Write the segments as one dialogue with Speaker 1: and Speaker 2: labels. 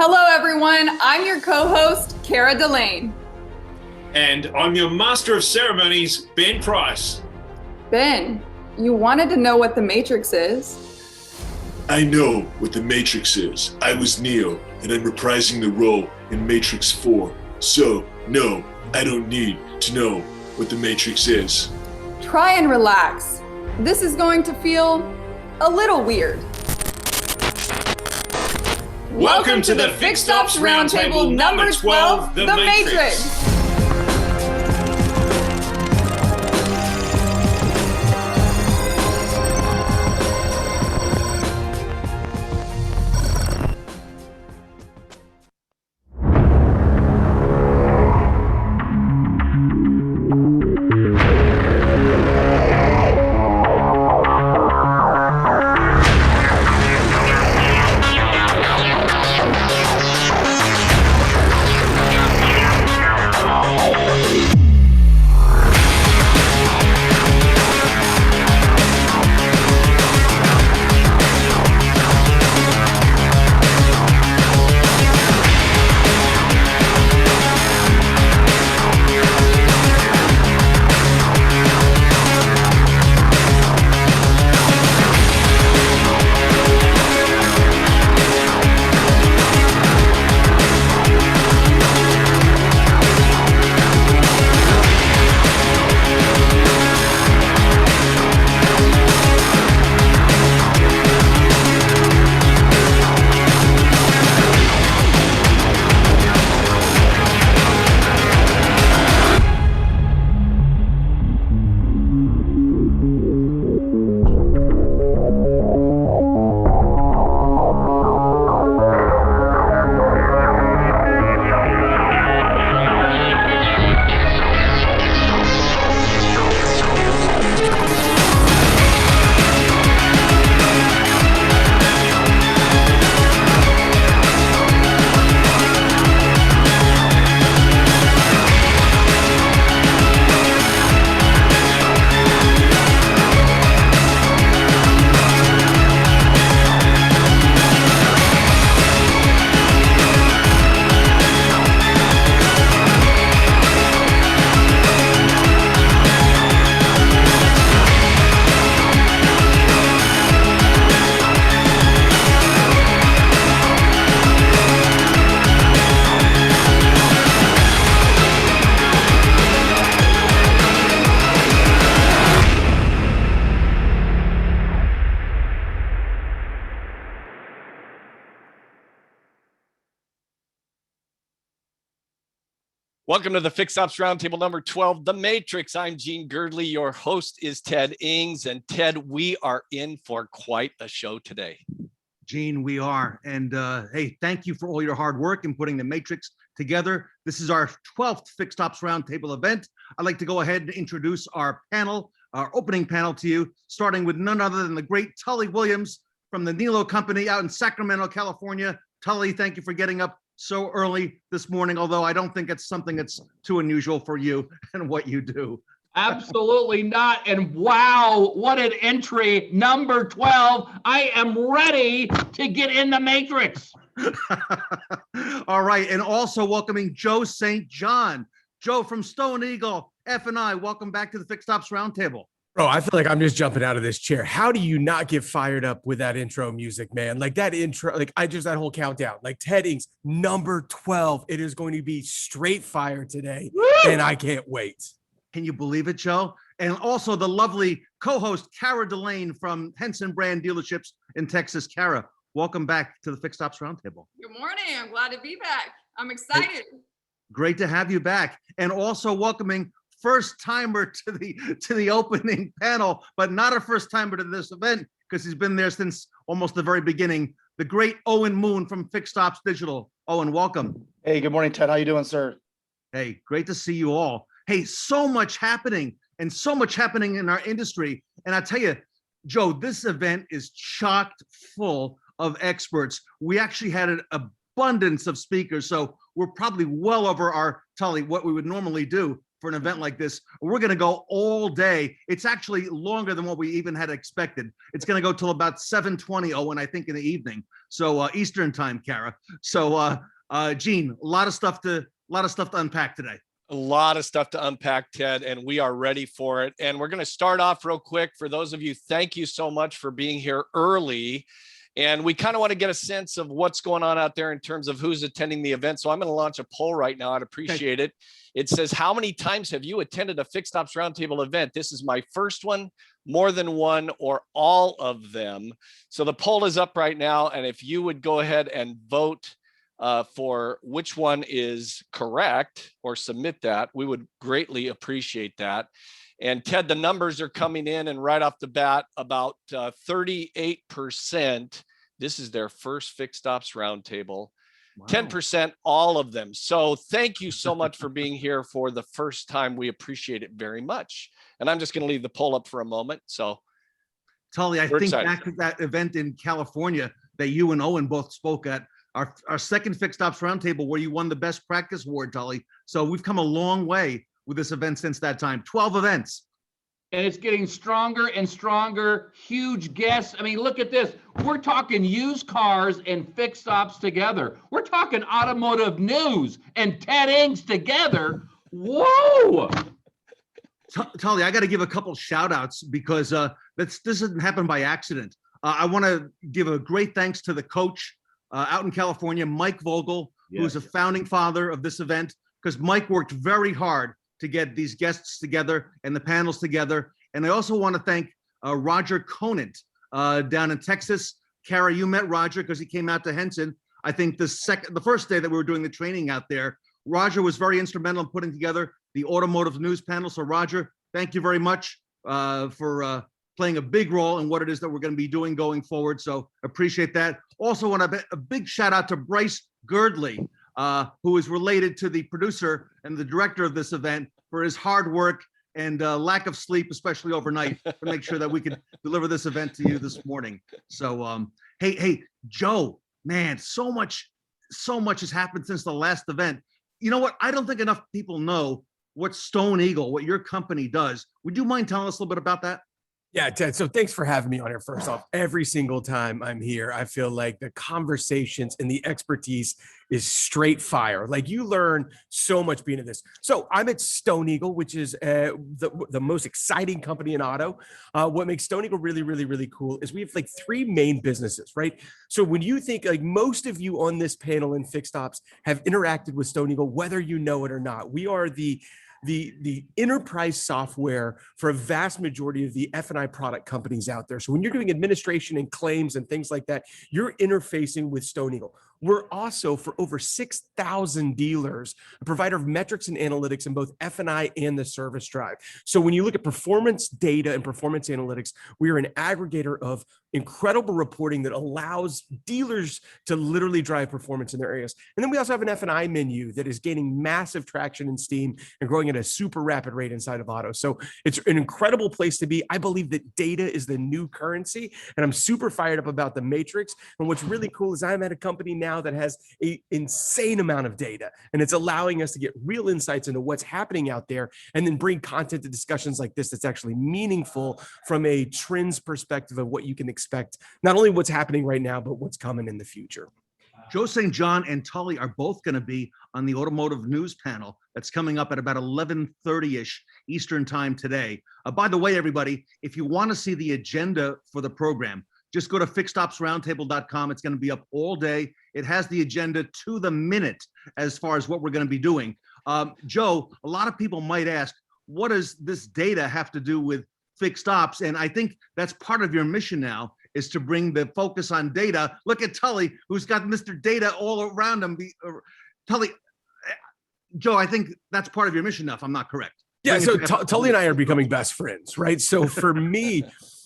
Speaker 1: Hello, everyone. I'm your co-host, Cara DeLaine.
Speaker 2: And I'm your master of ceremonies, Ben Price.
Speaker 1: Ben, you wanted to know what the Matrix is?
Speaker 3: I know what the Matrix is. I was Neo, and I'm reprising the role in Matrix 4. So, no, I don't need to know what the Matrix is.
Speaker 1: Try and relax. This is going to feel a little weird.
Speaker 2: Welcome to the Fixed Ops Roundtable number 12, The Matrix.
Speaker 4: Welcome to the Fixed Ops Roundtable number 12, The Matrix. I'm Gene Girdley. Your host is Ted Ings. And Ted, we are in for quite a show today.
Speaker 5: Gene, we are. And hey, thank you for all your hard work in putting the Matrix together. This is our 12th Fixed Ops Roundtable event. I'd like to go ahead and introduce our panel, our opening panel to you, starting with none other than the great Tully Williams from the Nilo Company out in Sacramento, California. Tully, thank you for getting up so early this morning, although I don't think it's something that's too unusual for you and what you do.
Speaker 6: Absolutely not. And wow, what an entry. Number 12. I am ready to get in the Matrix.
Speaker 5: All right. And also welcoming Joe St. John. Joe from Stone Eagle F&I. Welcome back to the Fixed Ops Roundtable.
Speaker 7: Bro, I feel like I'm just jumping out of this chair. How do you not get fired up with that intro music, man? Like that intro, like that whole countdown, like Ted Ings, number 12. It is going to be straight fire today. Woo! And I can't wait.
Speaker 5: Can you believe it, Joe? And also the lovely co-host, Kara DeLaine from Henson Brand Dealerships in Texas. Kara, welcome back to the Fixed Ops Roundtable.
Speaker 1: Good morning. I'm glad to be back. I'm excited.
Speaker 5: Hey, great to have you back. And also welcoming first timer to the opening panel, but not a first timer to this event because he's been there since almost the very beginning. The great Owen Moon from Fixed Ops Digital. Owen, welcome.
Speaker 8: Hey, good morning, Ted. How you doing, sir?
Speaker 5: Hey, great to see you all. Hey, so much happening and so much happening in our industry. And I tell you, Joe, this event is chocked full of experts. We actually had an abundance of speakers, so we're probably well over our Tully, what we would normally do for an event like this. We're going to go all day. It's actually longer than what we even had expected. It's going to go till about 7:20, Owen, I think, in the evening. So Eastern time, Kara. So Gene, a lot of stuff to unpack today.
Speaker 4: A lot of stuff to unpack, Ted, and we are ready for it. And we're going to start off real quick. For those of you, thank you so much for being here early. And we kind of want to get a sense of what's going on out there in terms of who's attending the event. So I'm going to launch a poll right now. I'd appreciate it. It says, how many times have you attended a Fixed Ops Roundtable event? This is my first one, more than one, or all of them. So the poll is up right now. And if you would go ahead and vote for which one is correct or submit that, we would greatly appreciate that. And Ted, the numbers are coming in, and right off the bat, about 38%. This is their first Fixed Ops Roundtable. Wow. 10%, all of them. So thank you so much for being here for the first time. We appreciate it very much. And I'm just going to leave the poll up for a moment. So,
Speaker 5: Tully, I think back to that event in California that you and Owen both spoke at, our second Fixed Ops Roundtable, where you won the Best Practice Award, Tully. So we've come a long way with this event since that time. 12 events.
Speaker 6: And it's getting stronger and stronger. Huge guests. I mean, look at this. We're talking used cars and Fixed Ops together. We're talking automotive news and Ted Ings together. Whoa!
Speaker 5: Tully, I got to give a couple shout outs because this didn't happen by accident. I want to give a great thanks to the coach out in California, Mike Vogel, who's a founding father of this event, because Mike worked very hard to get these guests together and the panels together. And I also want to thank Roger Conant down in Texas. Kara, you met Roger because he came out to Henson. I think the first day that we were doing the training out there, Roger was very instrumental in putting together the automotive news panel. So Roger, thank you very much for playing a big role in what it is that we're going to be doing going forward. So appreciate that. Also want a big shout out to Bryce Girdley, who is related to the producer and the director of this event, for his hard work and lack of sleep, especially overnight, to make sure that we could deliver this event to you this morning. So, hey, Joe, man, so much has happened since the last event. You know what? I don't think enough people know what Stone Eagle, what your company does. Would you mind telling us a little bit about that?
Speaker 7: Yeah, Ted. So thanks for having me on here. First off, every single time I'm here, I feel like the conversations and the expertise is straight fire. Like you learn so much being in this. So I'm at Stone Eagle, which is the most exciting company in auto. What makes Stone Eagle really, really, really cool is we have like three main businesses, right? So when you think, like most of you on this panel in Fixed Ops have interacted with Stone Eagle, whether you know it or not, we are the enterprise software for a vast majority of the F&I product companies out there. So when you're doing administration and claims and things like that, you're interfacing with Stone Eagle. We're also, for over 6,000 dealers, a provider of metrics and analytics in both F&I and the service drive. So when you look at performance data and performance analytics, we are an aggregator of incredible reporting that allows dealers to literally drive performance in their areas. And then we also have an F&I menu that is gaining massive traction in Steam and growing at a super rapid rate inside of Auto. So it's an incredible place to be. I believe that data is the new currency, and I'm super fired up about the matrix. And what's really cool is I'm at a company now that has an insane amount of data, and it's allowing us to get real insights into what's happening out there and then bring content to discussions like this that's actually meaningful from a trends perspective of what you can expect, not only what's happening right now, but what's coming in the future.
Speaker 5: Joe St. John and Tully are both going to be on the Automotive News panel that's coming up at about 11:30-ish Eastern time today. By the way, everybody, if you want to see the agenda for the program, just go to fixedopsroundtable.com. It's going to be up all day. It has the agenda to the minute as far as what we're going to be doing. Joe, a lot of people might ask, what does this data have to do with fixed ops? And I think that's part of your mission now, is to bring the focus on data. Look at Tully, who's got Mr. Data all around him. Tully, Joe, I think that's part of your mission now, if I'm not correct.
Speaker 7: Yeah, so Tully and I are becoming best friends, right? So for me,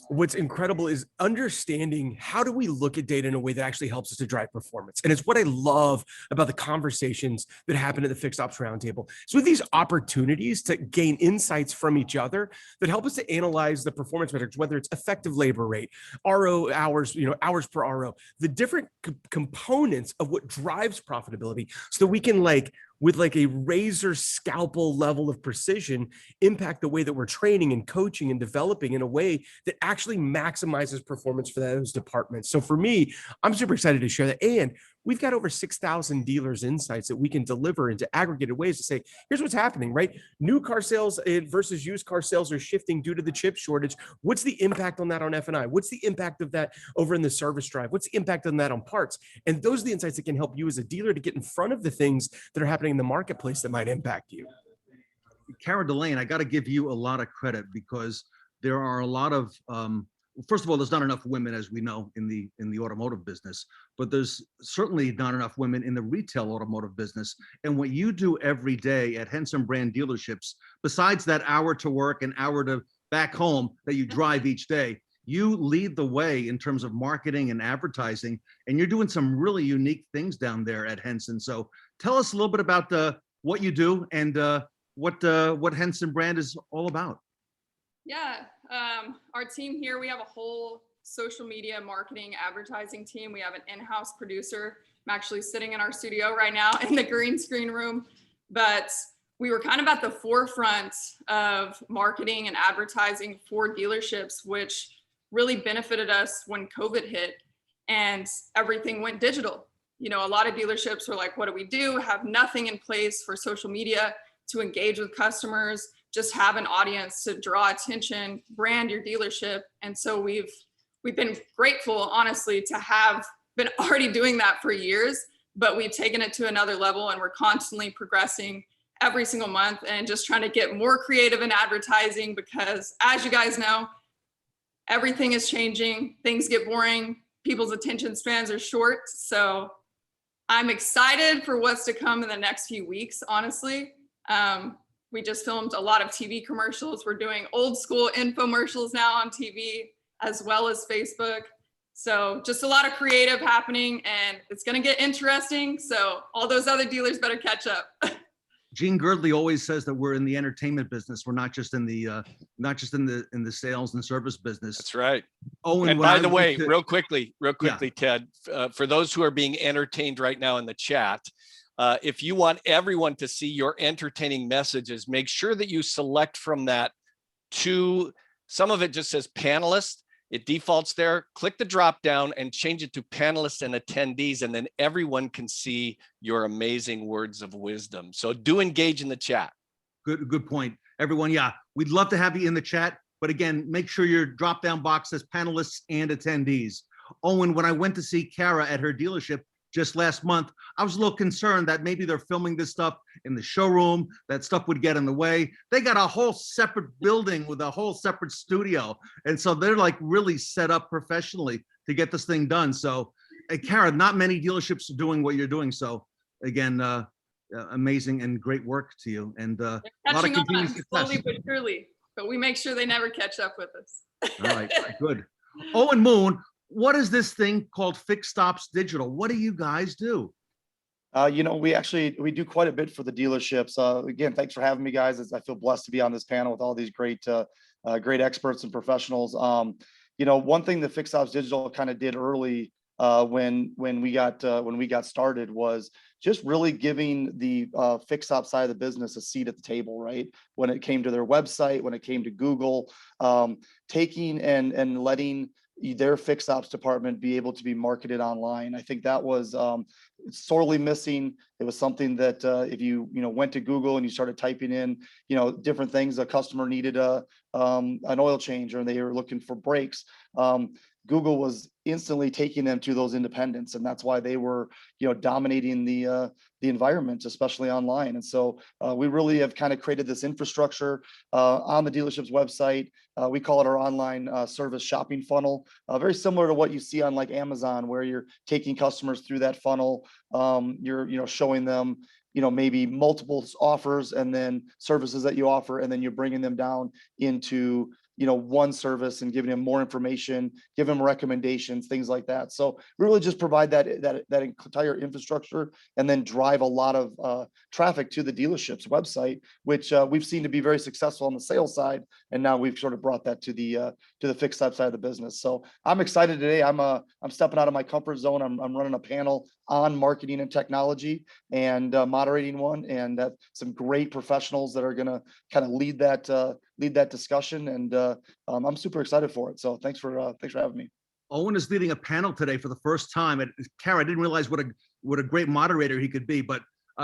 Speaker 7: what's incredible is understanding how do we look at data in a way that actually helps us to drive performance. And it's what I love about the conversations that happen at the Fixed Ops Roundtable. So with these opportunities to gain insights from each other that help us to analyze the performance metrics, whether it's effective labor rate, RO hours, hours per RO, the different components of what drives profitability, so that we can with a razor scalpel level of precision, impact the way that we're training and coaching and developing in a way that actually maximizes performance for those departments. So for me, I'm super excited to share that. And we've got over 6,000 dealers' insights that we can deliver into aggregated ways to say, here's what's happening, right? New car sales versus used car sales are shifting due to the chip shortage. What's the impact on that on F&I? What's the impact of that over in the service drive? What's the impact on that on parts? And those are the insights that can help you as a dealer to get in front of the things that are happening in the marketplace that might impact you.
Speaker 5: Kara DeLaine, I got to give you a lot of credit, because there are a lot of, first of all, there's not enough women, as we know, in the automotive business, but there's certainly not enough women in the retail automotive business. And what you do every day at Henson brand dealerships, besides that hour to work and hour to back home that you drive each day, you lead the way in terms of marketing and advertising, and you're doing some really unique things down there at Henson. So tell us a little bit about what you do and what Henson brand is all about.
Speaker 1: Yeah, our team here, we have a whole social media marketing advertising team. We have an in-house producer. I'm actually sitting in our studio right now in the green screen room, but we were kind of at the forefront of marketing and advertising for dealerships, which really benefited us when COVID hit and everything went digital. A lot of dealerships were like, what do we do? Have nothing in place for social media to engage with customers, just have an audience to draw attention, brand your dealership. And so we've been grateful, honestly, to have been already doing that for years, but we've taken it to another level, and we're constantly progressing every single month and just trying to get more creative in advertising, because as you guys know, everything is changing, things get boring, people's attention spans are short. So I'm excited for what's to come in the next few weeks, honestly. We just filmed a lot of TV commercials. We're doing old school infomercials now on TV, as well as Facebook. So just a lot of creative happening, and it's going to get interesting. So all those other dealers better catch up.
Speaker 5: Gene Girdley always says that we're in the entertainment business. We're not just in the sales and service business.
Speaker 4: That's right.
Speaker 5: Owen,
Speaker 4: and by the way, real quickly, Ted, for those who are being entertained right now in the chat, if you want everyone to see your entertaining messages, make sure that you select from that some of it just says panelists. It defaults there. Click the drop down and change it to panelists and attendees, and then everyone can see your amazing words of wisdom. So do engage in the chat.
Speaker 5: Good point, everyone. Yeah, we'd love to have you in the chat, but again, make sure your drop down box says panelists and attendees. Owen, when I went to see Kara at her dealership just last month, I was a little concerned that maybe they're filming this stuff in the showroom, that stuff would get in the way. They got a whole separate building with a whole separate studio. And so they're like really set up professionally to get this thing done. So Kara, not many dealerships are doing what you're doing. So again, amazing and great work to you. And a lot of
Speaker 1: Catching
Speaker 5: continued
Speaker 1: on
Speaker 5: success.
Speaker 1: slowly but surely, but we make sure they never catch up with us.
Speaker 5: All right, good. Owen Moon, what is this thing called Fix Stops Digital? What do you guys do?
Speaker 8: We do quite a bit for the dealerships. Again, thanks for having me, guys. I feel blessed to be on this panel with all these great experts and professionals. One thing that Fix Stops Digital kind of did early when we got started was just really giving the fix op side of the business a seat at the table, right? When it came to their website, when it came to Google, taking and letting their fix ops department be able to be marketed online. I think that was sorely missing. It was something that if you went to Google and you started typing in different things, a customer needed an oil change or they were looking for brakes. Google was instantly taking them to those independents, and that's why they were, dominating the environment, especially online. And so we really have kind of created this infrastructure on the dealership's website. We call it our online service shopping funnel, very similar to what you see on like Amazon, where you're taking customers through that funnel. You're showing them maybe multiple offers and then services that you offer, and then you're bringing them down into one service and giving them more information, give them recommendations, things like that. So we really just provide that entire infrastructure and then drive a lot of traffic to the dealership's website, which we've seen to be very successful on the sales side. And now we've sort of brought that to the fixed side of the business. So I'm excited today. I'm stepping out of my comfort zone. I'm running a panel on marketing and technology and moderating one, and some great professionals that are going to kind of lead that discussion, and I'm super excited for it. So thanks for having me.
Speaker 5: Owen is leading a panel today for the first time. And Kara, I didn't realize what a great moderator he could be, but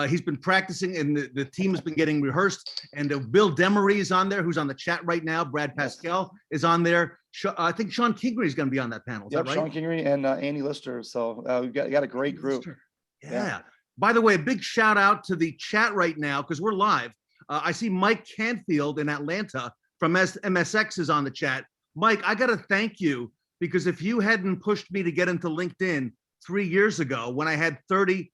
Speaker 5: he's been practicing, and the team has been getting rehearsed. And Bill Demery is on there, who's on the chat right now. Brad Pascal is on there. I think Sean Kingery is going to be on that panel. Is that right?
Speaker 8: Sean Kingery and Annie Lister. So we've got a great group.
Speaker 5: Yeah. By the way, a big shout out to the chat right now, because we're live. I see Mike Canfield in Atlanta from MSX is on the chat. Mike, I got to thank you, because if you hadn't pushed me to get into LinkedIn 3 years ago when I had 30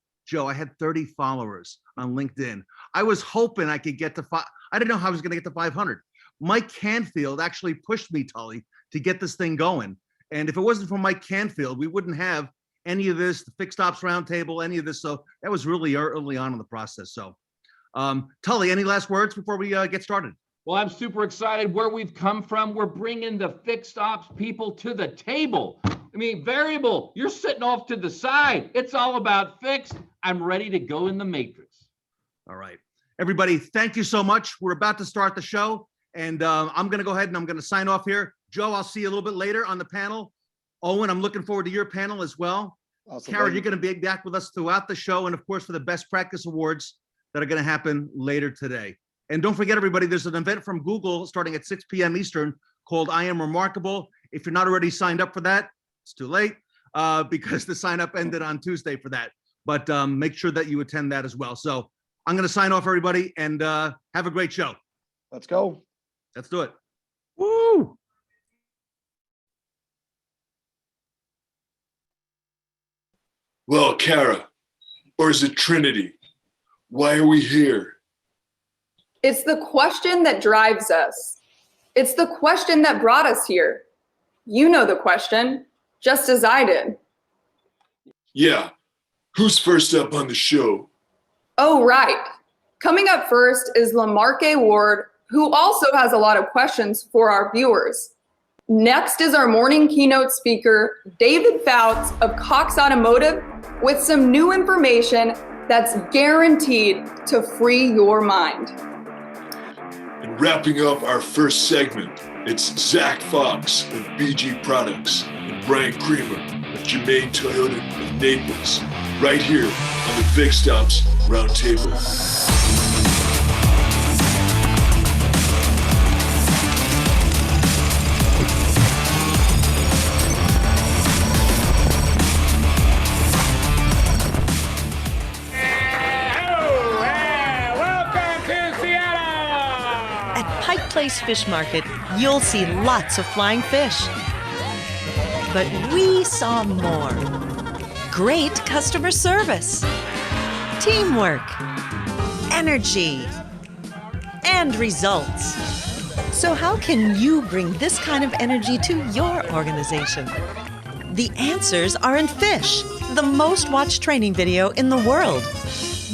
Speaker 5: followers on LinkedIn, I was hoping I could get to I didn't know how I was going to get to 500. Mike Canfield actually pushed me, Tully, to get this thing going. And if it wasn't for Mike Canfield, we wouldn't have any of this, the Fixed Ops Roundtable, any of this. So that was really early on in the process. So Tully, any last words before we get started?
Speaker 6: Well, I'm super excited where we've come from. We're bringing the fixed ops people to the table. I mean, variable, you're sitting off to the side. It's all about fixed. I'm ready to go in the matrix.
Speaker 5: All right, everybody, thank you so much. We're about to start the show, and I'm going to go ahead and I'm going to sign off here. Joe, I'll see you a little bit later on the panel. Owen, I'm looking forward to your panel as well. Awesome. Kara, you're going to be back with us throughout the show, and of course for the Best Practice Awards that are going to happen later today. And don't forget, everybody, there's an event from Google starting at 6 p.m. Eastern called I Am Remarkable. If you're not already signed up for that, it's too late because the sign up ended on Tuesday for that. But make sure that you attend that as well. So I'm going to sign off, everybody, and have a great show.
Speaker 8: Let's go.
Speaker 5: Let's do it. Woo!
Speaker 3: Well, Kara, or is it Trinity? Why are we here?
Speaker 1: It's the question that drives us. It's the question that brought us here. You know the question, just as I did.
Speaker 3: Yeah. Who's first up on the show?
Speaker 1: Oh, right. Coming up first is LaMarque Ward, who also has a lot of questions for our viewers. Next is our morning keynote speaker, David Foutz of Cox Automotive, with some new information that's guaranteed to free your mind.
Speaker 3: And wrapping up our first segment, it's Zack Fox of BG Products and Brian Kramer of Germain Toyota of Naples, right here on the Fixed Ops Roundtable.
Speaker 9: Place Fish Market, you'll see lots of flying fish. But we saw more. great customer service, teamwork, energy, and results. So how can you bring this kind of energy to your organization? The answers are in Fish, the most watched training video in the world.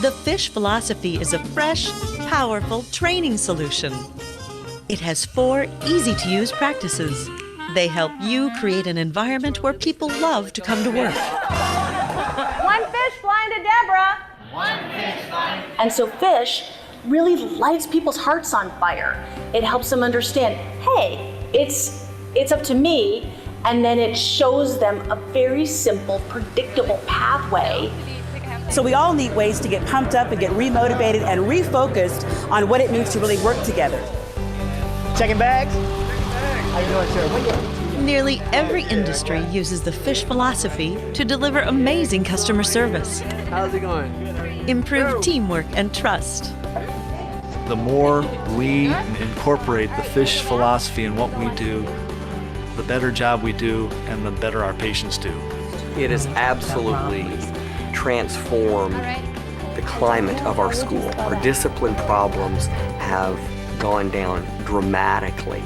Speaker 9: The Fish philosophy is a fresh, powerful training solution. It has 4 easy-to-use practices. They help you create an environment where people love to come to work.
Speaker 10: One fish flying to Deborah. One fish flying. And so Fish really lights people's hearts on fire. It helps them understand, hey, it's up to me, and then it shows them a very simple, predictable pathway.
Speaker 11: So we all need ways to get pumped up and get remotivated and refocused on what it means to really work together.
Speaker 12: Checking bags? How you doing, sir? What you?
Speaker 9: Nearly every industry uses the Fish philosophy to deliver amazing customer service,
Speaker 12: How's it going?
Speaker 9: improve teamwork and trust.
Speaker 13: The more we incorporate the Fish philosophy in what we do, the better job we do and the better our patients do.
Speaker 14: It has absolutely transformed the climate of our school. Our discipline problems have gone down dramatically.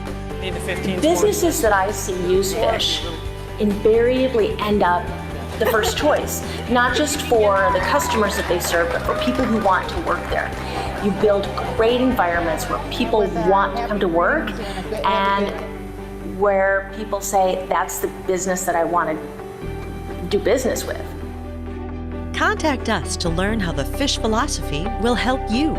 Speaker 10: Businesses that I see use Fish invariably end up the first choice, not just for the customers that they serve, but for people who want to work there. You build great environments where people want to come to work and where people say, that's the business that I want to do business with.
Speaker 9: Contact us to learn how the Fish philosophy will help you.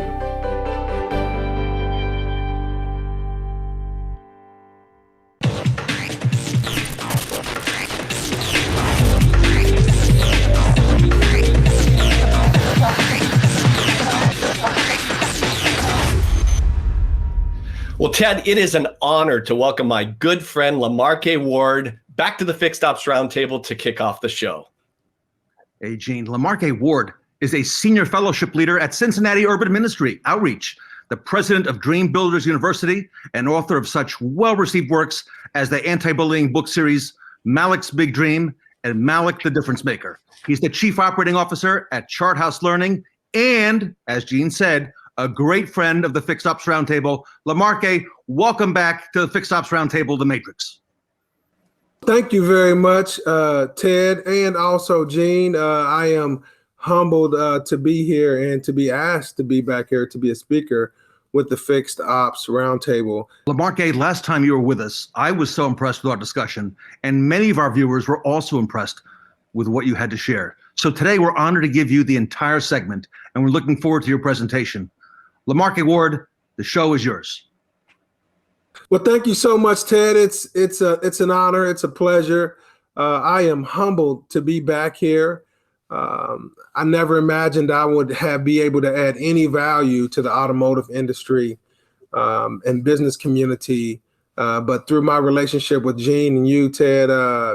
Speaker 4: Well, Ted, it is an honor to welcome my good friend LaMarque Ward back to the Fixed Ops Roundtable to kick off the show.
Speaker 5: Hey, Gene. LaMarque Ward is a senior fellowship leader at Cincinnati Urban Ministry Outreach, the president of Dream Builders University, and author of such well-received works as the anti-bullying book series, Malik's Big Dream and Malik the Difference Maker. He's the chief operating officer at Charthouse Learning and, as Gene said, a great friend of the Fixed Ops Roundtable. LaMarque, welcome back to the Fixed Ops Roundtable, The Matrix.
Speaker 15: Thank you very much, Ted, and also Gene. I am humbled to be here and to be asked to be back here to be a speaker with the Fixed Ops Roundtable.
Speaker 5: LaMarque, last time you were with us, I was so impressed with our discussion, and many of our viewers were also impressed with what you had to share. So today we're honored to give you the entire segment, and we're looking forward to your presentation. LaMarque Ward, the show is yours.
Speaker 15: Well, thank you so much, Ted. It's an honor. It's a pleasure. I am humbled to be back here. I never imagined I would be able to add any value to the automotive industry and business community. But through my relationship with Gene and you, Ted,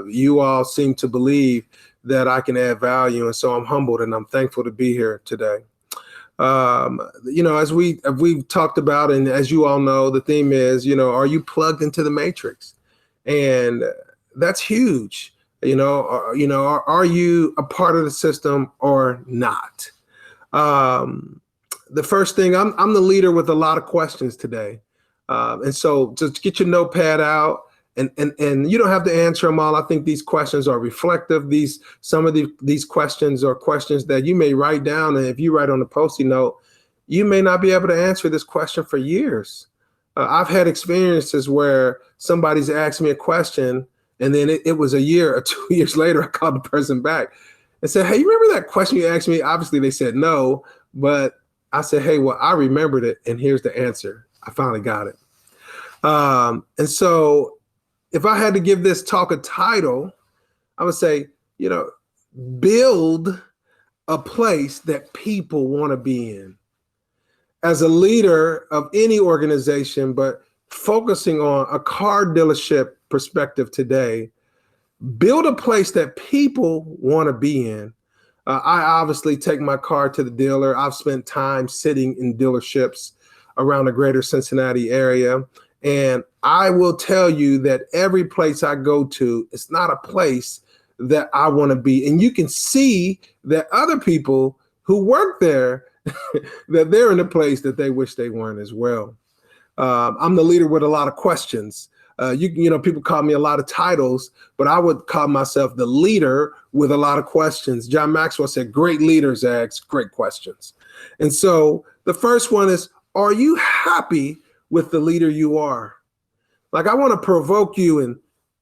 Speaker 15: you all seem to believe that I can add value. And so I'm humbled and I'm thankful to be here today. As we've talked about, and as you all know, the theme is, are you plugged into the matrix? And that's huge. Are you a part of the system or not? The first thing, I'm the leader with a lot of questions today. And so just get your notepad out. And you don't have to answer them all. I think these questions are reflective. Some of these questions are questions that you may write down. And if you write on a Post-it note, you may not be able to answer this question for years. I've had experiences where somebody's asked me a question, and then it was a year or 2 years later, I called the person back and said, hey, you remember that question you asked me? Obviously, they said no, but I said, hey, well, I remembered it, and here's the answer. I finally got it. And so if I had to give this talk a title, I would say, build a place that people want to be in. As a leader of any organization, but focusing on a car dealership perspective today, build a place that people want to be in. I obviously take my car to the dealer. I've spent time sitting in dealerships around the greater Cincinnati area. And I will tell you that every place I go to, it's not a place that I want to be. And you can see that other people who work there, that they're in a place that they wish they weren't as well. I'm the leader with a lot of questions. You know, people call me a lot of titles, but I would call myself the leader with a lot of questions. John Maxwell said, great leaders ask great questions. And so the first one is, are you happy with the leader you are? Like, I want to provoke you and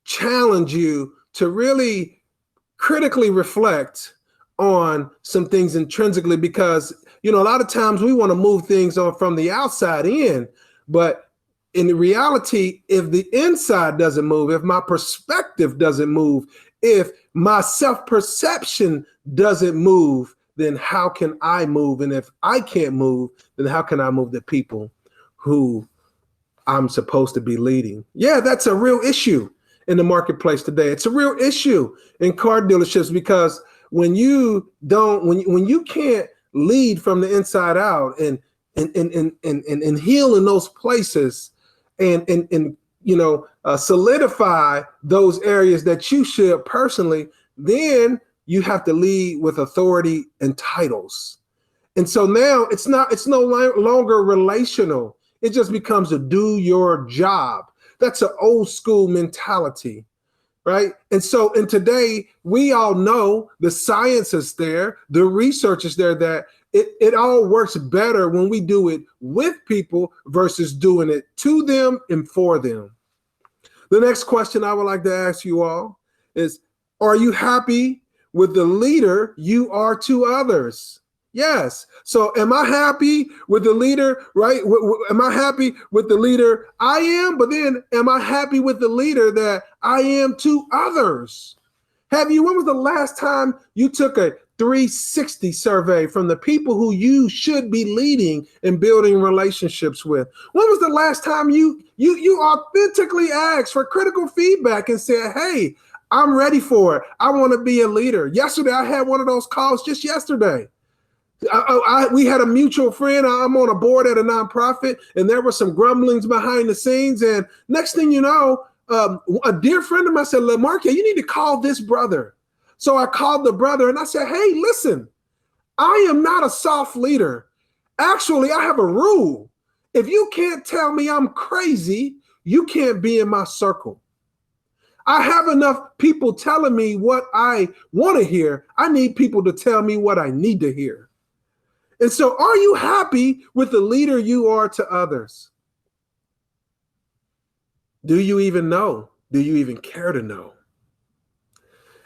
Speaker 15: challenge you to really critically reflect on some things intrinsically, because, you know, a lot of times we want to move things on from the outside in, but in reality, if the inside doesn't move, if my perspective doesn't move, if my self-perception doesn't move, then how can I move? And if I can't move, then how can I move the people who I'm supposed to be leading? Yeah, that's a real issue in the marketplace today. It's a real issue in car dealerships, because when you can't lead from the inside out and heal in those places, and you know, solidify those areas that you should personally, then you have to lead with authority and titles. And so now it's no longer relational. It just becomes a do your job. That's an old school mentality, right? And so, and today we all know the science is there, the research is there, that it all works better when we do it with people versus doing it to them and for them. The next question I would like to ask you all is, are you happy with the leader you are to others? Yes. So am I happy with the leader, right? Am I happy with the leader I am? But then am I happy with the leader that I am to others? When was the last time you took a 360 survey from the people who you should be leading and building relationships with? When was the last time you authentically asked for critical feedback and said, hey, I'm ready for it. I want to be a leader. Yesterday, I had one of those calls just yesterday. We had a mutual friend. I'm on a board at a nonprofit, and there were some grumblings behind the scenes. And next thing you know, a dear friend of mine said, LaMarque, you need to call this brother. So I called the brother and I said, hey, listen, I am not a soft leader. Actually, I have a rule. If you can't tell me I'm crazy, you can't be in my circle. I have enough people telling me what I want to hear. I need people to tell me what I need to hear. And so, are you happy with the leader you are to others? Do you even know? Do you even care to know?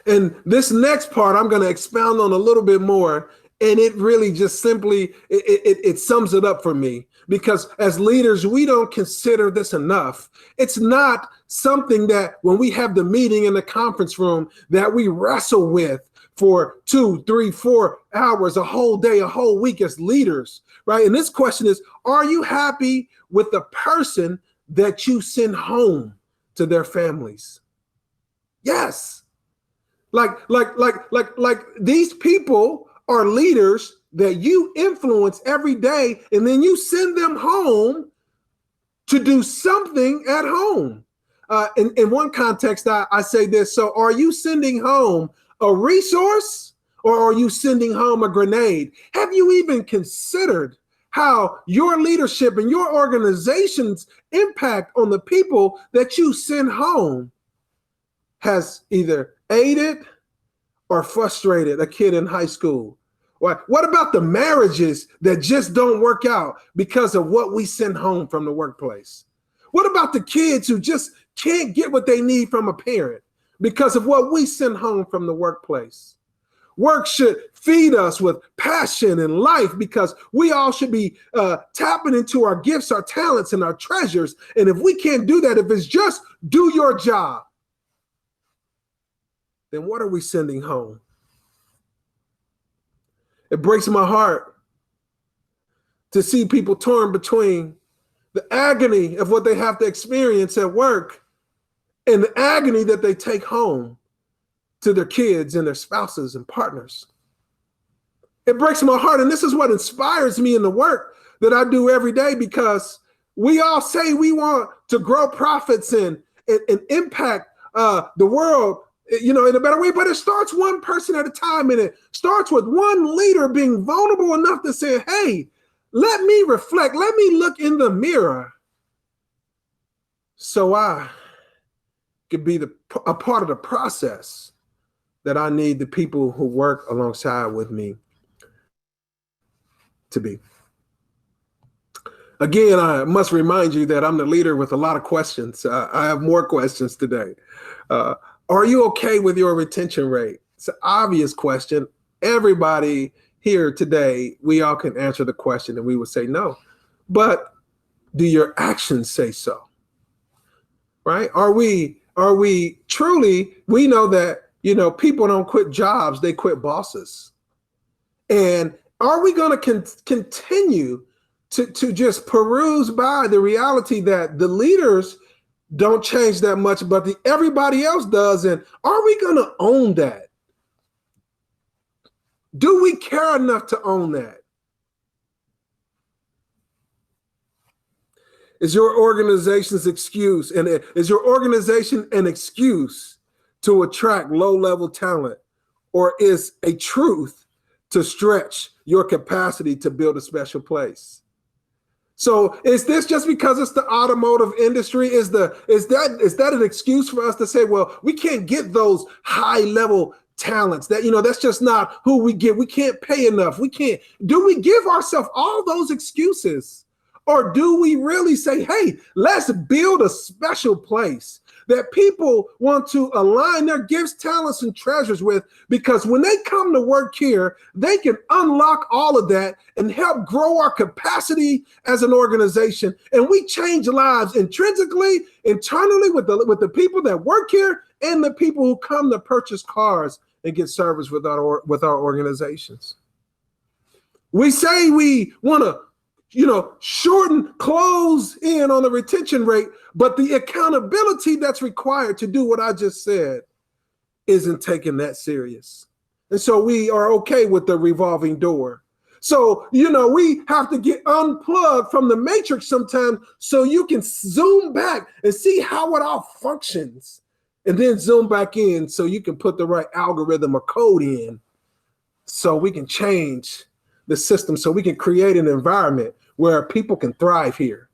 Speaker 15: And this next part, I'm going to expound on a little bit more. And it really just simply, it sums it up for me. Because as leaders, we don't consider this enough. It's not something that when we have the meeting in the conference room that we wrestle with for 2, 3, 4 hours, a whole day, a whole week as leaders, right? And this question is, are you happy with the person that you send home to their families? Yes. Like these people are leaders that you influence every day, and then you send them home to do something at home. In one context, I say this. So are you sending home a resource, or are you sending home a grenade? Have you even considered how your leadership and your organization's impact on the people that you send home has either aided or frustrated a kid in high school? What about the marriages that just don't work out because of what we send home from the workplace? What about the kids who just can't get what they need from a parent because of what we send home from the workplace? Work should feed us with passion and life, because we all should be tapping into our gifts, our talents, and our treasures. And if we can't do that, if it's just do your job, then what are we sending home? It breaks my heart to see people torn between the agony of what they have to experience at work and the agony that they take home to their kids and their spouses and partners. It breaks my heart. And this is what inspires me in the work that I do every day, because we all say we want to grow profits and impact the world in a better way, but it starts one person at a time, and it starts with one leader being vulnerable enough to say, hey, let me reflect, let me look in the mirror so I could be a part of the process that I need the people who work alongside with me to be. Again, I must remind you that I'm the leader with a lot of questions. I have more questions today. Are you okay with your retention rate? It's an obvious question. Everybody here today, we all can answer the question and we would say no. But do your actions say so? Right? Are we truly, we know that, people don't quit jobs, they quit bosses. And are we going to continue to just peruse by the reality that the leaders don't change that much, but everybody else does? And are we going to own that? Do we care enough to own that? Is your organization's excuse, and is your organization an excuse to attract low-level talent, or is a truth to stretch your capacity to build a special place? So is this just because it's the automotive industry? Is that an excuse for us to say, well, we can't get those high-level talents? That's just not who we get. We can't pay enough. Do we give ourselves all those excuses? Or do we really say, hey, let's build a special place that people want to align their gifts, talents, and treasures with, because when they come to work here, they can unlock all of that and help grow our capacity as an organization. And we change lives intrinsically, internally with the people that work here and the people who come to purchase cars and get service with our organizations. We say we want to close in on the retention rate, but the accountability that's required to do what I just said isn't taken that serious. And so we are okay with the revolving door. So, we have to get unplugged from the matrix sometimes so you can zoom back and see how it all functions, and then zoom back in so you can put the right algorithm or code in so we can change the system, so we can create an environment where people can thrive here,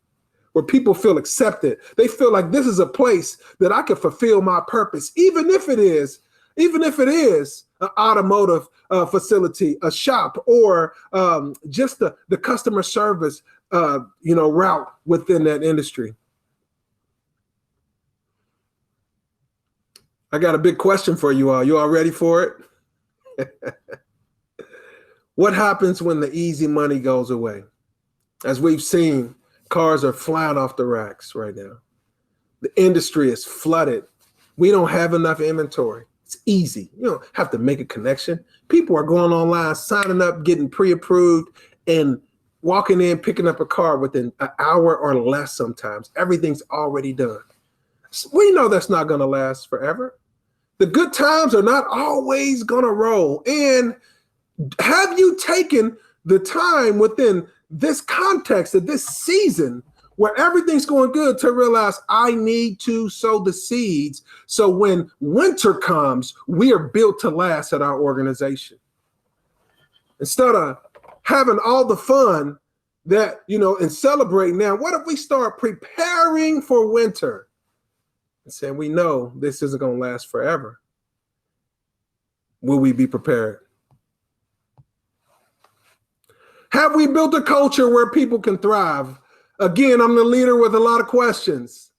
Speaker 15: where people feel accepted. They feel like this is a place that I can fulfill my purpose, even if it is an automotive facility, a shop, or just the customer service route within that industry. I got a big question for you all. You all ready for it? What happens when the easy money goes away? As we've seen, cars are flying off the racks right now. The industry is flooded. We don't have enough inventory. It's easy. You don't have to make a connection. People are going online, signing up, getting pre-approved, and walking in, picking up a car within an hour or less sometimes. Everything's already done. We know that's not going to last forever. The good times are not always going to roll. And have you taken the time within this context of this season where everything's going good to realize I need to sow the seeds so when winter comes, we are built to last at our organization? Instead of having all the fun that, and celebrating now, what if we start preparing for winter and saying we know this isn't going to last forever? Will we be prepared? Have we built a culture where people can thrive? Again, I'm the leader with a lot of questions.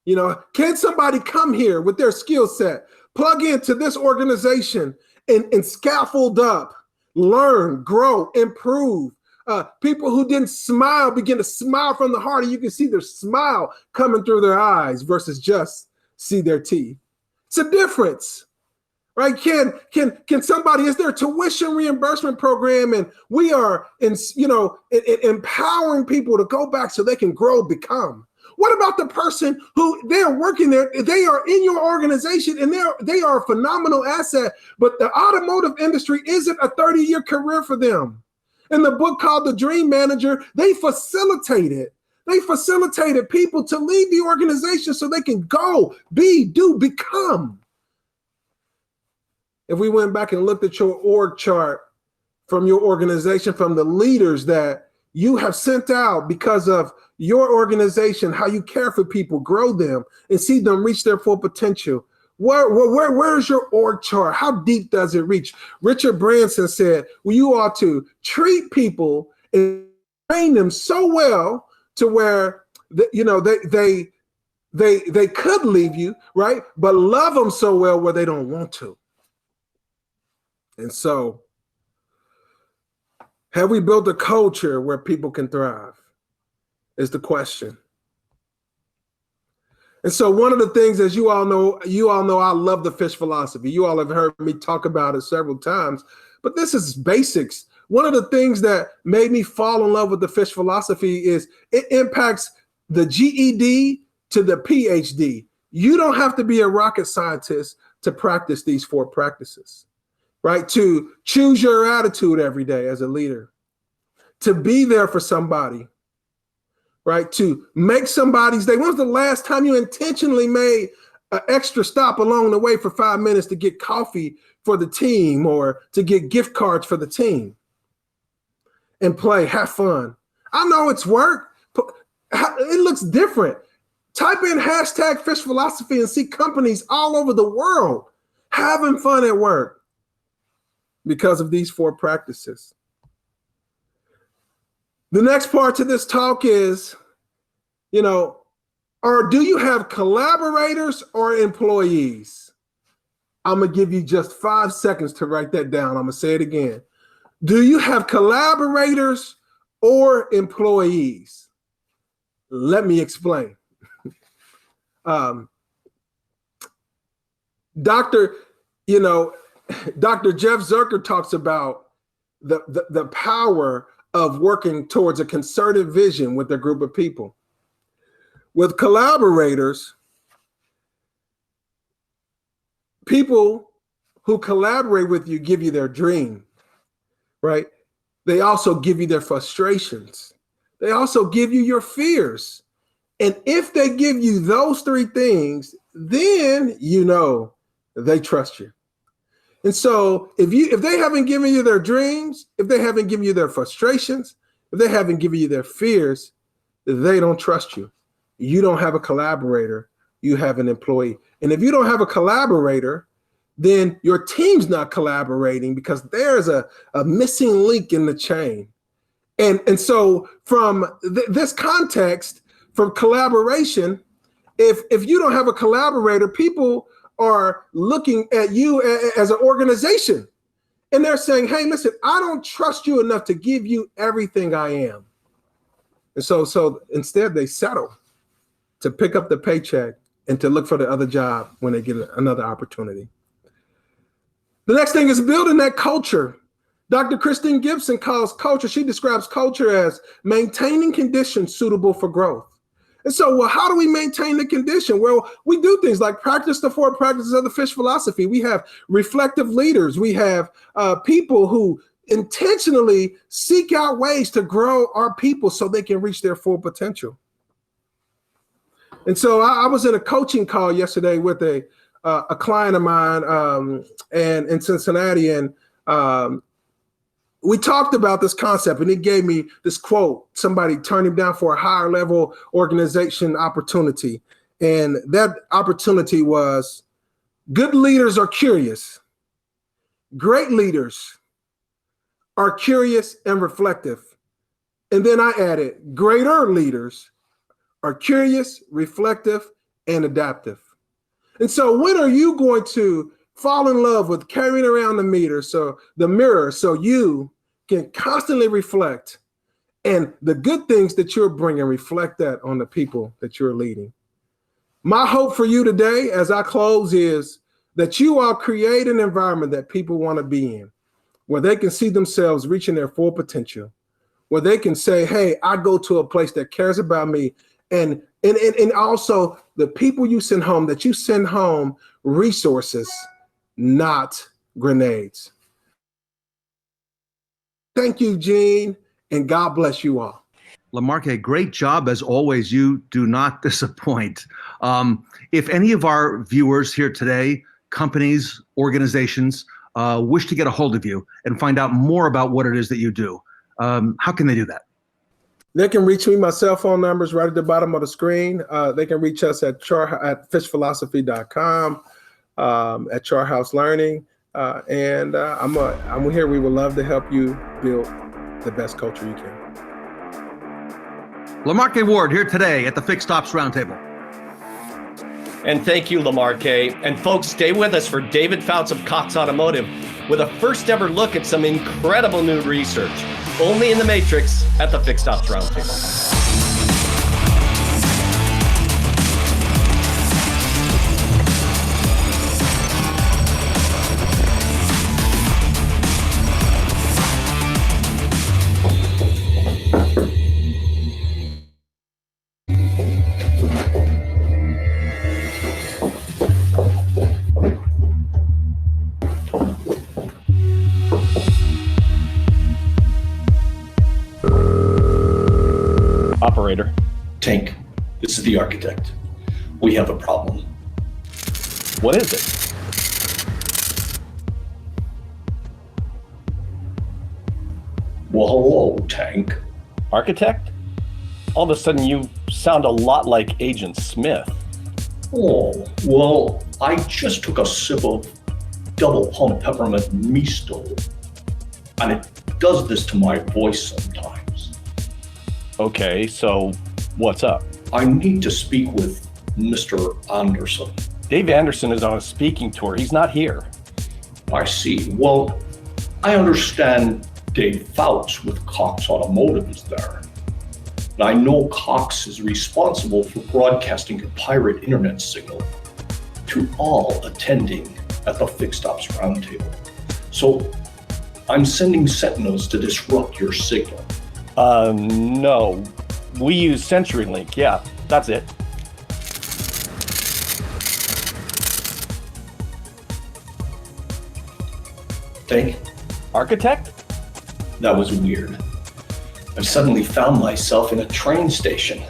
Speaker 15: Can somebody come here with their skill set, plug into this organization and scaffold up, learn, grow, improve? People who didn't smile begin to smile from the heart, and you can see their smile coming through their eyes versus just see their teeth. It's a difference. Right? Can somebody, is there a tuition reimbursement program, and we are empowering people to go back so they can grow, become? What about the person who they're working there, they are in your organization and they are a phenomenal asset, but the automotive industry isn't a 30-year career for them? In the book called The Dream Manager, they facilitated people to leave the organization so they can go, be, do, become. if we went back and looked at your org chart from your organization, from the leaders that you have sent out because of your organization, how you care for people, grow them, and see them reach their full potential. Where's your org chart? How deep does it reach? Richard Branson said, well, you ought to treat people and train them so well to where they could leave you, right? But love them so well where they don't want to. And so, have we built a culture where people can thrive? Is the question. And so one of the things, as you all know, I love the fish philosophy. You all have heard me talk about it several times, but this is basics. One of the things that made me fall in love with the fish philosophy is it impacts the GED to the PhD. You don't have to be a rocket scientist to practice these 4 practices, right? To choose your attitude every day as a leader, to be there for somebody, right? To make somebody's day. When was the last time you intentionally made an extra stop along the way for 5 minutes to get coffee for the team or to get gift cards for the team and play, have fun? I know it's work. It looks different. Type in hashtag fish philosophy and see companies all over the world having fun at work because of these 4 practices. The next part to this talk is, or do you have collaborators or employees? I'm going to give you just 5 seconds to write that down. I'm going to say it again. Do you have collaborators or employees? Let me explain. Dr. Jeff Zucker talks about the power of working towards a concerted vision with a group of people. With collaborators, people who collaborate with you give you their dream, right? They also give you their frustrations. They also give you your fears. And if they give you those 3 things, then they trust you. And so if they haven't given you their dreams, if they haven't given you their frustrations, if they haven't given you their fears, they don't trust you. You don't have a collaborator, you have an employee. And if you don't have a collaborator, then your team's not collaborating because there's a missing link in the chain. And so from this context, from collaboration, if you don't have a collaborator, people are looking at you as an organization and they're saying, hey, listen, I don't trust you enough to give you everything I am. And so instead they settle to pick up the paycheck and to look for the other job when they get another opportunity. The next thing is building that culture. Dr. Christine Gibson calls culture, she describes culture as maintaining conditions suitable for growth. And so, well, how do we maintain the condition? Well, we do things like practice the 4 practices of the fish philosophy. We have reflective leaders. We have people who intentionally seek out ways to grow our people so they can reach their full potential. And so I was in a coaching call yesterday with a client of mine and in Cincinnati, and we talked about this concept, and he gave me this quote. Somebody turned him down for a higher level organization opportunity. And that opportunity was, good leaders are curious. Great leaders are curious and reflective. And then I added, greater leaders are curious, reflective, and adaptive. And so when are you going to fall in love with carrying around the mirror so you can constantly reflect, and the good things that you're bringing, reflect that on the people that you're leading? My hope for you today as I close is that you all create an environment that people want to be in, where they can see themselves reaching their full potential, where they can say, hey, I go to a place that cares about me. And also the people you send home, that you send home resources, not grenades. Thank you, Gene, and God bless you all.
Speaker 5: LaMarque, great job as always. You do not disappoint. If any of our viewers here today, companies, organizations, wish to get a hold of you and find out more about what it is that you do, how can they do that?
Speaker 15: They can reach me. My cell phone number is right at the bottom of the screen. They can reach us at fishphilosophy.com, at Charthouse Learning. And I'm here. We would love to help you build the best culture you can.
Speaker 5: LaMarque Ward here today at the Fixed Ops Roundtable.
Speaker 4: And thank you, LaMarque. And folks, stay with us for David Foutz of Cox Automotive with a first ever look at some incredible new research. Only in the Matrix at the Fixed Ops Roundtable.
Speaker 16: Operator. Tank, this is the architect. We have a problem.
Speaker 4: What is it?
Speaker 16: Well, hello, Tank.
Speaker 4: Architect? All of a sudden you sound a lot like Agent Smith.
Speaker 16: Oh, well, I just took a sip of double pump peppermint misto, and it does this to my voice sometimes.
Speaker 4: Okay, so what's up?
Speaker 16: I need to speak with Mr. Anderson.
Speaker 4: Dave Anderson is on a speaking tour. He's not here.
Speaker 16: I see. Well, I understand Dave Foutz with Cox Automotive is there. And I know Cox is responsible for broadcasting a pirate internet signal to all attending at the Fixed Ops Roundtable. So I'm sending sentinels to disrupt your signal.
Speaker 4: No. We use CenturyLink. Yeah, that's it.
Speaker 16: Tank?
Speaker 4: Architect?
Speaker 16: That was weird. I suddenly found myself in a train station.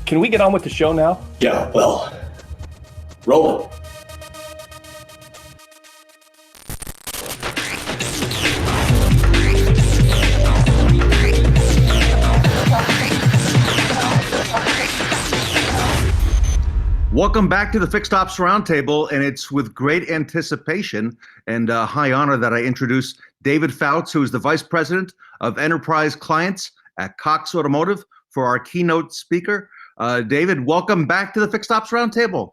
Speaker 4: Can we get on with the show now?
Speaker 16: Yeah, well, roll it.
Speaker 5: Welcome back to the Fixed Ops Roundtable, and it's with great anticipation and high honor that I introduce David Foutz, who is the Vice President of Enterprise Clients at Cox Automotive, for our keynote speaker. David, welcome back to the Fixed Ops Roundtable.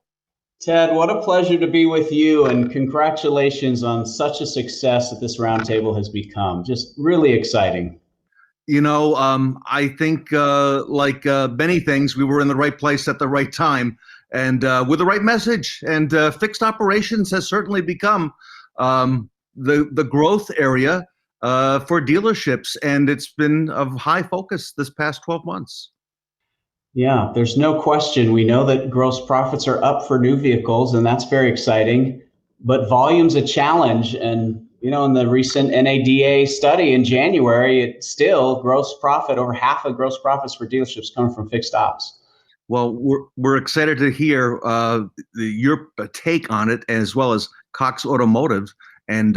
Speaker 17: Ted, what a pleasure to be with you, and congratulations on such a success that this roundtable has become. Just really exciting.
Speaker 5: You know, I think like many things, we were in the right place at the right time. And with the right message, and fixed operations has certainly become the growth area for dealerships, and it's been of high focus this past 12 months.
Speaker 17: Yeah, there's no question. We know that gross profits are up for new vehicles, and that's very exciting. But volume's a challenge, and you know, in the recent NADA study in January, it's still gross profit, over half of gross profits for dealerships coming from fixed ops.
Speaker 5: Well, we're excited to hear your take on it, as well as Cox Automotive. And,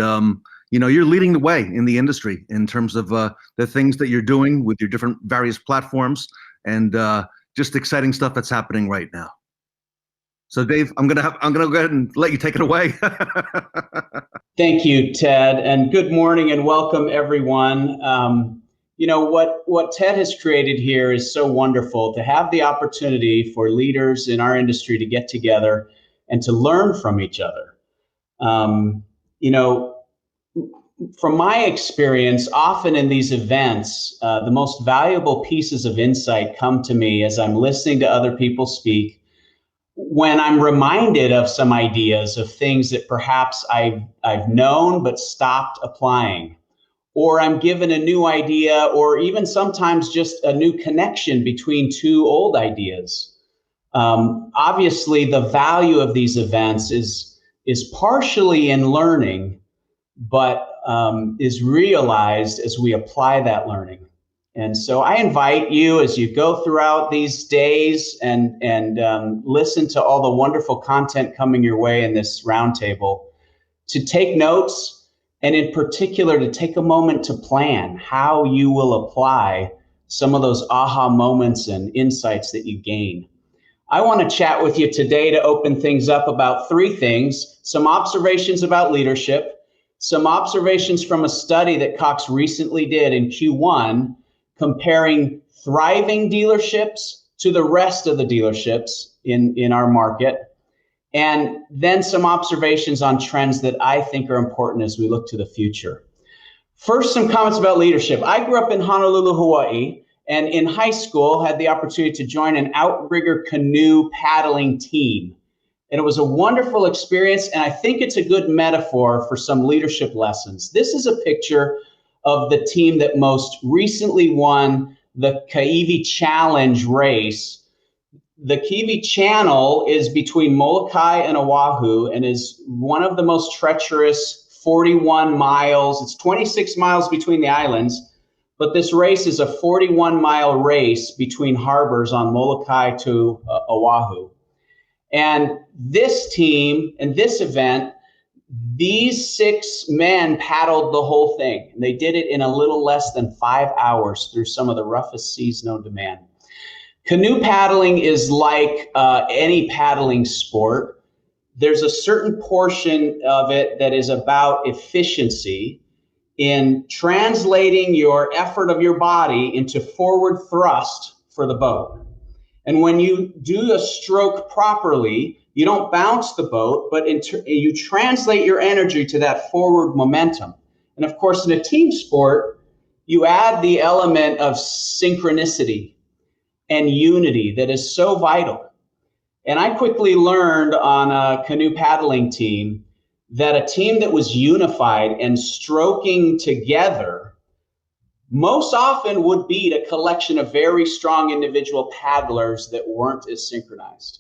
Speaker 5: you know, you're leading the way in the industry in terms of the things that you're doing with your different various platforms, and just exciting stuff that's happening right now. So, Dave, I'm gonna go ahead and let you take it away.
Speaker 17: Thank you, Ted, and good morning and welcome, everyone. You know, what Ted has created here is so wonderful, to have the opportunity for leaders in our industry to get together and to learn from each other. You know, from my experience, often in these events, the most valuable pieces of insight come to me as I'm listening to other people speak, when I'm reminded of some ideas of things that perhaps I've known but stopped applying. Or I'm given a new idea, or even sometimes just a new connection between two old ideas. Obviously, the value of these events is partially in learning, but is realized as we apply that learning. And so I invite you, as you go throughout these days and listen to all the wonderful content coming your way in this roundtable, to take notes, and in particular, to take a moment to plan how you will apply some of those aha moments and insights that you gain. I want to chat with you today to open things up about three things: some observations about leadership, some observations from a study that Cox recently did in Q1, comparing thriving dealerships to the rest of the dealerships in our market, and then some observations on trends that I think are important as we look to the future. First, some comments about leadership. I grew up in Honolulu, Hawaii, and in high school had the opportunity to join an outrigger canoe paddling team. And it was a wonderful experience, and I think it's a good metaphor for some leadership lessons. This is a picture of the team that most recently won the Kaiwi Challenge race. The Kaiwi Channel is between Molokai and Oahu and is one of the most treacherous 41 miles. It's 26 miles between the islands, but this race is a 41-mile race between harbors on Molokai to Oahu. And this team and this event, these 6 men paddled the whole thing. They did it in a little less than 5 hours through some of the roughest seas known to man. Canoe paddling is like any paddling sport. There's a certain portion of it that is about efficiency in translating your effort of your body into forward thrust for the boat. And when you do a stroke properly, you don't bounce the boat, but you translate your energy to that forward momentum. And of course, in a team sport, you add the element of synchronicity and unity that is so vital. And I quickly learned on a canoe paddling team that a team that was unified and stroking together most often would beat a collection of very strong individual paddlers that weren't as synchronized.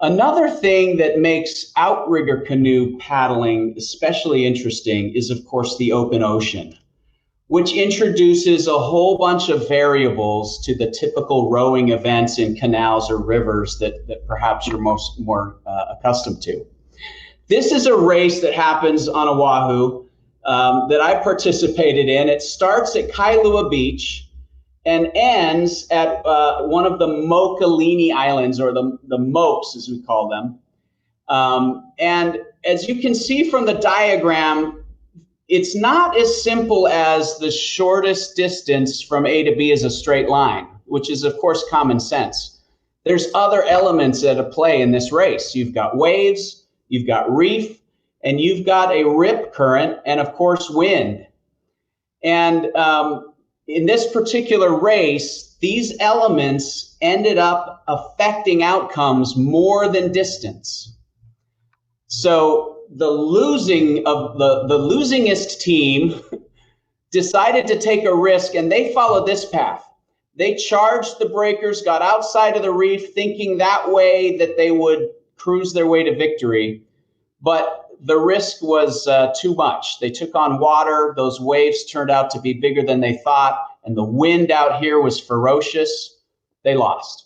Speaker 17: Another thing that makes outrigger canoe paddling especially interesting is, of course, the open ocean, which introduces a whole bunch of variables to the typical rowing events in canals or rivers that perhaps you're more accustomed to. This is a race that happens on Oahu that I participated in. It starts at Kailua Beach and ends at one of the Mokalini Islands, or the Mokes as we call them. And as you can see from the diagram, it's not as simple as the shortest distance from A to B is a straight line, which is of course common sense. There's other elements at play in this race. You've got waves, you've got reef, and you've got a rip current, and of course wind. And in this particular race, these elements ended up affecting outcomes more than distance. So the losingest team decided to take a risk, and they followed this path. They charged the breakers, got outside of the reef, thinking that way that they would cruise their way to victory. But the risk was too much. They took on water. Those waves turned out to be bigger than they thought, and the wind out here was ferocious. They lost.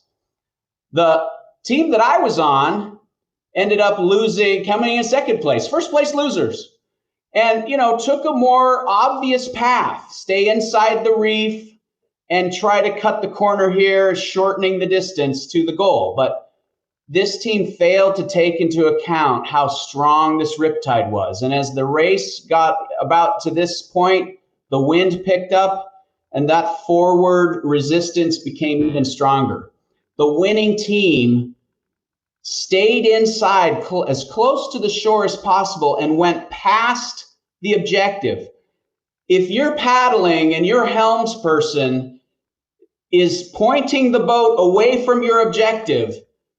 Speaker 17: The team that I was on ended up coming in second place, first place losers, and took a more obvious path: stay inside the reef and try to cut the corner here, shortening the distance to the goal. But this team failed to take into account how strong this riptide was. And as the race got about to this point, the wind picked up and that forward resistance became even stronger. The winning team stayed inside as close to the shore as possible and went past the objective. If you're paddling and your helmsperson is pointing the boat away from your objective,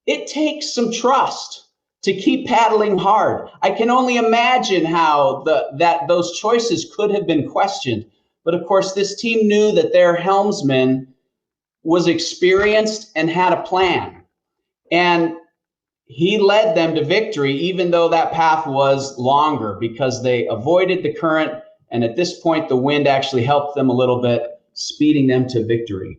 Speaker 17: it takes some trust to keep paddling hard. I can only imagine how those choices could have been questioned. But of course, this team knew that their helmsman was experienced and had a plan. And he led them to victory, even though that path was longer, because they avoided the current. And at this point, the wind actually helped them a little bit. speeding them to victory.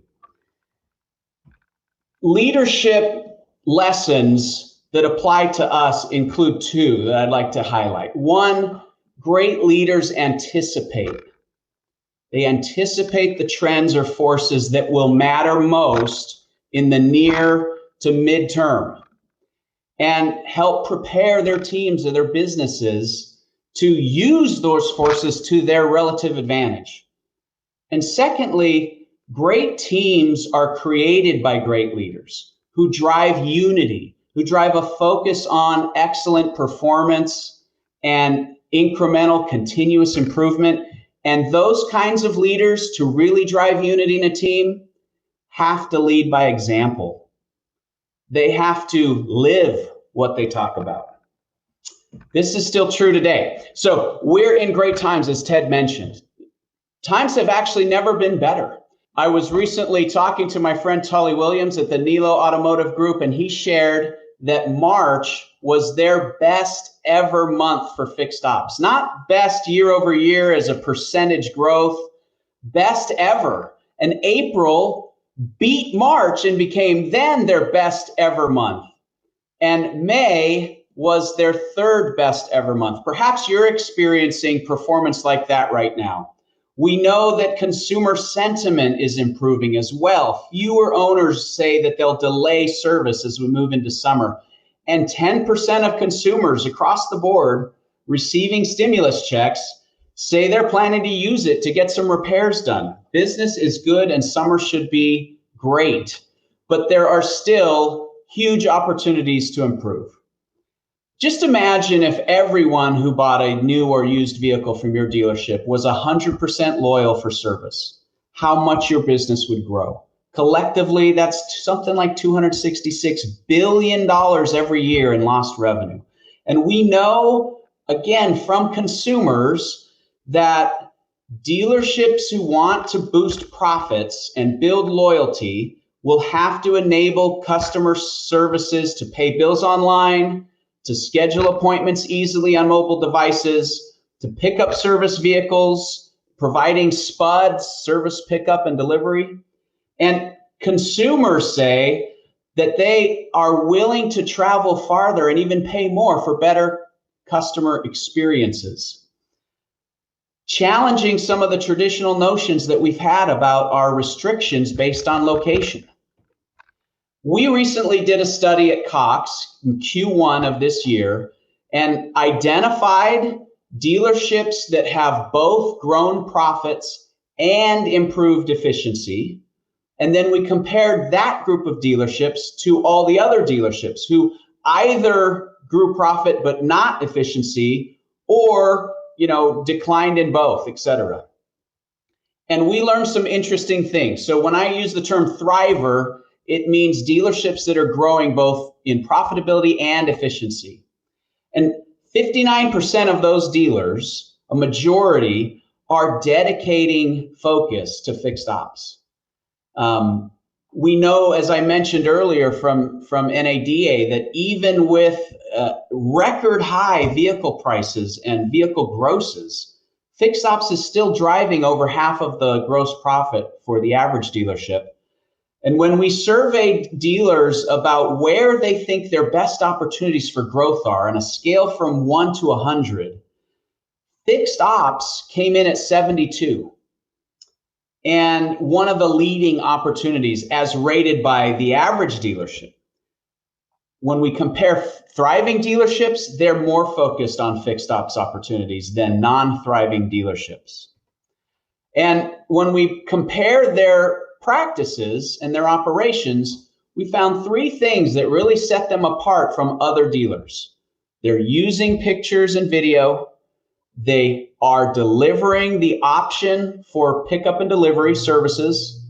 Speaker 17: Leadership lessons that apply to us include two that I'd like to highlight. One, great leaders anticipate. They anticipate the trends or forces that will matter most in the near to midterm and help prepare their teams or their businesses to use those forces to their relative advantage. And secondly, great teams are created by great leaders who drive unity, who drive a focus on excellent performance and incremental continuous improvement. And those kinds of leaders, to really drive unity in a team, have to lead by example. They have to live what they talk about. This is still true today. So we're in great times, as Ted mentioned. Times have actually never been better. I was recently talking to my friend Tully Williams at the Nilo Automotive Group, and he shared that March was their best ever month for fixed ops. Not best year over year as a percentage growth, best ever. And April beat March and became then their best ever month. And May was their third best ever month. Perhaps you're experiencing performance like that right now. We know that consumer sentiment is improving as well. Fewer owners say that they'll delay service as we move into summer. And 10% of consumers across the board receiving stimulus checks say they're planning to use it to get some repairs done. Business is good and summer should be great, but there are still huge opportunities to improve. Just imagine if everyone who bought a new or used vehicle from your dealership was 100% loyal for service, how much your business would grow. Collectively, that's something like $266 billion every year in lost revenue. And we know, again, from consumers that dealerships who want to boost profits and build loyalty will have to enable customer services to pay bills online, to schedule appointments easily on mobile devices, to pick up service vehicles, providing SPUDs, service pickup and delivery. And consumers say that they are willing to travel farther and even pay more for better customer experiences, challenging some of the traditional notions that we've had about our restrictions based on location. We recently did a study at Cox in Q1 of this year and identified dealerships that have both grown profits and improved efficiency. And then we compared that group of dealerships to all the other dealerships who either grew profit but not efficiency, or declined in both, et cetera. And we learned some interesting things. So when I use the term thriver, it means dealerships that are growing both in profitability and efficiency. And 59% of those dealers, a majority, are dedicating focus to fixed ops. We know, as I mentioned earlier from NADA, that even with record high vehicle prices and vehicle grosses, fixed ops is still driving over half of the gross profit for the average dealership. And when we surveyed dealers about where they think their best opportunities for growth are on a scale from 1 to 100, fixed ops came in at 72. And one of the leading opportunities as rated by the average dealership. When we compare thriving dealerships, they're more focused on fixed ops opportunities than non-thriving dealerships. And when we compare their practices and their operations, we found three things that really set them apart from other dealers. They're using pictures and video. They are delivering the option for pickup and delivery services,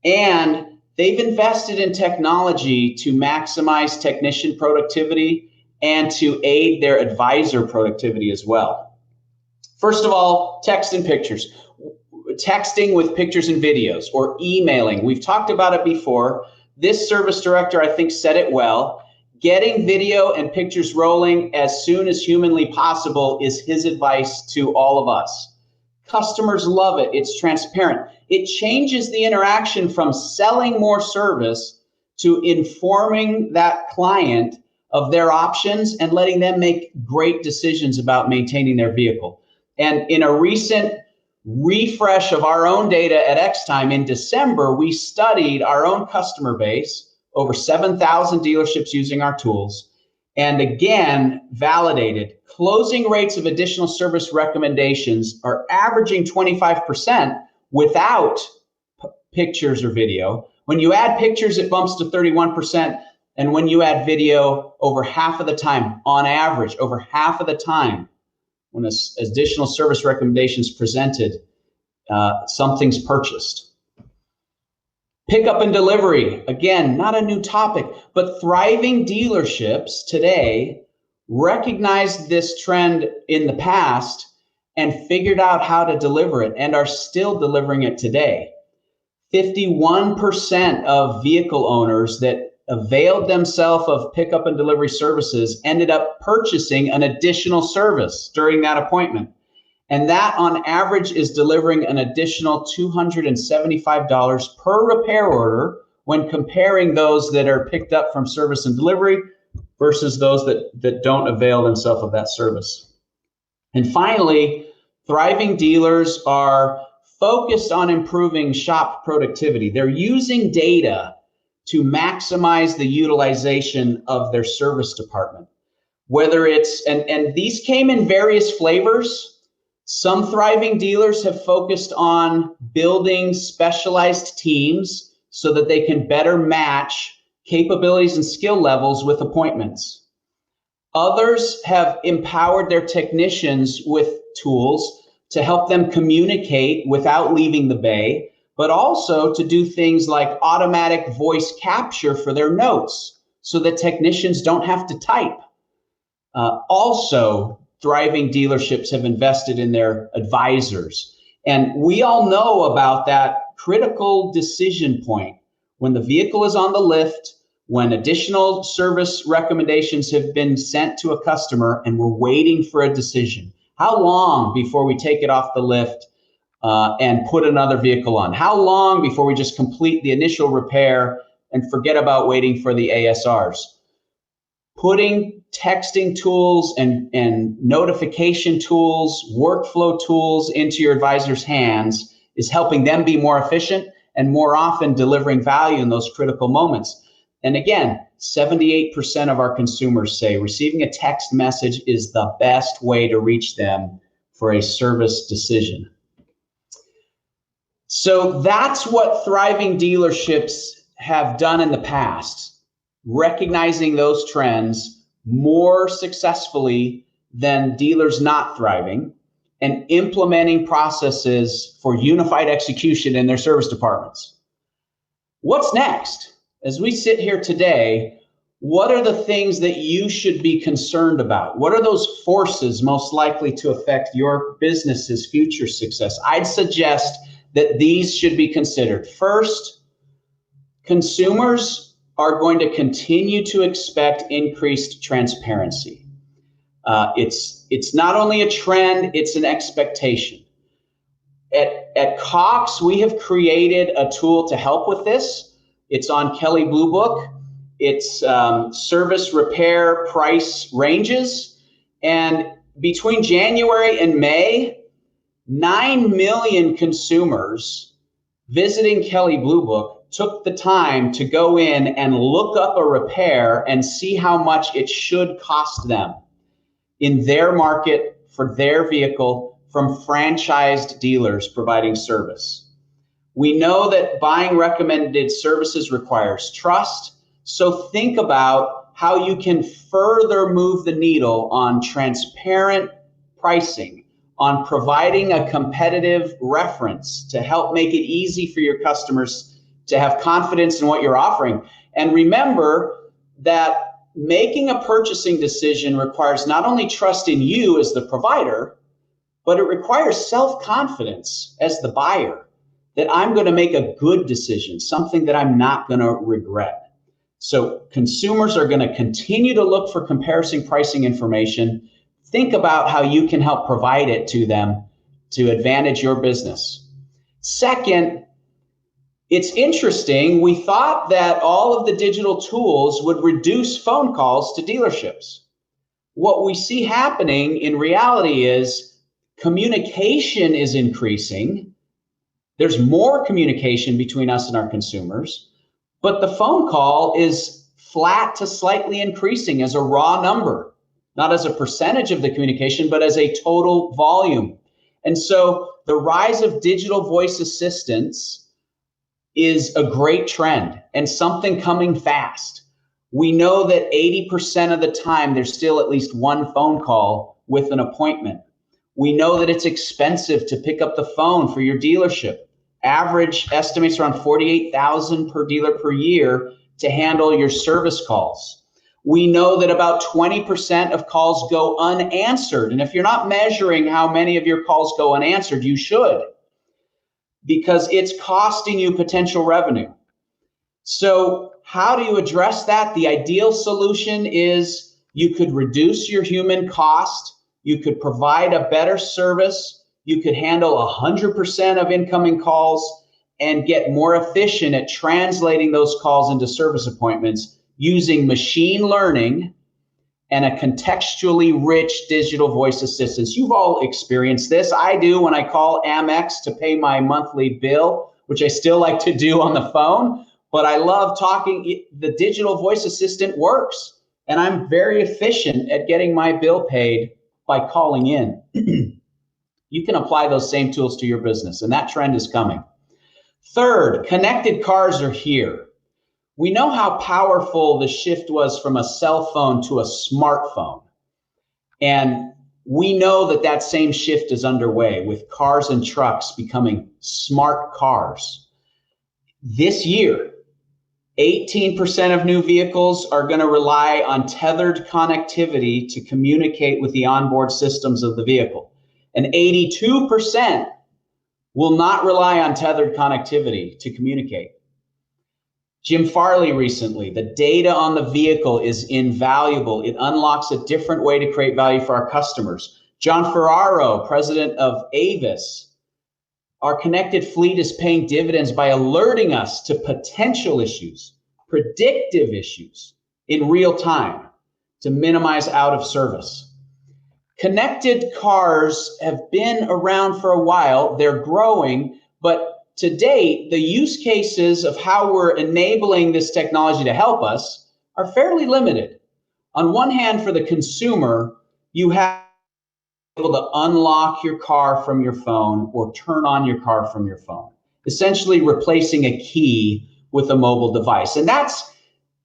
Speaker 17: and they've invested in technology to maximize technician productivity and to aid their advisor productivity as well. First of all, text and pictures. Texting with pictures and videos, or emailing. We've talked about it before. This service director, I think, said it well. Getting video and pictures rolling as soon as humanly possible is his advice to all of us. Customers love it. It's transparent. It changes the interaction from selling more service to informing that client of their options and letting them make great decisions about maintaining their vehicle. And in a recent refresh of our own data at X-Time in December, we studied our own customer base, over 7,000 dealerships using our tools, and again, validated closing rates of additional service recommendations are averaging 25% without pictures or video. When you add pictures, it bumps to 31%. And when you add video, over half of the time, on average, over half of the time, when additional service recommendations presented, something's purchased. Pickup and delivery, again, not a new topic, but thriving dealerships today recognized this trend in the past and figured out how to deliver it and are still delivering it today. 51% of vehicle owners that availed themselves of pickup and delivery services ended up purchasing an additional service during that appointment. And that on average is delivering an additional $275 per repair order when comparing those that are picked up from service and delivery versus those that don't avail themselves of that service. And finally, thriving dealers are focused on improving shop productivity. They're using data to maximize the utilization of their service department. Whether it's, and these came in various flavors. Some thriving dealers have focused on building specialized teams so that they can better match capabilities and skill levels with appointments. Others have empowered their technicians with tools to help them communicate without leaving the bay, but also to do things like automatic voice capture for their notes so that technicians don't have to type. Also, thriving dealerships have invested in their advisors. And we all know about that critical decision point when the vehicle is on the lift, when additional service recommendations have been sent to a customer and we're waiting for a decision. How long before we take it off the lift and put another vehicle on? How long before we just complete the initial repair and forget about waiting for the ASRs? Putting texting tools and notification tools, workflow tools into your advisor's hands is helping them be more efficient and more often delivering value in those critical moments. And again, 78% of our consumers say receiving a text message is the best way to reach them for a service decision. So that's what thriving dealerships have done in the past, recognizing those trends more successfully than dealers not thriving and implementing processes for unified execution in their service departments. What's next? As we sit here today, what are the things that you should be concerned about? What are those forces most likely to affect your business's future success? I'd suggest that these should be considered. First, consumers are going to continue to expect increased transparency. It's not only a trend, it's an expectation. At Cox, we have created a tool to help with this. It's on Kelley Blue Book. It's service repair price ranges. And between January and May, 9 million consumers visiting Kelley Blue Book took the time to go in and look up a repair and see how much it should cost them in their market for their vehicle from franchised dealers providing service. We know that buying recommended services requires trust, so think about how you can further move the needle on transparent pricing, on providing a competitive reference to help make it easy for your customers to have confidence in what you're offering. And remember that making a purchasing decision requires not only trust in you as the provider, but it requires self-confidence as the buyer that I'm going to make a good decision, something that I'm not going to regret. So consumers are going to continue to look for comparison pricing information. Think about how you can help provide it to them to advantage your business. Second, it's interesting. We thought that all of the digital tools would reduce phone calls to dealerships. What we see happening in reality is communication is increasing. There's more communication between us and our consumers, but the phone call is flat to slightly increasing as a raw number, not as a percentage of the communication, but as a total volume. And so the rise of digital voice assistants is a great trend and something coming fast. We know that 80% of the time there's still at least one phone call with an appointment. We know that it's expensive to pick up the phone for your dealership. Average estimates around $48,000 per dealer per year to handle your service calls. We know that about 20% of calls go unanswered. And if you're not measuring how many of your calls go unanswered, you should, because it's costing you potential revenue. So how do you address that? The ideal solution is you could reduce your human cost, you could provide a better service, you could handle 100% of incoming calls and get more efficient at translating those calls into service appointments using machine learning and a contextually rich digital voice assistance. You've all experienced this. I do when I call Amex to pay my monthly bill, which I still like to do on the phone, but I love talking. The digital voice assistant works, and I'm very efficient at getting my bill paid by calling in. You can apply those same tools to your business, and that trend is coming. Third, connected cars are here. We know how powerful the shift was from a cell phone to a smartphone. And we know that that same shift is underway with cars and trucks becoming smart cars. This year, 18% of new vehicles are going to rely on tethered connectivity to communicate with the onboard systems of the vehicle. And 82% will not rely on tethered connectivity to communicate. Jim Farley recently, the data on the vehicle is invaluable. It unlocks a different way to create value for our customers. John Ferraro, president of Avis, our connected fleet is paying dividends by alerting us to potential issues, predictive issues in real time to minimize out of service. Connected cars have been around for a while. They're growing, but to date, the use cases of how we're enabling this technology to help us are fairly limited. On one hand, for the consumer, you have to be able to unlock your car from your phone or turn on your car from your phone, essentially replacing a key with a mobile device. And that's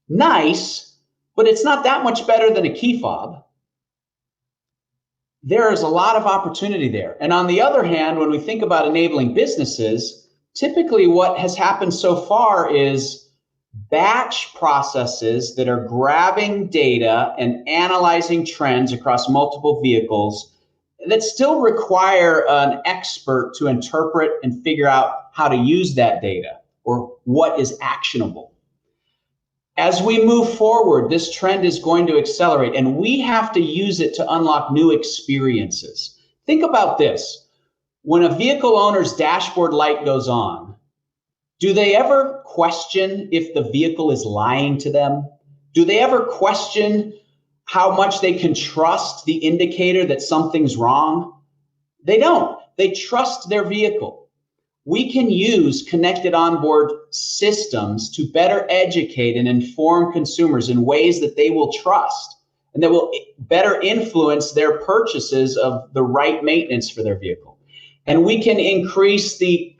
Speaker 17: nice, but it's not that much better than a key fob. There is a lot of opportunity there. And on the other hand, when we think about enabling businesses, typically what has happened so far is batch processes that are grabbing data and analyzing trends across multiple vehicles that still require an expert to interpret and figure out how to use that data or what is actionable. As we move forward, this trend is going to accelerate, and we have to use it to unlock new experiences. Think about this. When a vehicle owner's dashboard light goes on, do they ever question if the vehicle is lying to them? Do they ever question how much they can trust the indicator that something's wrong? They don't. They trust their vehicle. We can use connected onboard systems to better educate and inform consumers in ways that they will trust and that will better influence their purchases of the right maintenance for their vehicle. And we can increase the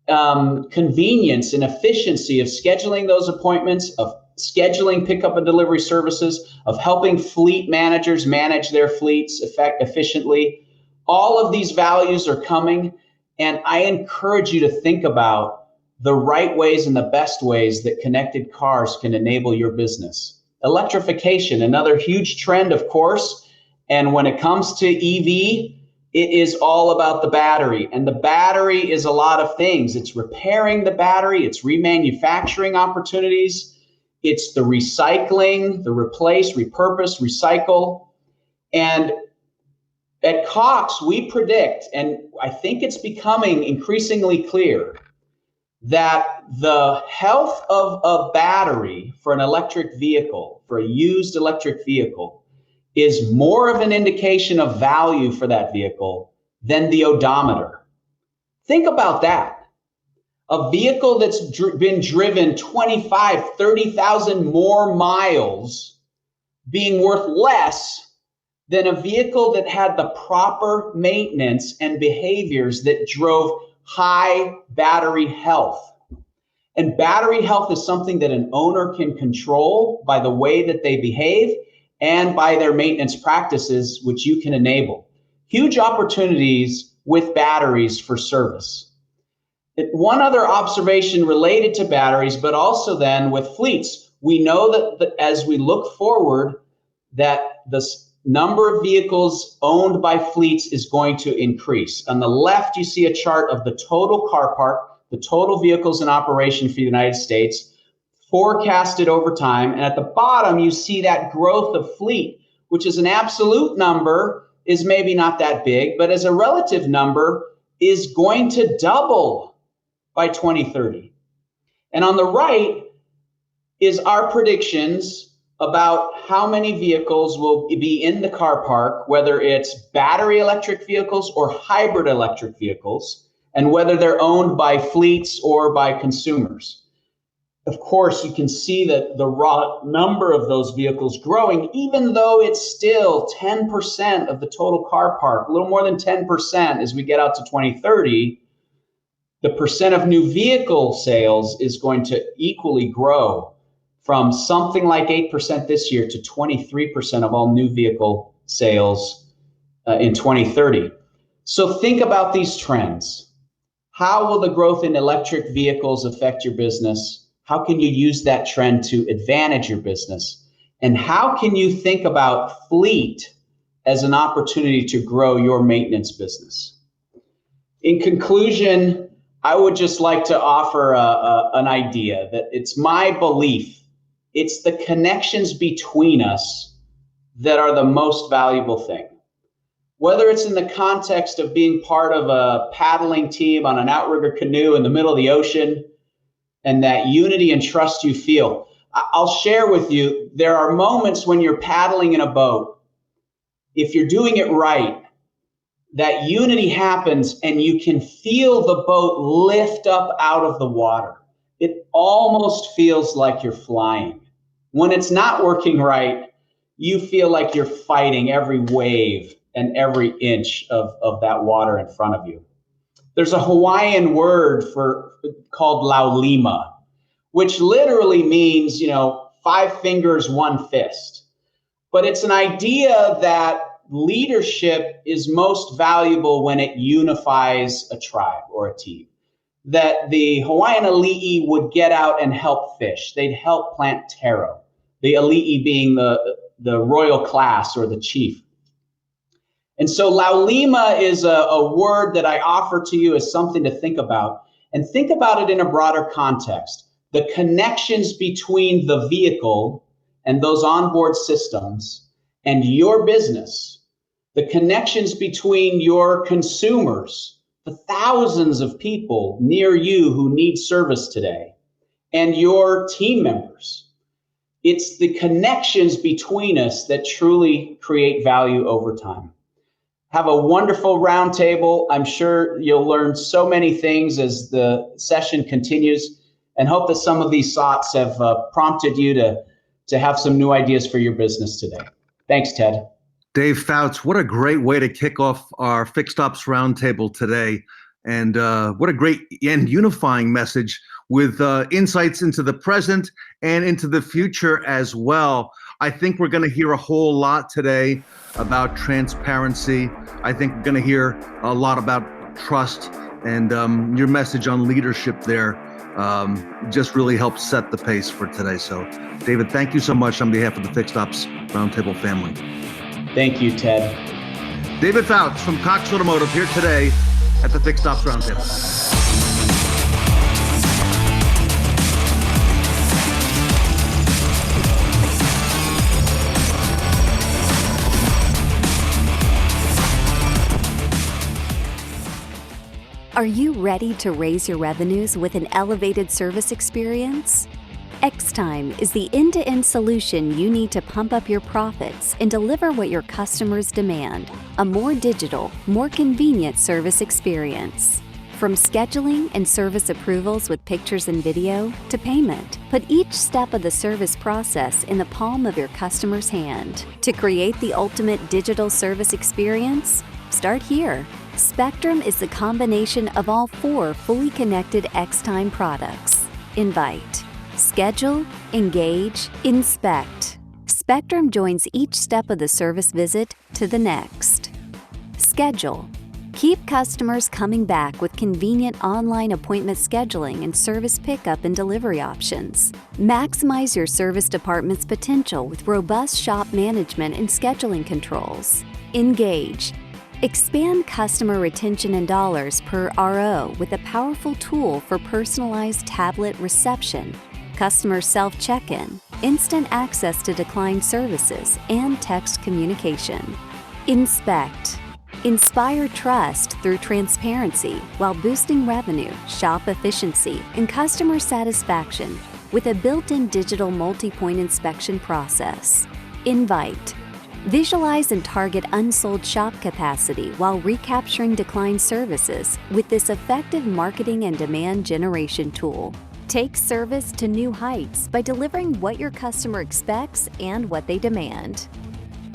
Speaker 17: convenience and efficiency of scheduling those appointments, of scheduling pickup and delivery services, of helping fleet managers manage their fleets efficiently. All of these values are coming, and I encourage you to think about the right ways and the best ways that connected cars can enable your business. Electrification, another huge trend, of course, and when it comes to EV, it is all about the battery, and the battery is a lot of things. It's repairing the battery, it's remanufacturing opportunities, it's the recycling, the replace, repurpose, recycle. And At Cox, we predict, and I think it's becoming increasingly clear, that the health of a battery for an electric vehicle, for a used electric vehicle, is more of an indication of value for that vehicle than the odometer. Think about that. A vehicle that's been driven 25, 30,000 more miles being worth less than a vehicle that had the proper maintenance and behaviors that drove high battery health. And battery health is something that an owner can control by the way that they behave and by their maintenance practices, which you can enable. Huge opportunities with batteries for service. One other observation related to batteries, but also then with fleets. We know that as we look forward, that the number of vehicles owned by fleets is going to increase. On the left, you see a chart of the total car park, the total vehicles in operation for the United States, forecasted over time. And at the bottom, you see that growth of fleet, which is an absolute number, is maybe not that big, but as a relative number, is going to double by 2030. And on the right is our predictions about how many vehicles will be in the car park, whether it's battery electric vehicles or hybrid electric vehicles, and whether they're owned by fleets or by consumers. Of course, you can see that the raw number of those vehicles growing, even though it's still 10% of the total car park, a little more than 10% as we get out to 2030, the percent of new vehicle sales is going to equally grow from something like 8% this year to 23% of all new vehicle sales in 2030. So think about these trends. How will the growth in electric vehicles affect your business? How can you use that trend to advantage your business? And how can you think about fleet as an opportunity to grow your maintenance business? In conclusion, I would just like to offer an idea that it's my belief it's the connections between us that are the most valuable thing. Whether it's in the context of being part of a paddling team on an outrigger canoe in the middle of the ocean and that unity and trust you feel. I'll share with you, there are moments when you're paddling in a boat, if you're doing it right, that unity happens and you can feel the boat lift up out of the water. It almost feels like you're flying. When it's not working right, you feel like you're fighting every wave and every inch of that water in front of you. There's a Hawaiian word called laulima, which literally means, 5 fingers, 1 fist. But it's an idea that leadership is most valuable when it unifies a tribe or a team. That the Hawaiian ali'i would get out and help fish. They'd help plant taro. The ali'i being the royal class or the chief. And so laulima is a word that I offer to you as something to think about. And think about it in a broader context. The connections between the vehicle and those onboard systems and your business. The connections between your consumers, the thousands of people near you who need service today, and your team members. It's the connections between us that truly create value over time. Have a wonderful roundtable. I'm sure you'll learn so many things as the session continues, and hope that some of these thoughts have prompted you to have some new ideas for your business today. Thanks, Ted.
Speaker 5: Dave Foutz, what a great way to kick off our Fixed Ops Roundtable today. And what a great and unifying message with insights into the present and into the future as well. I think we're going to hear a whole lot today about transparency. I think we're going to hear a lot about trust, and your message on leadership there just really helped set the pace for today. So, David, thank you so much on behalf of the Fixed Ops Roundtable family.
Speaker 17: Thank you, Ted.
Speaker 5: David Foutz from Cox Automotive here today at the Fixed Ops Roundtable.
Speaker 18: Are you ready to raise your revenues with an elevated service experience? X-Time is the end-to-end solution you need to pump up your profits and deliver what your customers demand, a more digital, more convenient service experience. From scheduling and service approvals with pictures and video to payment, put each step of the service process in the palm of your customer's hand. To create the ultimate digital service experience, start here. Spectrum is the combination of all 4 fully connected X-Time products. Invite, schedule, engage, inspect. Spectrum joins each step of the service visit to the next. Schedule. Keep customers coming back with convenient online appointment scheduling and service pickup and delivery options. Maximize your service department's potential with robust shop management and scheduling controls. Engage. Expand customer retention in dollars per RO with a powerful tool for personalized tablet reception, customer self-check-in, instant access to declined services, and text communication. Inspect. Inspire trust through transparency while boosting revenue, shop efficiency, and customer satisfaction with a built-in digital multi-point inspection process. Invite. Visualize and target unsold shop capacity while recapturing declined services with this effective marketing and demand generation tool. Take service to new heights by delivering what your customer expects and what they demand.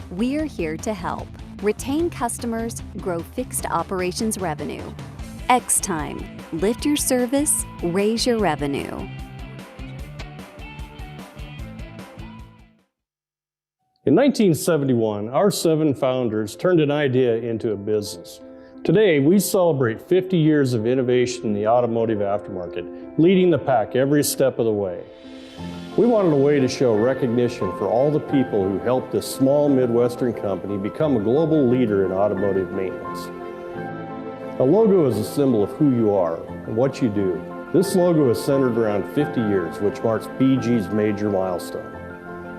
Speaker 18: We're here to help. Retain customers, grow fixed operations revenue. X-Time. Lift your service, raise your revenue.
Speaker 19: In 1971, our 7 founders turned an idea into a business. Today, we celebrate 50 years of innovation in the automotive aftermarket, leading the pack every step of the way. We wanted a way to show recognition for all the people who helped this small Midwestern company become a global leader in automotive maintenance. A logo is a symbol of who you are and what you do. This logo is centered around 50 years, which marks BG's major milestone.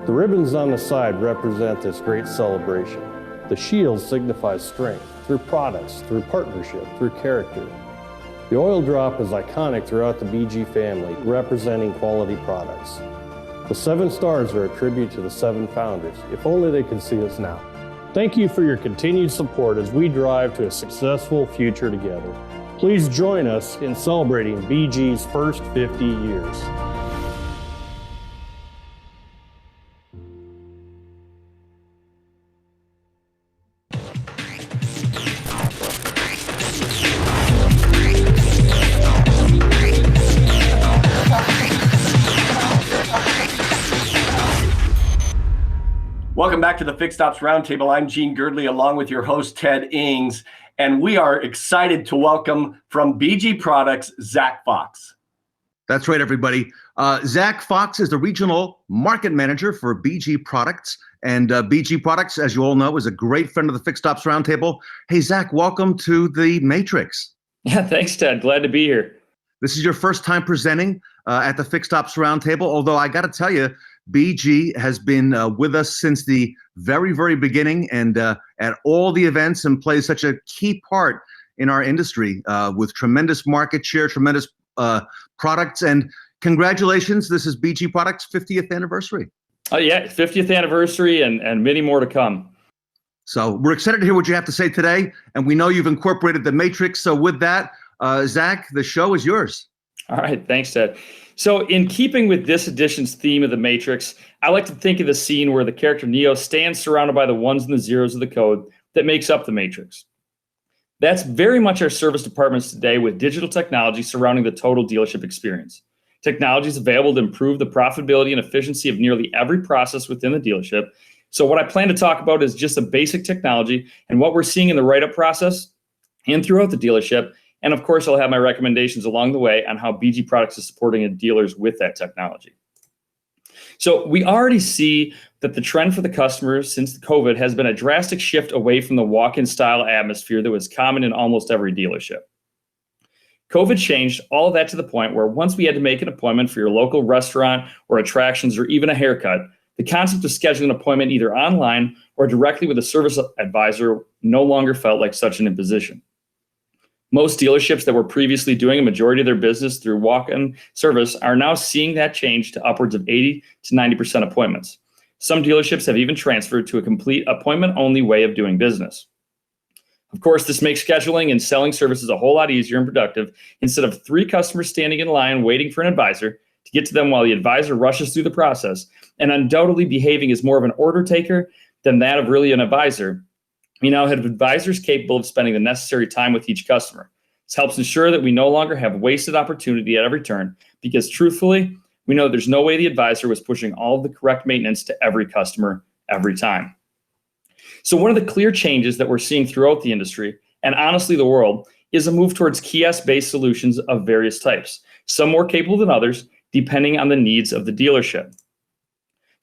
Speaker 19: The ribbons on the side represent this great celebration. The shield signifies strength through products, through partnership, through character. The oil drop is iconic throughout the BG family, representing quality products. The 7 stars are a tribute to the 7 founders, if only they could see us now. Thank you for your continued support as we drive to a successful future together. Please join us in celebrating BG's first 50 years.
Speaker 2: Welcome back to the Fixed Ops Roundtable. I'm Gene Girdley along with your host, Ted Ings, and we are excited to welcome from BG Products, Zack Fox.
Speaker 5: That's right, everybody. Zack Fox is the Regional Market Manager for BG Products. And BG Products, as you all know, is a great friend of the Fixed Ops Roundtable. Hey, Zack, welcome to the Matrix.
Speaker 20: Yeah, thanks, Ted. Glad to be here.
Speaker 5: This is your first time presenting at the Fixed Ops Roundtable, although I got to tell you, BG has been with us since the very, very beginning and at all the events and plays such a key part in our industry with tremendous market share, tremendous products. And congratulations, this is BG Products' 50th anniversary.
Speaker 20: Oh, yeah, 50th anniversary and many more to come.
Speaker 5: So we're excited to hear what you have to say today. And we know you've incorporated the Matrix. So with that, Zack, the show is yours.
Speaker 20: All right, thanks, Ted. So in keeping with this edition's theme of the Matrix, I like to think of the scene where the character Neo stands surrounded by the ones and the zeros of the code that makes up the Matrix. That's very much our service departments today with digital technology surrounding the total dealership experience. Technology is available to improve the profitability and efficiency of nearly every process within the dealership. So what I plan to talk about is just the basic technology and what we're seeing in the write-up process and throughout the dealership. And of course, I'll have my recommendations along the way on how BG Products is supporting dealers with that technology. So we already see that the trend for the customers since COVID has been a drastic shift away from the walk-in style atmosphere that was common in almost every dealership. COVID changed all of that to the point where once we had to make an appointment for your local restaurant or attractions or even a haircut, the concept of scheduling an appointment either online or directly with a service advisor no longer felt like such an imposition. Most dealerships that were previously doing a majority of their business through walk-in service are now seeing that change to upwards of 80 to 90% appointments. Some dealerships have even transferred to a complete appointment-only way of doing business. Of course, this makes scheduling and selling services a whole lot easier and productive instead of 3 customers standing in line waiting for an advisor to get to them while the advisor rushes through the process and undoubtedly behaving as more of an order taker than that of really an advisor. We now have advisors capable of spending the necessary time with each customer. This helps ensure that we no longer have wasted opportunity at every turn because truthfully, we know there's no way the advisor was pushing all of the correct maintenance to every customer every time. So one of the clear changes that we're seeing throughout the industry, and honestly the world, is a move towards kiosk-based solutions of various types, some more capable than others, depending on the needs of the dealership.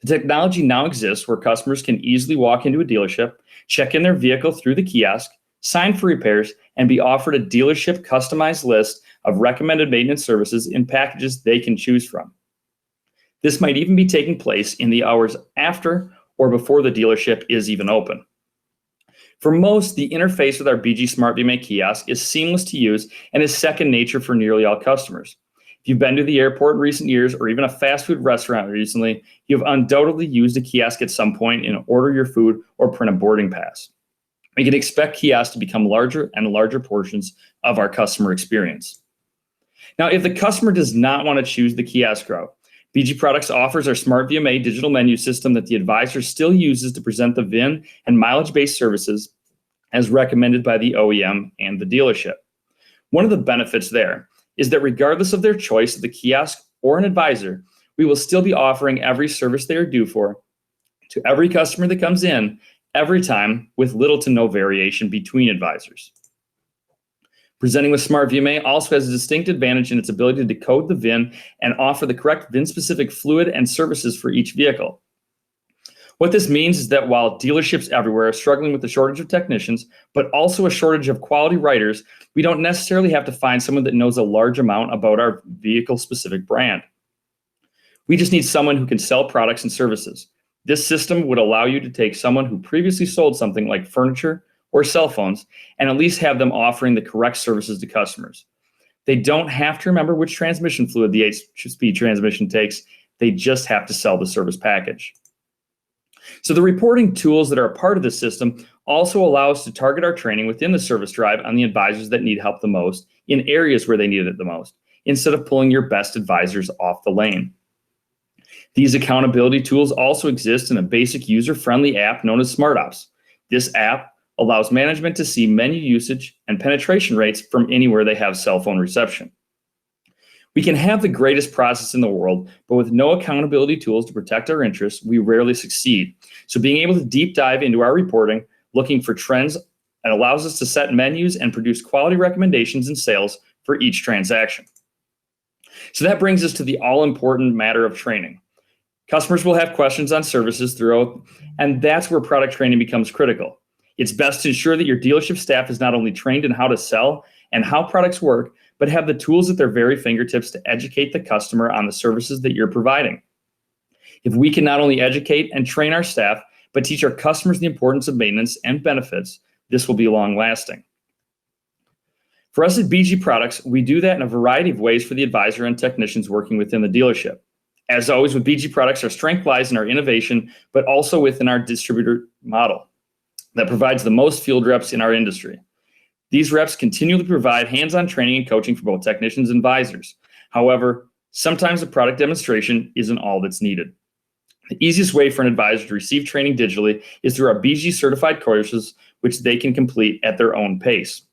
Speaker 20: The technology now exists where customers can easily walk into a dealership, check in their vehicle through the kiosk, sign for repairs, and be offered a dealership customized list of recommended maintenance services in packages they can choose from. This might even be taking place in the hours after or before the dealership is even open. For most, the interface with our BG Smart VMA kiosk is seamless to use and is second nature for nearly all customers. If you've been to the airport in recent years or even a fast food restaurant recently, you've undoubtedly used a kiosk at some point in order your food or print a boarding pass. We can expect kiosks to become larger and larger portions of our customer experience. Now, if the customer does not want to choose the kiosk route, BG Products offers our Smart VMA digital menu system that the advisor still uses to present the VIN and mileage-based services as recommended by the OEM and the dealership. One of the benefits there is that regardless of their choice of the kiosk or an advisor, we will still be offering every service they are due for to every customer that comes in every time with little to no variation between advisors. Presenting with Smart VMA also has a distinct advantage in its ability to decode the VIN and offer the correct VIN-specific fluid and services for each vehicle. What this means is that while dealerships everywhere are struggling with the shortage of technicians, but also a shortage of quality writers, we don't necessarily have to find someone that knows a large amount about our vehicle-specific brand. We just need someone who can sell products and services. This system would allow you to take someone who previously sold something like furniture or cell phones and at least have them offering the correct services to customers. They don't have to remember which transmission fluid the 8-speed transmission takes. They just have to sell the service package. So the reporting tools that are a part of this system also allow us to target our training within the service drive on the advisors that need help the most in areas where they need it the most, instead of pulling your best advisors off the lane. These accountability tools also exist in a basic user-friendly app known as SmartOps. This app allows management to see menu usage and penetration rates from anywhere they have cell phone reception. We can have the greatest process in the world, but with no accountability tools to protect our interests, we rarely succeed. So being able to deep dive into our reporting, looking for trends, and allows us to set menus and produce quality recommendations and sales for each transaction. So that brings us to the all-important matter of training. Customers will have questions on services throughout, and that's where product training becomes critical. It's best to ensure that your dealership staff is not only trained in how to sell and how products work, but have the tools at their very fingertips to educate the customer on the services that you're providing. If we can not only educate and train our staff, but teach our customers the importance of maintenance and benefits, this will be long-lasting. For us at BG Products, we do that in a variety of ways for the advisor and technicians working within the dealership. As always with BG Products, our strength lies in our innovation, but also within our distributor model that provides the most field reps in our industry. These reps continually provide hands-on training and coaching for both technicians and advisors. However, sometimes a product demonstration isn't all that's needed. The easiest way for an advisor to receive training digitally is through our BG certified courses, which they can complete at their own pace.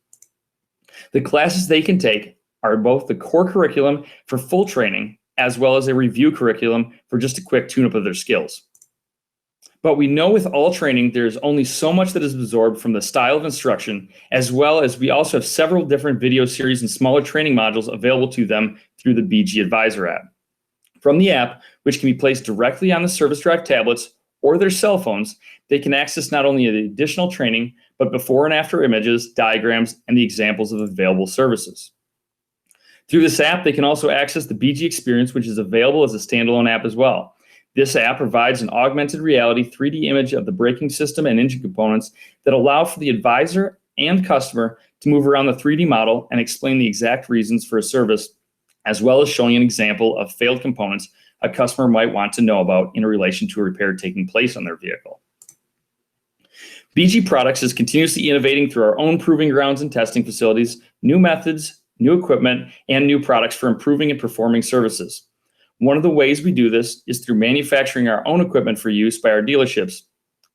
Speaker 20: The classes they can take are both the core curriculum for full training, as well as a review curriculum for just a quick tune-up of their skills. But we know with all training, there's only so much that is absorbed from the style of instruction, as well as we also have several different video series and smaller training modules available to them through the BG Advisor app. From the app, which can be placed directly on the service drive tablets or their cell phones, they can access not only the additional training, but before and after images, diagrams, and the examples of available services. Through this app, they can also access the BG Experience, which is available as a standalone app as well. This app provides an augmented reality 3D image of the braking system and engine components that allow for the advisor and customer to move around the 3D model and explain the exact reasons for a service, as well as showing an example of failed components a customer might want to know about in relation to a repair taking place on their vehicle. BG Products is continuously innovating through our own proving grounds and testing facilities, new methods, new equipment, and new products for improving and performing services. One of the ways we do this is through manufacturing our own equipment for use by our dealerships,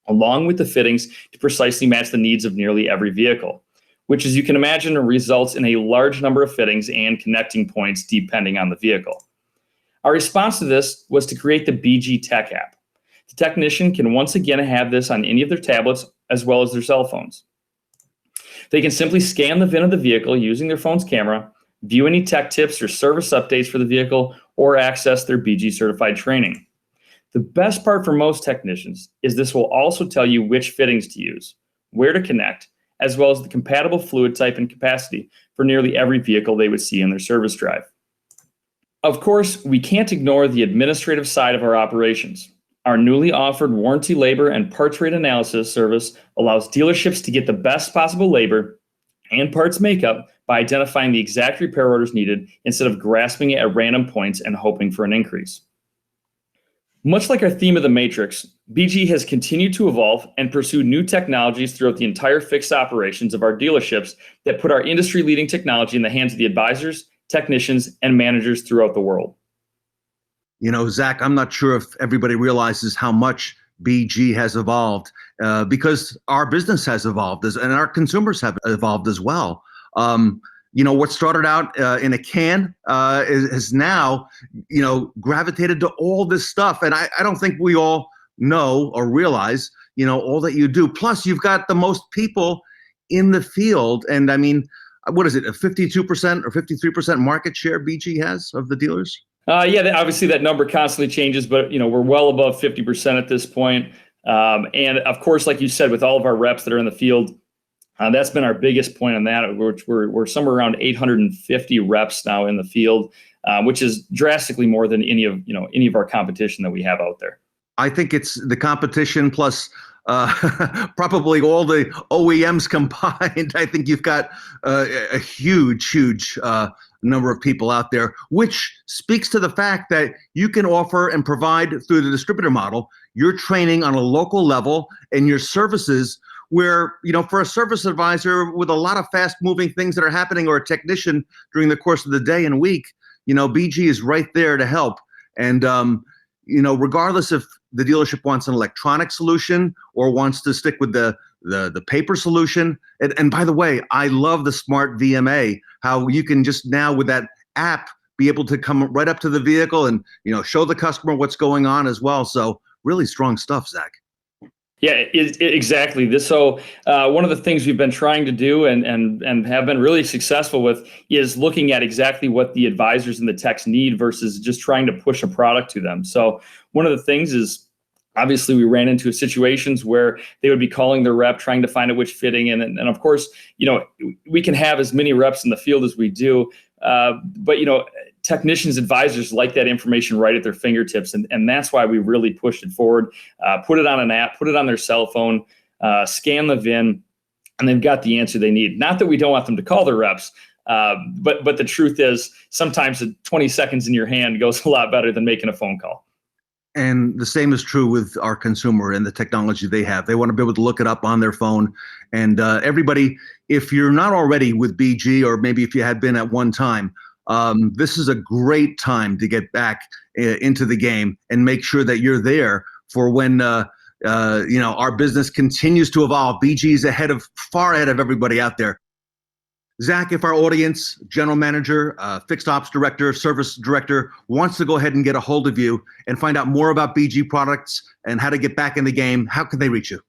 Speaker 20: along with the fittings to precisely match the needs of nearly every vehicle, which, as you can imagine, results in a large number of fittings and connecting points depending on the vehicle. Our response to this was to create the BG Tech app. The technician can once again have this on any of their tablets as well as their cell phones. They can simply scan the VIN of the vehicle using their phone's camera, view any tech tips or service updates for the vehicle, or access their BG certified training. The best part for most technicians is this will also tell you which fittings to use, where to connect, as well as the compatible fluid type and capacity for nearly every vehicle they would see in their service drive. Of course, we can't ignore the administrative side of our operations. Our newly offered warranty labor and parts rate analysis service allows dealerships to get the best possible labor and parts makeup by identifying the exact repair orders needed instead of grasping it at random points and hoping for an increase. Much like our theme of the Matrix, BG has continued to evolve and pursue new technologies throughout the entire fixed operations of our dealerships that put our industry-leading technology in the hands of the advisors, technicians, and managers throughout the world.
Speaker 5: You know, Zach, I'm not sure if everybody realizes how much BG has evolved because our business has evolved and our consumers have evolved as well. You know, what started out in a can is now, you know, gravitated to all this stuff. And I don't think we all know or realize, you know, all that you do. Plus, you've got the most people in the field. And I mean, what is it, a 52% or 53% market share BG has of the dealers?
Speaker 20: Yeah, obviously that number constantly changes, but you know we're well above 50% at this point. And of course, like you said, with all of our reps that are in the field, that's been our biggest point on that. We're somewhere around 850 reps now in the field, which is drastically more than any of our competition that we have out there.
Speaker 5: I think it's the competition plus probably all the OEMs combined. I think you've got a huge number of people out there, which speaks to the fact that you can offer and provide through the distributor model your training on a local level and your services where, you know, for a service advisor with a lot of fast moving things that are happening or a technician during the course of the day and week, you know, BG is right there to help. And, you know, regardless if the dealership wants an electronic solution or wants to stick with the paper solution. And by the way, I love the smart VMA, how you can just now with that app be able to come right up to the vehicle and, you know, show the customer what's going on as well. So really strong stuff, Zach.
Speaker 20: Yeah, exactly. So one of the things we've been trying to do and have been really successful with is looking at exactly what the advisors and the techs need versus just trying to push a product to them. So one of the things is obviously we ran into situations where they would be calling their rep, trying to find out which fitting. And of course, you know, we can have as many reps in the field as we do. But, you know, technicians, advisors like that information right at their fingertips. And that's why we really pushed it forward, put it on an app, put it on their cell phone, scan the VIN, and they've got the answer they need. Not that we don't want them to call their reps, but the truth is sometimes 20 seconds in your hand goes a lot better than making a phone call.
Speaker 5: And the same is true with our consumer and the technology they have. They want to be able to look it up on their phone. And everybody, if you're not already with BG, or maybe if you had been at one time, this is a great time to get back into the game and make sure that you're there for when you know, our business continues to evolve. BG is far ahead of everybody out there. Zach, if our audience, general manager, fixed ops director, service director wants to go ahead and get a hold of you and find out more about BG products and how to get back in the game, how can they reach you?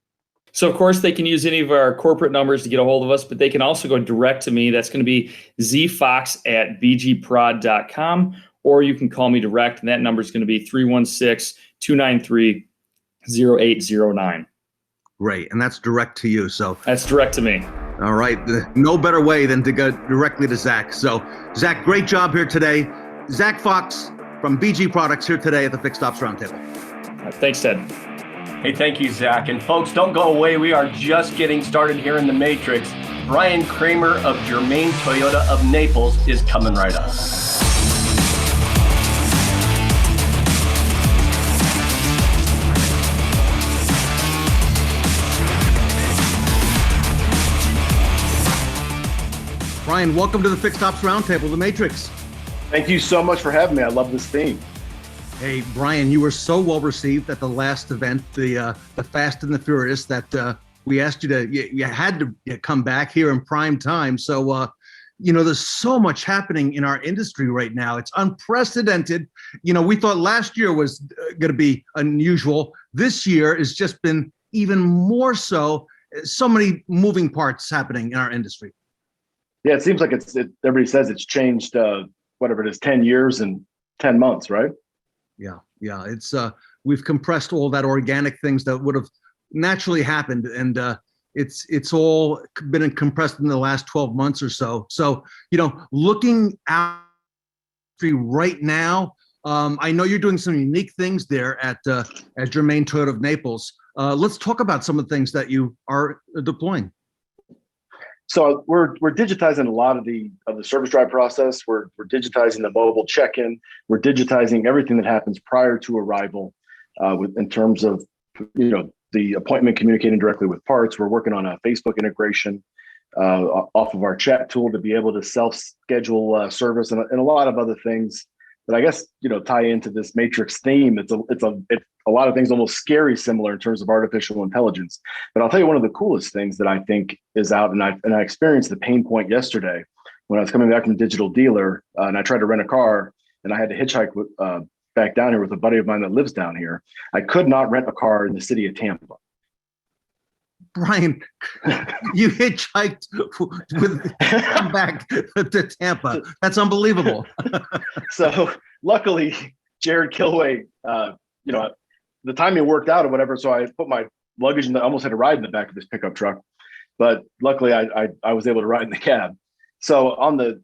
Speaker 20: So, of course, they can use any of our corporate numbers to get a hold of us, but they can also go direct to me. That's going to be zfox@bgprod.com, or you can call me direct, and that number is going to be 316-293-0809.
Speaker 5: Great, and that's direct to you. So
Speaker 20: that's direct to me.
Speaker 5: All right. No better way than to go directly to Zach. So, Zach, great job here today. Zack Fox from BG Products here today at the Fixed Ops Roundtable.
Speaker 20: Thanks, Ted.
Speaker 2: Hey, thank you, Zach. And folks, don't go away. We are just getting started here in the Matrix. Brian Kramer of Germain Toyota of Naples is coming right up.
Speaker 5: Brian, welcome to the Fixed Ops Roundtable, The Matrix.
Speaker 21: Thank you so much for having me. I love this theme.
Speaker 5: Hey, Brian, you were so well received at the last event, the Fast and the Furious, that we asked you to, you had to come back here in prime time. So, there's so much happening in our industry right now. It's unprecedented. We thought last year was going to be unusual. This year has just been even more so. So many moving parts happening in our industry.
Speaker 21: Yeah, it seems like everybody says it's changed, whatever it is, 10 years and 10 months, right?
Speaker 5: Yeah. It's we've compressed all that organic things that would have naturally happened, and it's all been compressed in the last 12 months or so. So, looking at right now, I know you're doing some unique things there at Germain Toyota of Naples. Let's talk about some of the things that you are deploying.
Speaker 21: So we're digitizing a lot of the service drive process. We're digitizing the mobile check-in. We're digitizing everything that happens prior to arrival, in terms of the appointment communicating directly with parts. We're working on a Facebook integration off of our chat tool to be able to self-schedule service and a lot of other things that I guess tie into this Matrix theme. It's a lot of things almost scary similar in terms of artificial intelligence. But I'll tell you one of the coolest things that I think is out, and I experienced the pain point yesterday when I was coming back from a digital dealer, and I tried to rent a car, and I had to hitchhike back down here with a buddy of mine that lives down here. I could not rent a car in the city of Tampa.
Speaker 5: Brian, you hitchhiked back to Tampa. That's unbelievable.
Speaker 21: So luckily, Jared Kilway, the timing worked out or whatever. So I put my luggage I almost had to ride in the back of this pickup truck, but luckily I was able to ride in the cab. So the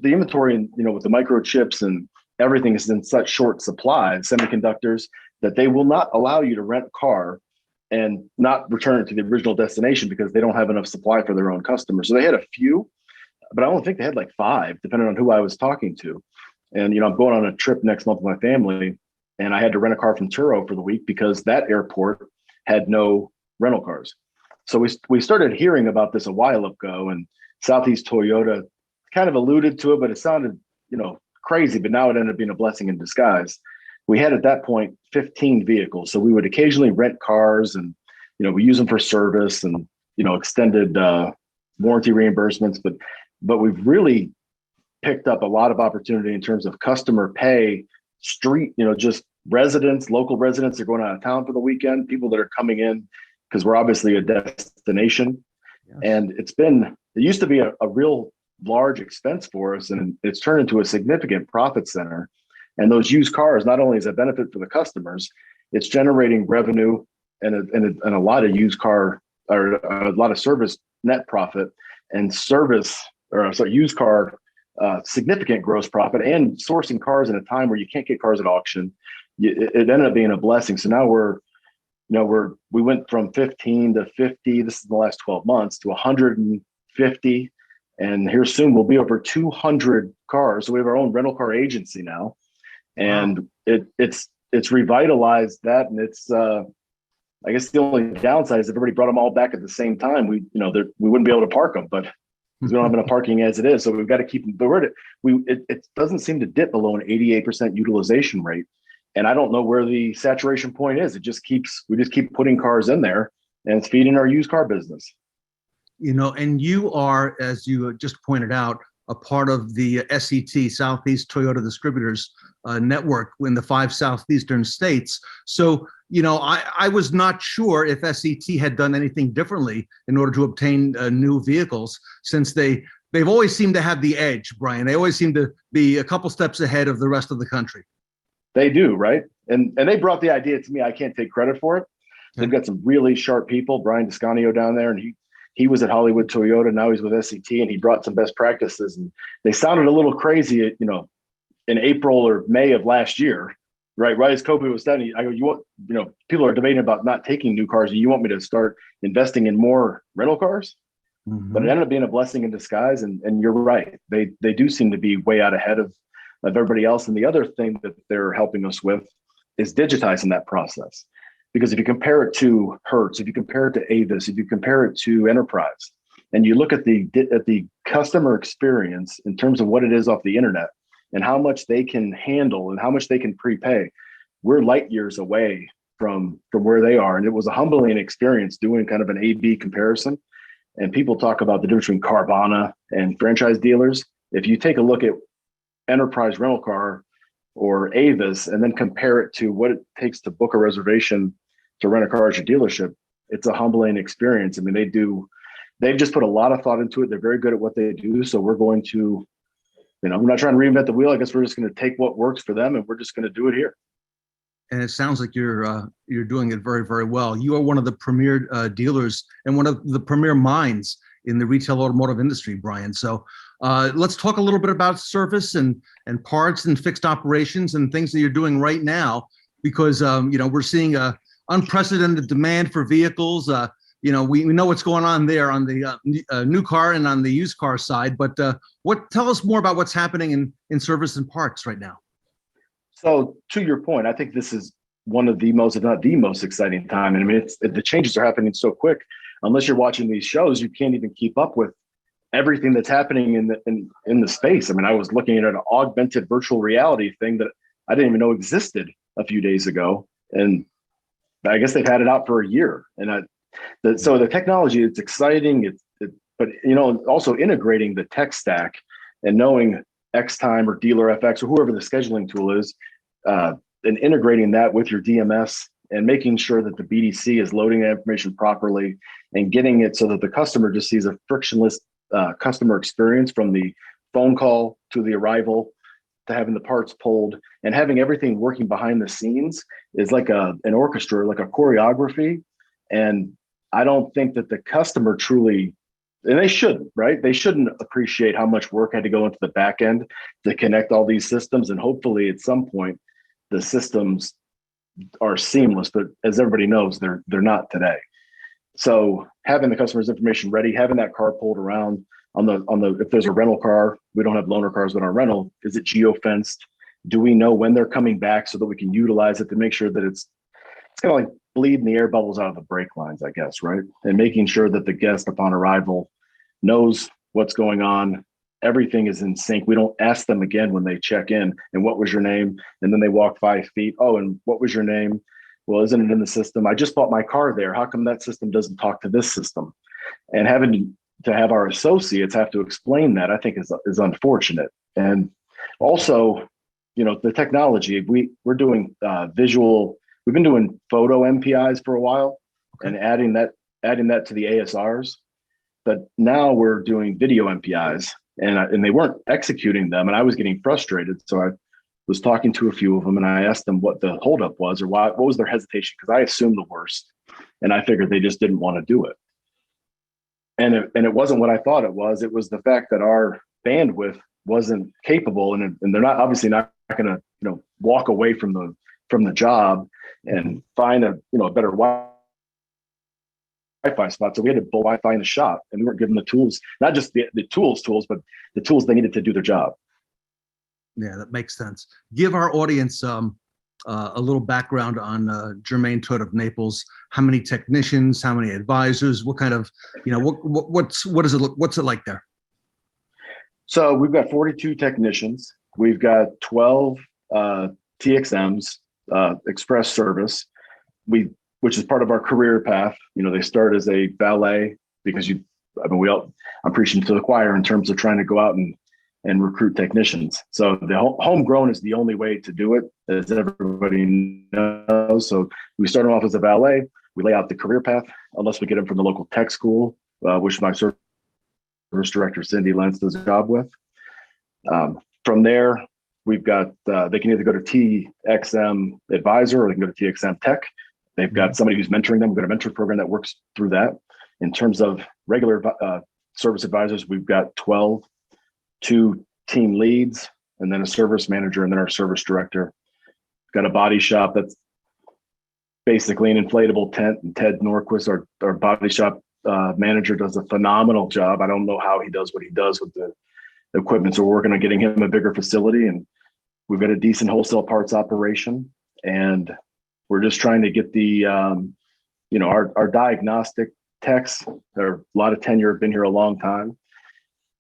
Speaker 21: inventory and with the microchips and everything is in such short supply, semiconductors, that they will not allow you to rent a car and not return it to the original destination because they don't have enough supply for their own customers. So they had a few, but I don't think they had like 5, depending on who I was talking to. And, I'm going on a trip next month with my family, and I had to rent a car from Turo for the week because that airport had no rental cars. So we started hearing about this a while ago, and Southeast Toyota kind of alluded to it, but it sounded, crazy, but now it ended up being a blessing in disguise. We had at that point 15 vehicles. So we would occasionally rent cars and, we use them for service and, extended warranty reimbursements. But we've really picked up a lot of opportunity in terms of customer pay, street, just residents, local residents are going out of town for the weekend, people that are coming in because we're obviously a destination. Yes. And it used to be a real large expense for us, and it's turned into a significant profit center. And those used cars, not only is a benefit for the customers, it's generating revenue and a lot of used car or a lot of service net profit and used car significant gross profit, and sourcing cars in a time where you can't get cars at auction. It ended up being a blessing. So now we went from 15 to 50. This is the last 12 months to 150. And here soon we'll be over 200 cars. So we have our own rental car agency now. And it's revitalized that, and it's I guess the only downside is if everybody brought them all back at the same time, we wouldn't be able to park them, but we don't have enough parking as it is, so we've got to keep them. But it doesn't seem to dip below an 88% utilization rate, and I don't know where the saturation point is. We just keep putting cars in there, and it's feeding our used car business.
Speaker 5: And you are, as you just pointed out, a part of the SET, Southeast Toyota Distributors network in the 5 southeastern states. So, I was not sure if SET had done anything differently in order to obtain new vehicles, since they've always seemed to have the edge, Brian. They always seem to be a couple steps ahead of the rest of the country.
Speaker 21: They do, right? And they brought the idea to me. I can't take credit for it. They've got some really sharp people, Brian Descanio down there, and he was at Hollywood Toyota. Now he's with SET, and he brought some best practices. And they sounded a little crazy, in April or May of last year, right? Right as COVID was done, I go, people are debating about not taking new cars. And you want me to start investing in more rental cars? But it ended up being a blessing in disguise. And you're right. They do seem to be way out ahead of everybody else. And the other thing that they're helping us with is digitizing that process. Because if you compare it to Hertz, if you compare it to Avis, if you compare it to Enterprise, and you look at the customer experience in terms of what it is off the internet and how much they can handle and how much they can prepay, we're light years away from where they are. And it was a humbling experience doing kind of an A/B comparison. And people talk about the difference between Carvana and franchise dealers. If you take a look at Enterprise rental car or Avis and then compare it to what it takes to book a reservation to rent a car at your dealership, it's a humbling experience. I mean, they've just put a lot of thought into it. They're very good at what they do. So we're going to, we're not trying to reinvent the wheel. I guess we're just going to take what works for them and we're just going to do it here.
Speaker 5: And it sounds like you're doing it very, very well. You are one of the premier dealers and one of the premier minds in the retail automotive industry, Brian. So let's talk a little bit about service and parts and fixed operations and things that you're doing right now, because we're seeing a unprecedented demand for vehicles. We know what's going on there on the new car and on the used car side. But tell us more about what's happening in service and parts right now.
Speaker 21: So to your point, I think this is one of the most, if not the most exciting time. And I mean, the changes are happening so quick. Unless you're watching these shows, you can't even keep up with everything that's happening in the space. I mean, I was looking at an augmented virtual reality thing that I didn't even know existed a few days ago. And I guess they've had it out for a year. And so the technology, it's exciting. But also integrating the tech stack and knowing Xtime or Dealer FX or whoever the scheduling tool is, and integrating that with your DMS and making sure that the BDC is loading that information properly and getting it so that the customer just sees a frictionless customer experience from the phone call to the arrival to having the parts pulled and having everything working behind the scenes is like an orchestra, like a choreography. And I don't think that the customer truly, and they shouldn't, right? They shouldn't appreciate how much work had to go into the back end to connect all these systems. And hopefully at some point, the systems are seamless, but as everybody knows, they're not today. So having the customer's information ready, having that car pulled around on the if there's a rental car, we don't have loaner cars on our rental. Is it geo-fenced? Do we know when they're coming back so that we can utilize it to make sure that it's kind of like bleeding the air bubbles out of the brake lines, I guess, right? And making sure that the guest upon arrival knows what's going on. Everything is in sync. We don't ask them again when they check in, and what was your name? And then they walk 5 feet. Oh, and what was your name? Well, isn't it in the system? I just bought my car there. How come that system doesn't talk to this system? And having to have our associates have to explain that, I think is unfortunate. And also, the technology, we're doing visual. We've been doing photo MPIs for a while, and adding that to the ASRs. But now we're doing video MPIs, and they weren't executing them, and I was getting frustrated. So I was talking to a few of them, and I asked them what the holdup was or what was their hesitation, because I assumed the worst, and I figured they just didn't want to do it. And it wasn't what I thought it was. It was the fact that our bandwidth wasn't capable, and they're not obviously not going to walk away from the job and find a better Wi-Fi spot. So we had to build Wi-Fi in the shop, and we weren't given the tools, not just the tools, but the tools they needed to do their job.
Speaker 5: Yeah, that makes sense. Give our audience a little background on Germain Toyota of Naples. How many technicians? How many advisors? What kind of, what's it like there?
Speaker 21: So we've got 42 technicians. We've got 12 TXMs, express service. Which is part of our career path. They start as a valet because I'm preaching to the choir in terms of trying to go out and recruit technicians. So the homegrown is the only way to do it, as everybody knows. So we start them off as a valet. We lay out the career path, unless we get them from the local tech school, which my service director, Cindy Lentz, does a job with. From there, we've got, they can either go to TXM Advisor or they can go to TXM Tech. They've got somebody who's mentoring them. We've got a mentor program that works through that. In terms of regular service advisors, we've got 12, 2 team leads, and then a service manager, and then our service director. We've got a body shop that's basically an inflatable tent, and Ted Norquist, our body shop manager does a phenomenal job. I don't know how he does what he does with the equipment. So we're working on getting him a bigger facility, and we've got a decent wholesale parts operation, and we're just trying to get the, our diagnostic techs. There are a lot of tenure, have been here a long time,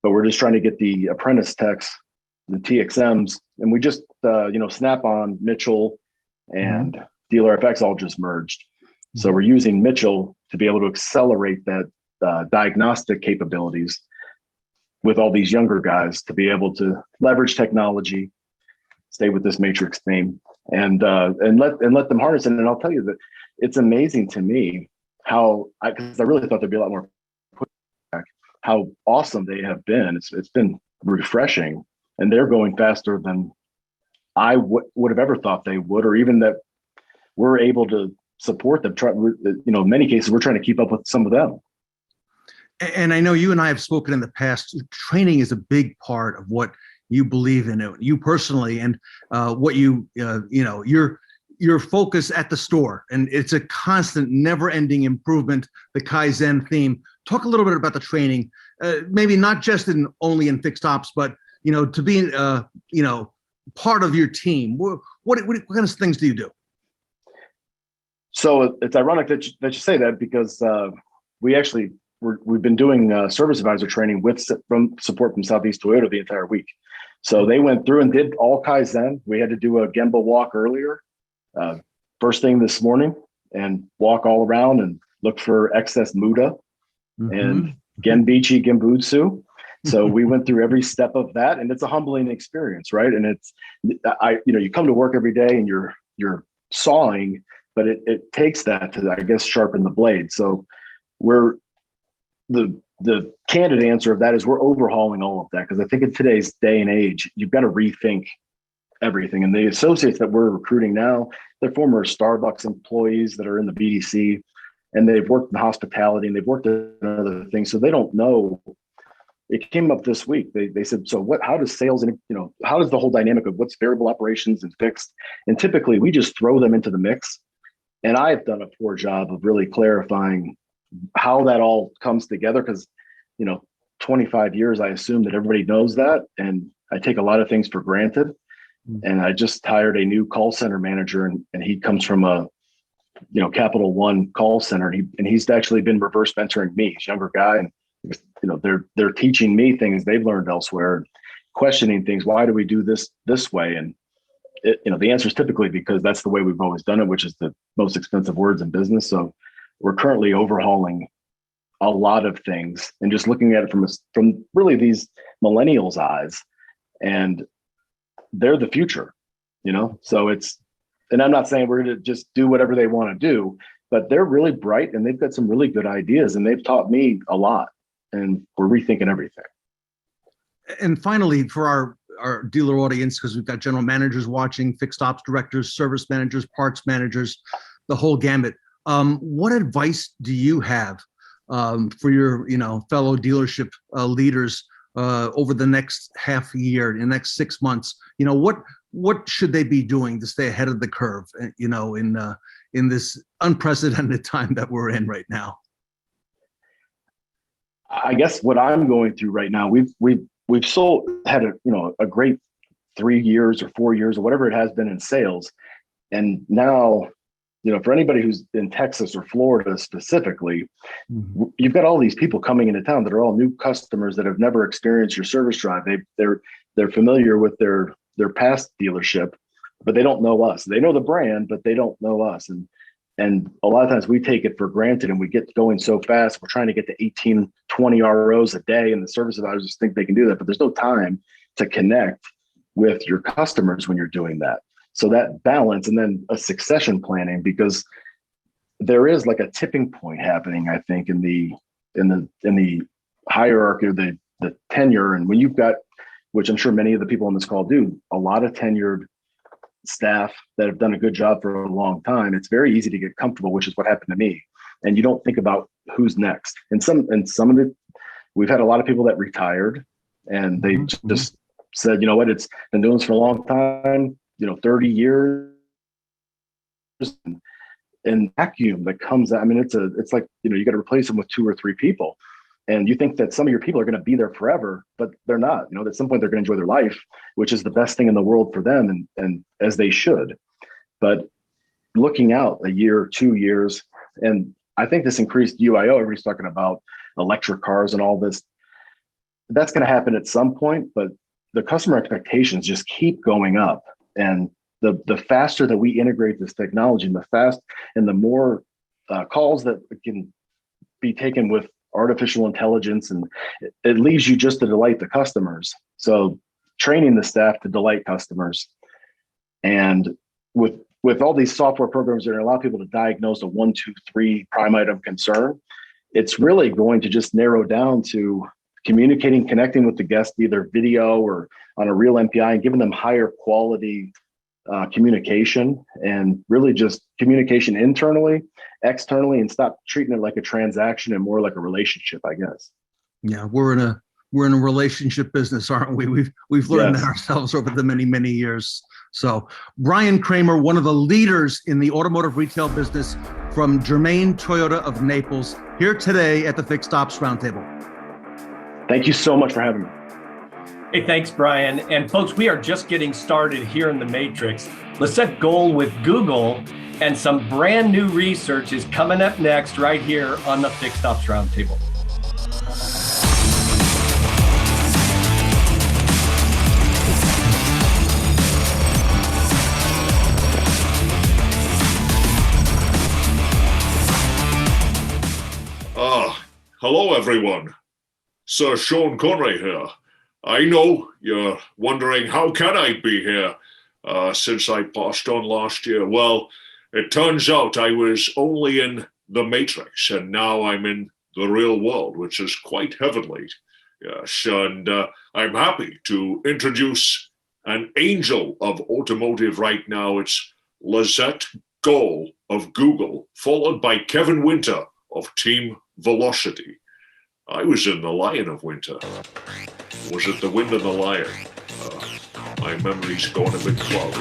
Speaker 21: but we're just trying to get the apprentice techs, the TXMs, and we just, Snap-on, Mitchell, and Dealer FX all just merged. So we're using Mitchell to be able to accelerate that diagnostic capabilities with all these younger guys to be able to leverage technology, stay with this matrix theme, and let them harness it. And I'll tell you that it's amazing to me how, because I really thought there'd be a lot more pushback, how awesome they have been. It's been refreshing, and they're going faster than I would have ever thought they would, or even that we're able to support them. In many cases, we're trying to keep up with some of them.
Speaker 5: And I know you and I have spoken in the past. Training is a big part of what you believe in, you personally, and what your focus at the store. And it's a constant, never-ending improvement, the Kaizen theme. Talk a little bit about the training, maybe not just only in fixed ops, but to be part of your team. What kind of things do you do?
Speaker 21: So it's ironic that you say that, because we've been doing service advisor training from support from Southeast Toyota the entire week. So they went through and did all Kaizen. We had to do a Gemba walk earlier, first thing this morning, and walk all around and look for excess Muda and Genbichi Genbutsu. So we went through every step of that, and it's a humbling experience, right? And you come to work every day and you're sawing, but it takes that to, I guess, sharpen the blade. So the candid answer of that is we're overhauling all of that, because I think in today's day and age, you've got to rethink everything. And the associates that we're recruiting now, they're former Starbucks employees that are in the BDC, and they've worked in hospitality and they've worked in other things. So they don't know. It came up this week. They said, so how does sales and, how does the whole dynamic of what's variable operations and fixed? And typically we just throw them into the mix. And I've done a poor job of really clarifying how that all comes together, because 25 years I assume that everybody knows that, and I take a lot of things for granted. And I just hired a new call center manager, and he comes from a Capital One call center, and he's actually been reverse mentoring me. He's a younger guy, and they're teaching me things they've learned elsewhere, questioning things. Why do we do this way? And the answer is typically because that's the way we've always done it, which is the most expensive words in business. So we're currently overhauling a lot of things and just looking at it from really these millennials' eyes, and they're the future, So and I'm not saying we're going to just do whatever they want to do, but they're really bright and they've got some really good ideas, and they've taught me a lot, and we're rethinking everything.
Speaker 5: And finally, for our dealer audience, because we've got general managers watching, fixed ops directors, service managers, parts managers, the whole gamut. What advice do you have for your, fellow dealership leaders over the next half a year, in the next 6 months? What should they be doing to stay ahead of the curve? In this unprecedented time that we're in right now.
Speaker 21: I guess what I'm going through right now, we've had a great 3 years or 4 years or whatever it has been in sales, and now. For anybody who's in Texas or Florida specifically, you've got all these people coming into town that are all new customers that have never experienced your service drive. They're familiar with their past dealership, but they don't know us. They know the brand, but they don't know us. And a lot of times we take it for granted, and we get going so fast. We're trying to get to 18, 20 ROs a day, and the service advisors just think they can do that, but there's no time to connect with your customers when you're doing that. So that balance, and then a succession planning, because there is like a tipping point happening, I think, in the hierarchy of the tenure. And when you've got, which I'm sure many of the people on this call do, a lot of tenured staff that have done a good job for a long time, it's very easy to get comfortable, which is what happened to me. And you don't think about who's next. And some of it, we've had a lot of people that retired, and they just said, it's been doing this for a long time. 30 years, and vacuum that comes out. I mean, it's like, you got to replace them with 2 or 3 people. And you think that some of your people are going to be there forever, but they're not. At some point they're going to enjoy their life, which is the best thing in the world for them, and as they should. But looking out a year, 2 years, and I think this increased UIO, everybody's talking about electric cars and all this. That's going to happen at some point, but the customer expectations just keep going up. And the faster that we integrate this technology, and the more calls that can be taken with artificial intelligence, and it leaves you just to delight the customers. So training the staff to delight customers, and with all these software programs that allow people to diagnose a 1, 2, 3 prime item concern, it's really going to just narrow down to connecting with the guest, either video or on a real MPI, and giving them higher quality communication, and really just communication internally, externally, and stop treating it like a transaction and more like a relationship, I guess.
Speaker 5: Yeah, we're in a relationship business, aren't we? We've learned that ourselves over the many years. So Brian Kramer, one of the leaders in the automotive retail business from Germain Toyota of Naples, here today at the Fixed Ops Roundtable.
Speaker 21: Thank you so much for having me.
Speaker 2: Hey, thanks, Brian. And folks, we are just getting started here in the Matrix. Lissette Gole with Google, and some brand new research is coming up next right here on the Fixed Ops Roundtable.
Speaker 3: Hello, everyone. Sir Sean Connery here. I know you're wondering, how can I be here since I passed on last year? Well, it turns out I was only in the Matrix, and now I'm in the real world, which is quite heavenly. Yes, and I'm happy to introduce an angel of automotive right now. It's Lissette Gole of Google, followed by Kevin Winter of Team Velocity. I was in the Lion of Winter. Was it the Wind and the Lion? My memory's going a bit cloudy.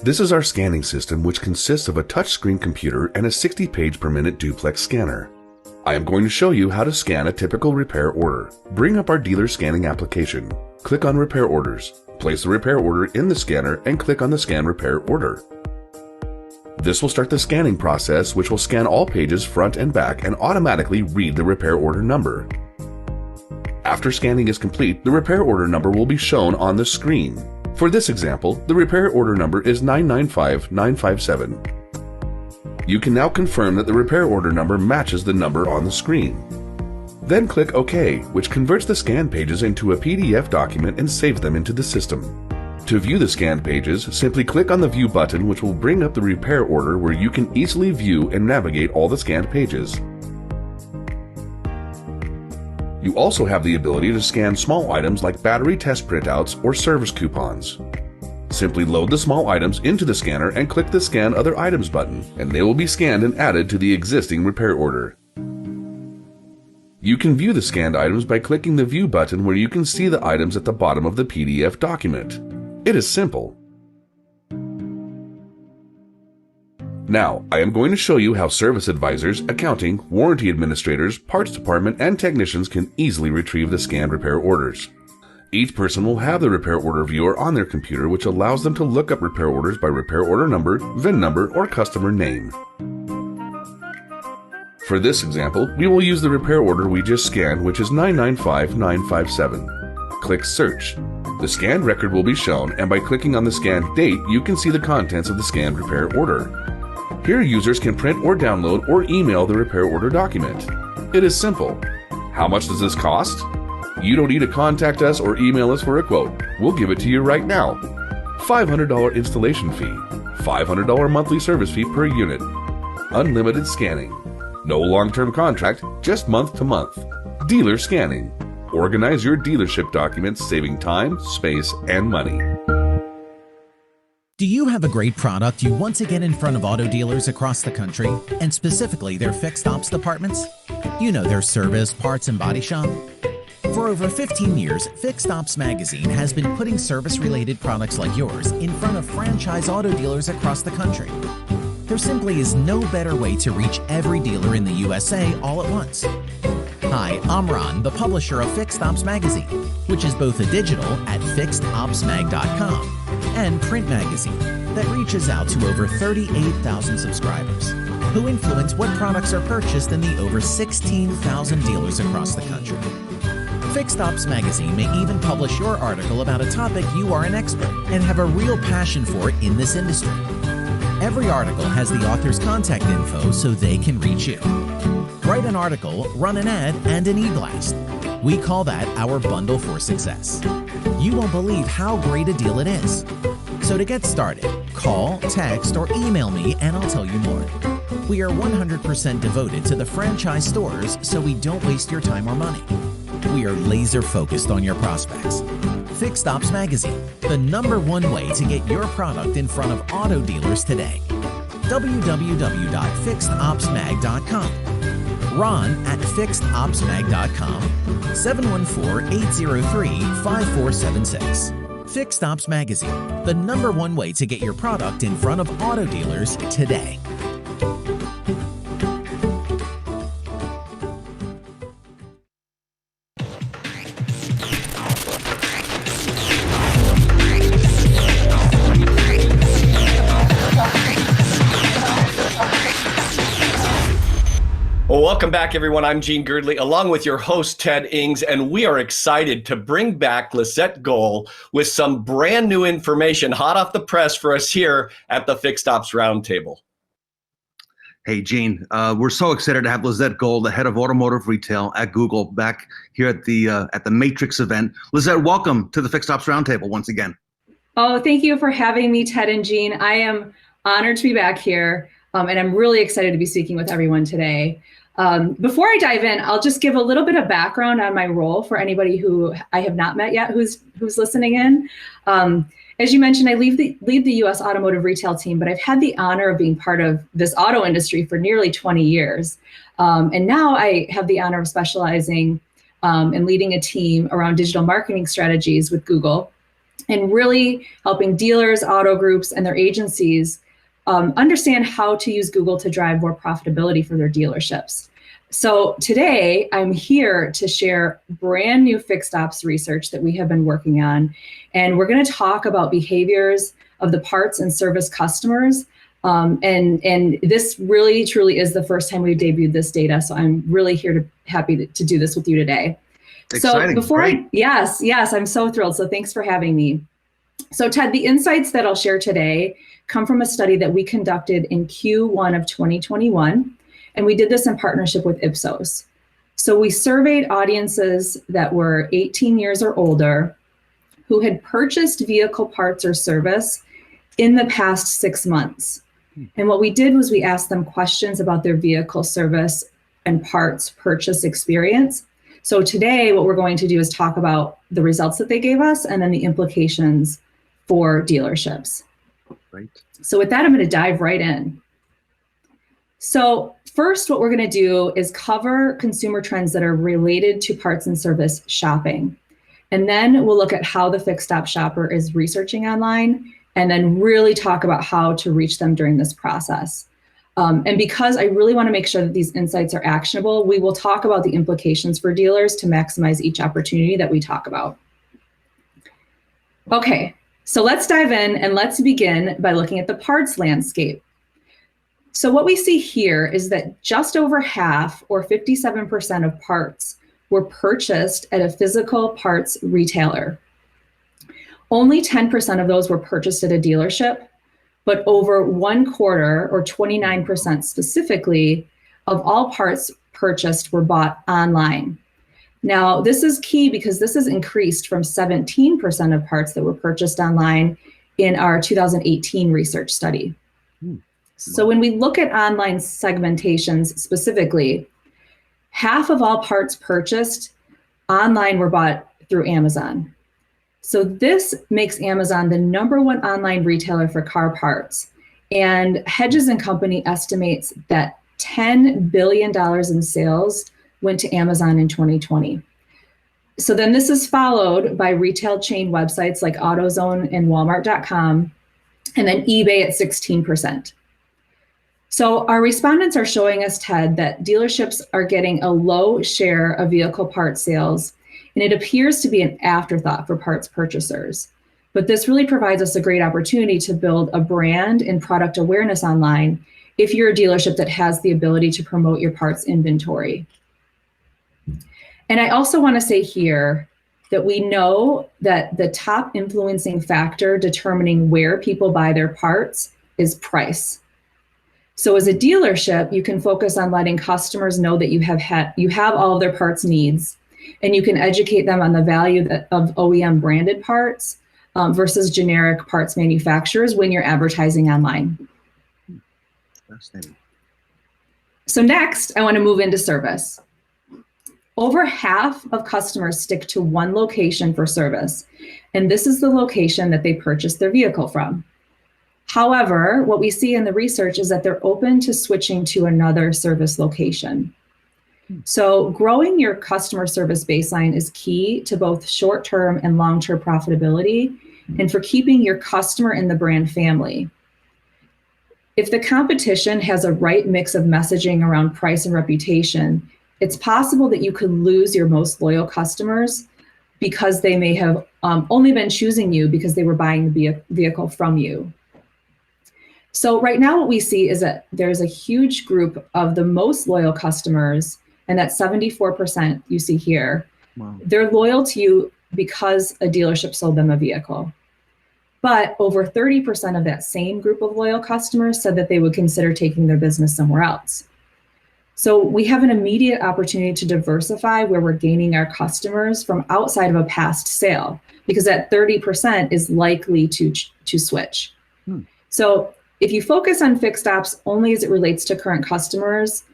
Speaker 7: This is our scanning system, which consists of a touchscreen computer and a 60 page per minute duplex scanner. I am going to show you how to scan a typical repair order. Bring up our dealer scanning application. Click on Repair Orders. Place the repair order in the scanner and click on the Scan Repair Order. This will start the scanning process, which will scan all pages front and back and automatically read the repair order number. After scanning is complete, the repair order number will be shown on the screen. For this example, the repair order number is 995957. You can now confirm that the repair order number matches the number on the screen. Then click OK, which converts the scanned pages into a PDF document and saves them into the system. To view the scanned pages, simply click on the View button, which will bring up the repair order where you can easily view and navigate all the scanned pages. You also have the ability to scan small items like battery test printouts or service coupons. Simply load the small items into the scanner and click the Scan Other Items button, and they will be scanned and added to the existing repair order. You can view the scanned items by clicking the View button where you can see the items at the bottom of the PDF document. It is simple. Now, I am going to show you how service advisors, accounting, warranty administrators, parts department, and technicians can easily retrieve the scanned repair orders. Each person will have the repair order viewer on their computer, which allows them to look up repair orders by repair order number, VIN number, or customer name. For this example, we will use the repair order we just scanned, which is 995957. Click Search. The scanned record will be shown, and by clicking on the scanned date, you can see the contents of the scanned repair order. Here, users can print or download or email the repair order document. It is simple. How much does this cost? You don't need to contact us or email us for a quote. We'll give it to you right now. $500 installation fee, $500 monthly service fee per unit, unlimited scanning, no long-term contract, just month to month, dealer scanning. Organize your dealership documents, saving time, space, and money.
Speaker 22: Do you have a great product you want to get in front of auto dealers across the country, and specifically their fixed ops departments? You know, their service, parts, and body shop. For over 15 years, Fixed Ops Magazine has been putting service-related products like yours in front of franchise auto dealers across the country. There simply is no better way to reach every dealer in the USA all at once. Hi, I'm Ron, the publisher of Fixed Ops Magazine, which is both a digital at fixedopsmag.com and print magazine that reaches out to over 38,000 subscribers who influence what products are purchased in the over 16,000 dealers across the country. Fixed Ops Magazine may even publish your article about a topic you are an expert and have a real passion for in this industry. Every article has the author's contact info so they can reach you. Write an article, run an ad, and an e-blast. We call that our bundle for success. You won't believe how great a deal it is. So to get started, call, text, or email me and I'll tell you more. We are 100% devoted to the franchise stores so we don't waste your time or money. We are laser focused on your prospects. Fixed Ops Magazine, the #1 way to get your product in front of auto dealers today. www.fixedopsmag.com. Ron at fixedopsmag.com, 714-803-5476. Fixed Ops Magazine, the #1 way to get your product in front of auto dealers today.
Speaker 2: Well, welcome back, everyone. I'm Gene Girdley, along with your host, Ted Ings, and we are excited to bring back Lissette Gole with some brand new information hot off the press for us here at the Fixed Ops Roundtable.
Speaker 5: Hey, Gene, we're so excited to have Lissette Gole, the head of automotive retail at Google, back here at the Matrix event. Lissette, welcome to the Fixed Ops Roundtable once again.
Speaker 6: Oh, thank you for having me, Ted and Gene. I am honored to be back here, and I'm really excited to be speaking with everyone today. Before I dive in, I'll just give a little bit of background on my role for anybody who I have not met yet who's listening in. As you mentioned, I lead the U.S. automotive retail team, but I've had the honor of being part of this auto industry for nearly 20 years. And now I have the honor of specializing and leading a team around digital marketing strategies with Google and really helping dealers, auto groups, and their agencies understand how to use Google to drive more profitability for their dealerships. So today I'm here to share brand new fixed ops research that we have been working on. And we're going to talk about behaviors of the parts and service customers. And this really truly is the first time we've debuted this data. So I'm really happy to do this with you today.
Speaker 5: Exciting.
Speaker 6: So before yes, I'm so thrilled. So thanks for having me. So Ted, the insights that I'll share today come from a study that we conducted in Q1 of 2021. And we did this in partnership with Ipsos. So we surveyed audiences that were 18 years or older who had purchased vehicle parts or service in the past 6 months. And what we did was we asked them questions about their vehicle service and parts purchase experience. So today what we're going to do is talk about the results that they gave us and then the implications for dealerships.
Speaker 5: Right.
Speaker 6: So with that, I'm going to dive right in. So first, what we're going to do is cover consumer trends that are related to parts and service shopping. And then we'll look at how the fixed op shopper is researching online, and then really talk about how to reach them during this process. And because I really want to make sure that these insights are actionable, we will talk about the implications for dealers to maximize each opportunity that we talk about. Okay, so let's dive in and let's begin by looking at the parts landscape. So what we see here is that just over half, or 57% of parts, were purchased at a physical parts retailer. Only 10% of those were purchased at a dealership, but over 1/4, or 29% specifically, of all parts purchased were bought online. Now, this is key because this has increased from 17% of parts that were purchased online in our 2018 research study. So when we look at online segmentations specifically, half of all parts purchased online were bought through Amazon. So this makes Amazon the #1 online retailer for car parts. And Hedges and Company estimates that $10 billion in sales went to Amazon in 2020. So then this is followed by retail chain websites like AutoZone and Walmart.com, and then eBay at 16%. So our respondents are showing us, Ted, that dealerships are getting a low share of vehicle parts sales, and it appears to be an afterthought for parts purchasers. But this really provides us a great opportunity to build a brand and product awareness online if you're a dealership that has the ability to promote your parts inventory. And I also want to say here that we know that the top influencing factor determining where people buy their parts is price. So as a dealership, you can focus on letting customers know that you have all of their parts needs, and you can educate them on the value of OEM branded parts versus generic parts manufacturers when you're advertising online.
Speaker 5: Fascinating.
Speaker 6: So next, I want to move into service. Over half of customers stick to one location for service, and this is the location that they purchase their vehicle from. However, what we see in the research is that they're open to switching to another service location. So growing your customer service baseline is key to both short-term and long-term profitability, and for keeping your customer in the brand family. If the competition has a right mix of messaging around price and reputation, it's possible that you could lose your most loyal customers because they may have only been choosing you because they were buying the vehicle from you. So right now what we see is that there's a huge group of the most loyal customers, and that 74% you see here.
Speaker 5: Wow.
Speaker 6: They're loyal to you because a dealership sold them a vehicle. But over 30% of that same group of loyal customers said that they would consider taking their business somewhere else. So we have an immediate opportunity to diversify where we're gaining our customers from outside of a past sale, because that 30% is likely to switch. So if you focus on fixed ops only as it relates to current customers,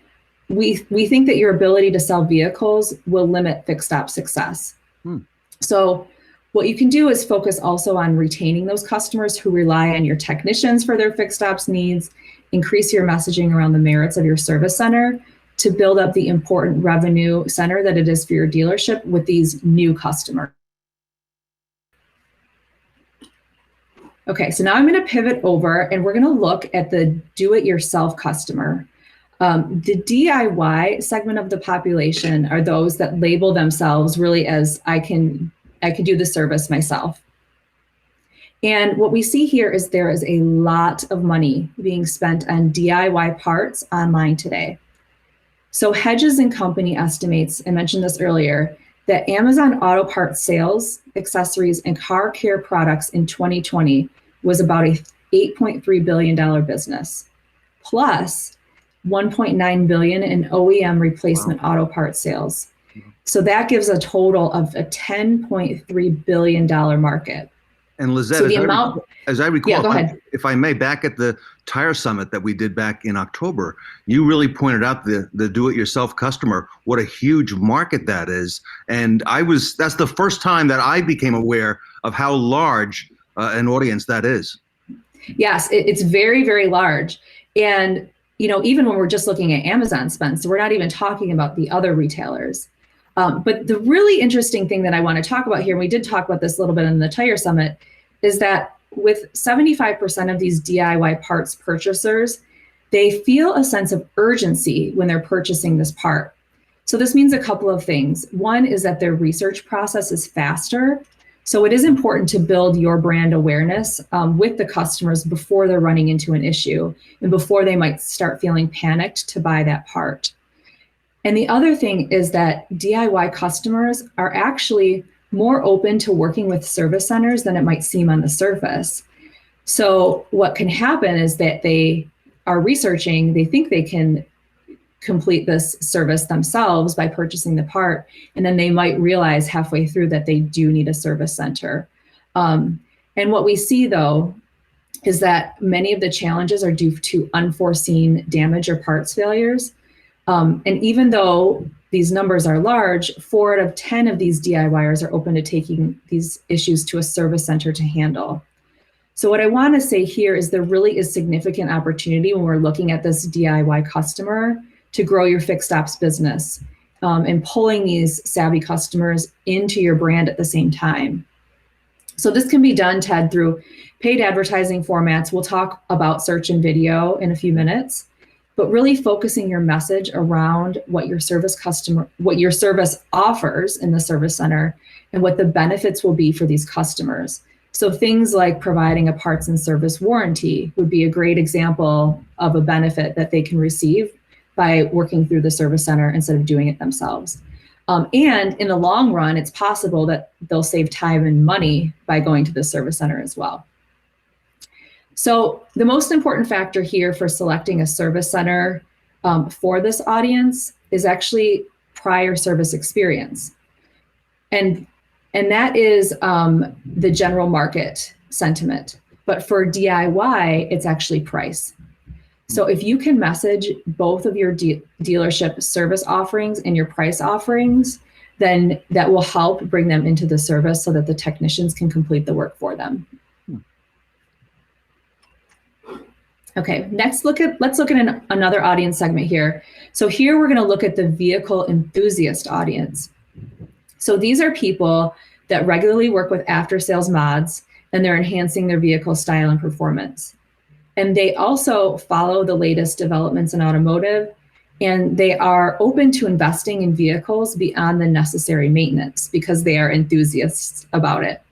Speaker 6: we think that your ability to sell vehicles will limit fixed op success. So what you can do is focus also on retaining those customers who rely on your technicians for their fixed ops needs, increase your messaging around the merits of your service center to build up the important revenue center that it is for your dealership with these new customers. Okay, so now I'm going to pivot over and we're going to look at the do-it-yourself customer. The DIY segment of the population are those that label themselves really as I can do the service myself. And what we see here is there is a lot of money being spent on DIY parts online today. So Hedges and Company estimates, I mentioned this earlier, that Amazon auto parts sales, accessories, and car care products in 2020 was about a $8.3 billion business, plus $1.9 billion in OEM replacement auto parts sales. So that gives a total of a $10.3 billion market.
Speaker 5: And Lissette,
Speaker 6: So
Speaker 5: as I recall,
Speaker 6: Yeah, go ahead.
Speaker 5: if I may, back at the tire summit that we did back in October, you really pointed out the do-it-yourself customer, what a huge market that is. And that's the first time that I became aware of how large an audience that is.
Speaker 6: Yes, it's very, very large. And even when we're just looking at Amazon spend, so we're not even talking about the other retailers. But the really interesting thing that I want to talk about here, and we did talk about this a little bit in the Tire Summit, is that with 75% of these DIY parts purchasers, they feel a sense of urgency when they're purchasing this part. So this means a couple of things. One is that their research process is faster. So it is important to build your brand awareness with the customers before they're running into an issue and before they might start feeling panicked to buy that part. And the other thing is that DIY customers are actually more open to working with service centers than it might seem on the surface. So what can happen is that they are researching, they think they can complete this service themselves by purchasing the part, and then they might realize halfway through that they do need a service center. And what we see though, is that many of the challenges are due to unforeseen damage or parts failures. And even though these numbers are large, 4 out of 10 of these DIYers are open to taking these issues to a service center to handle. So what I want to say here is there really is significant opportunity when we're looking at this DIY customer to grow your fixed ops business. and pulling these savvy customers into your brand at the same time. So this can be done, Ted, through paid advertising formats. We'll talk about search and video in a few minutes, but really focusing your message around what your service offers in the service center and what the benefits will be for these customers. So things like providing a parts and service warranty would be a great example of a benefit that they can receive by working through the service center instead of doing it themselves. And in the long run, it's possible that they'll save time and money by going to the service center as well. So the most important factor here for selecting a service center for this audience is actually prior service experience. And that is the general market sentiment. But for DIY, it's actually price. So if you can message both of your dealership service offerings and your price offerings, then that will help bring them into the service so that the technicians can complete the work for them. Okay, let's look at another audience segment here. So here we're going to look at the vehicle enthusiast audience. So these are people that regularly work with after sales mods, and they're enhancing their vehicle style and performance. And they also follow the latest developments in automotive, and they are open to investing in vehicles beyond the necessary maintenance because they are enthusiasts about it.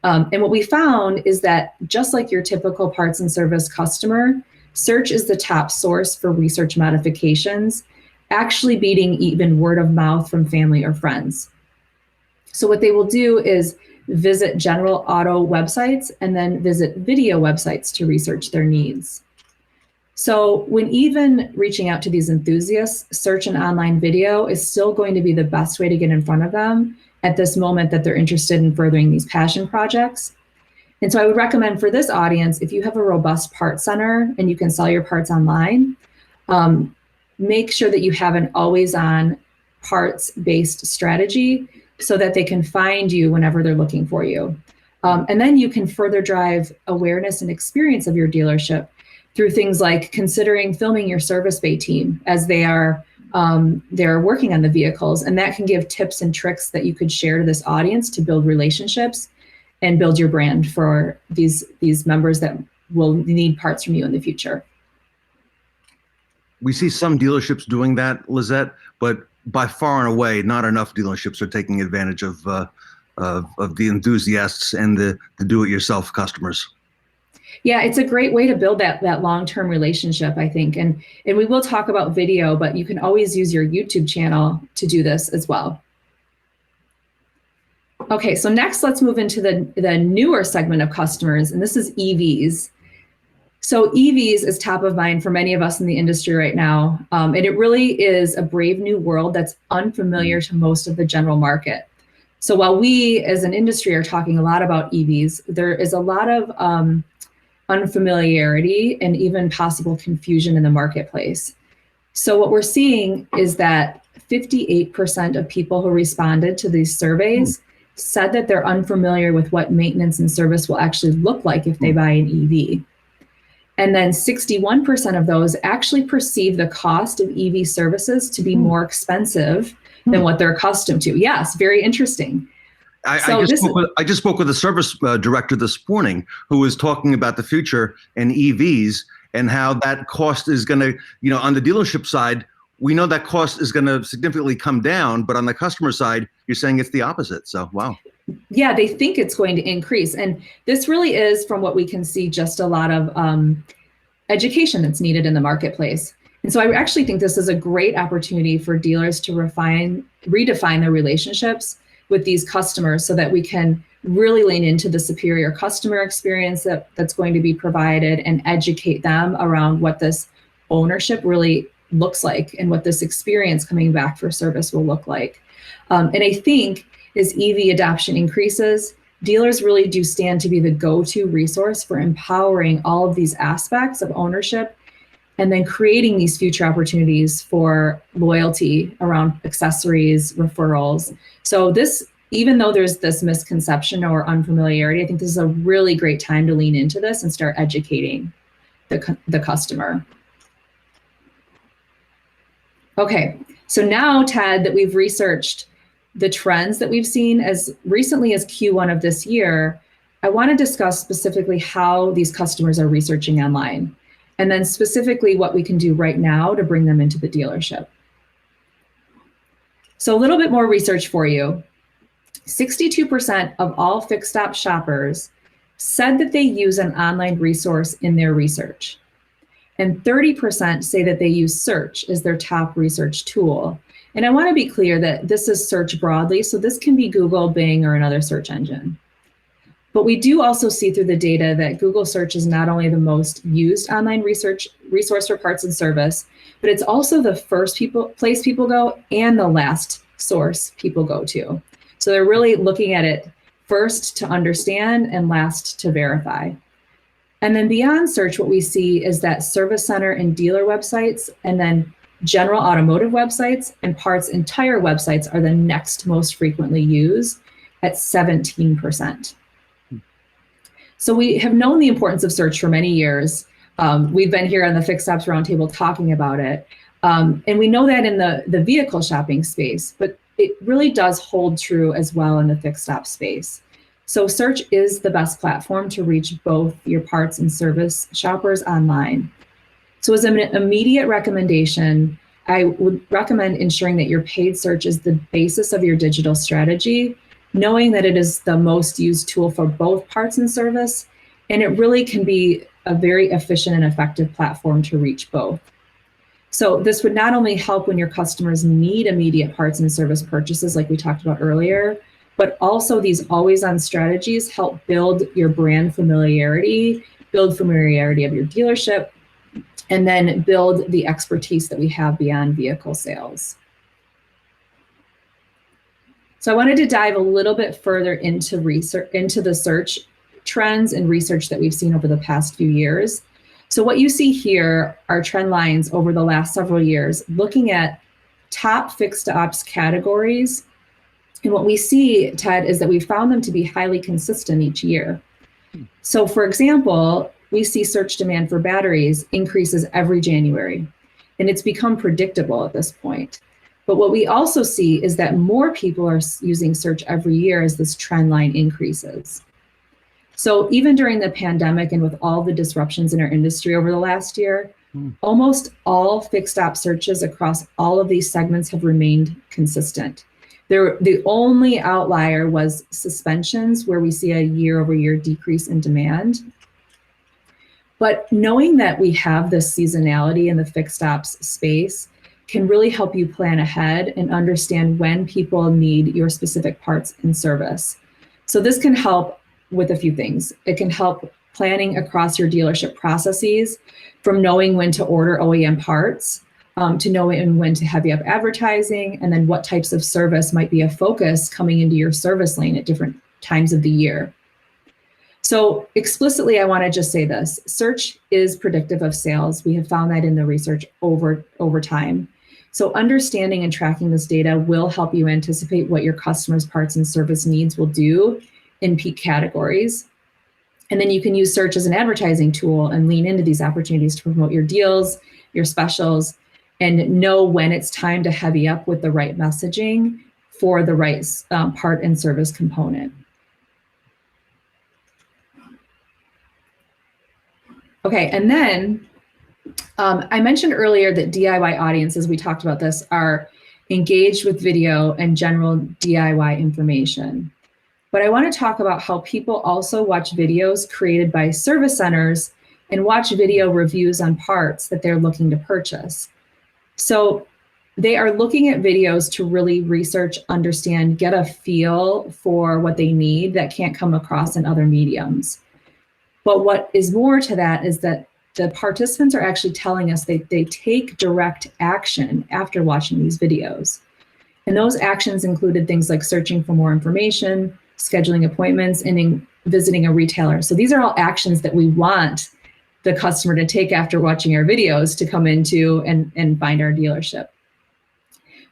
Speaker 6: And what we found is that just like your typical parts and service customer, search is the top source for research modifications, actually beating even word of mouth from family or friends. So what they will do is visit general auto websites and then visit video websites to research their needs. So when even reaching out to these enthusiasts, search and online video is still going to be the best way to get in front of them at this moment that they're interested in furthering these passion projects. And so I would recommend for this audience, if you have a robust parts center and you can sell your parts online, make sure that you have an always-on parts-based strategy so that they can find you whenever they're looking for you. And then you can further drive awareness and experience of your dealership through things like considering filming your service bay team as they're working on the vehicles. And that can give tips and tricks that you could share to this audience to build relationships and build your brand for these members that will need parts from you in the future.
Speaker 5: We see some dealerships doing that, Lissette, but by far and away, not enough dealerships are taking advantage of the enthusiasts and the do-it-yourself customers.
Speaker 6: Yeah, it's a great way to build that long-term relationship, I think. And we will talk about video, but you can always use your YouTube channel to do this as well. Okay, so next let's move into the newer segment of customers, and this is EVs. So EVs is top of mind for many of us in the industry right now. And it really is a brave new world that's unfamiliar to most of the general market. So while we as an industry are talking a lot about EVs, there is a lot of unfamiliarity and even possible confusion in the marketplace. So what we're seeing is that 58% of people who responded to these surveys said that they're unfamiliar with what maintenance and service will actually look like if they buy an EV. And then 61% of those actually perceive the cost of EV services to be more expensive than what they're accustomed to. Yes, very interesting.
Speaker 5: I just spoke with a service director this morning who was talking about the future and EVs and how that cost is going to, on the dealership side, we know that cost is going to significantly come down, but on the customer side, you're saying it's the opposite. So, wow.
Speaker 6: Yeah, they think it's going to increase. And this really is, from what we can see, just a lot of education that's needed in the marketplace. And so I actually think this is a great opportunity for dealers to redefine their relationships with these customers so that we can really lean into the superior customer experience that's going to be provided and educate them around what this ownership really looks like and what this experience coming back for service will look like. And I think as EV adoption increases, dealers really do stand to be the go-to resource for empowering all of these aspects of ownership and then creating these future opportunities for loyalty around accessories, referrals. So this, even though there's this misconception or unfamiliarity, I think this is a really great time to lean into this and start educating the customer. Okay, So now, Ted, that we've researched the trends that we've seen as recently as Q1 of this year, I want to discuss specifically how these customers are researching online, and then specifically what we can do right now to bring them into the dealership. So a little bit more research for you. 62% of all fixed op shoppers said that they use an online resource in their research. And 30% say that they use search as their top research tool. And I want to be clear that this is search broadly, so this can be Google, Bing, or another search engine. But we do also see through the data that Google search is not only the most used online resource for parts and service, but it's also the first place people go and the last source people go to. So they're really looking at it first to understand and last to verify. And then beyond search, what we see is that service center and dealer websites, and then general automotive websites and parts entire websites are the next most frequently used at 17%. So we have known the importance of search for many years. We've been here on the Fixed Ops Roundtable talking about it. And we know that in the vehicle shopping space, but it really does hold true as well in the fixed ops space. So search is the best platform to reach both your parts and service shoppers online. So as an immediate recommendation, I would recommend ensuring that your paid search is the basis of your digital strategy, knowing that it is the most used tool for both parts and service, and it really can be a very efficient and effective platform to reach both. So this would not only help when your customers need immediate parts and service purchases like we talked about earlier, but also these always-on strategies help build your brand familiarity, build familiarity of your dealership, and then build the expertise that we have beyond vehicle sales. So I wanted to dive a little bit further into research, into the search trends and research that we've seen over the past few years. So what you see here are trend lines over the last several years, looking at top fixed ops categories. And what we see, Ted, is that we found them to be highly consistent each year. So for example, we see search demand for batteries increases every January, and it's become predictable at this point. But what we also see is that more people are using search every year as this trend line increases. So even during the pandemic and with all the disruptions in our industry over the last year, almost all fixed op searches across all of these segments have remained consistent. The only outlier was suspensions, where we see a year-over-year decrease in demand. But knowing that we have this seasonality in the fixed ops space can really help you plan ahead and understand when people need your specific parts and service. So this can help with a few things. It can help planning across your dealership processes, from knowing when to order OEM parts, to knowing when to heavy up advertising, and then what types of service might be a focus coming into your service lane at different times of the year. So explicitly, I want to just say this: search is predictive of sales. We have found that in the research over time. So understanding and tracking this data will help you anticipate what your customers' parts and service needs will do in peak categories. And then you can use search as an advertising tool and lean into these opportunities to promote your deals, your specials, and know when it's time to heavy up with the right messaging for the right part and service component. Okay, and then I mentioned earlier that DIY audiences, we talked about this, are engaged with video and general DIY information. But I want to talk about how people also watch videos created by service centers and watch video reviews on parts that they're looking to purchase. So they are looking at videos to really research, understand, get a feel for what they need that can't come across in other mediums. But what is more to that is that the participants are actually telling us they take direct action after watching these videos. And those actions included things like searching for more information, scheduling appointments, and visiting a retailer. So these are all actions that we want the customer to take after watching our videos to come into and find our dealership.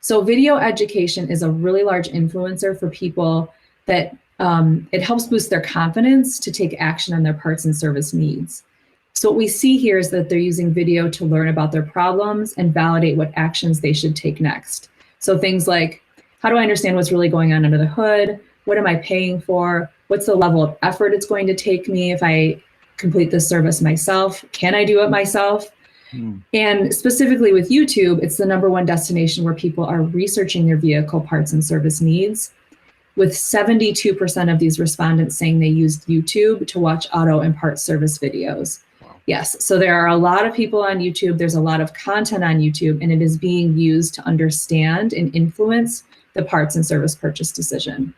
Speaker 6: So video education is a really large influencer for people that it helps boost their confidence to take action on their parts and service needs. So what we see here is that they're using video to learn about their problems and validate what actions they should take next. So things like, how do I understand what's really going on under the hood? What am I paying for? What's the level of effort it's going to take me if I complete this service myself? Can I do it myself? And specifically with YouTube, it's the #1 destination where people are researching their vehicle parts and service needs, with 72% of these respondents saying they used YouTube to watch auto and part service videos. Yes, so there are a lot of people on YouTube, there's a lot of content on YouTube, and it is being used to understand and influence the parts and service purchase decision.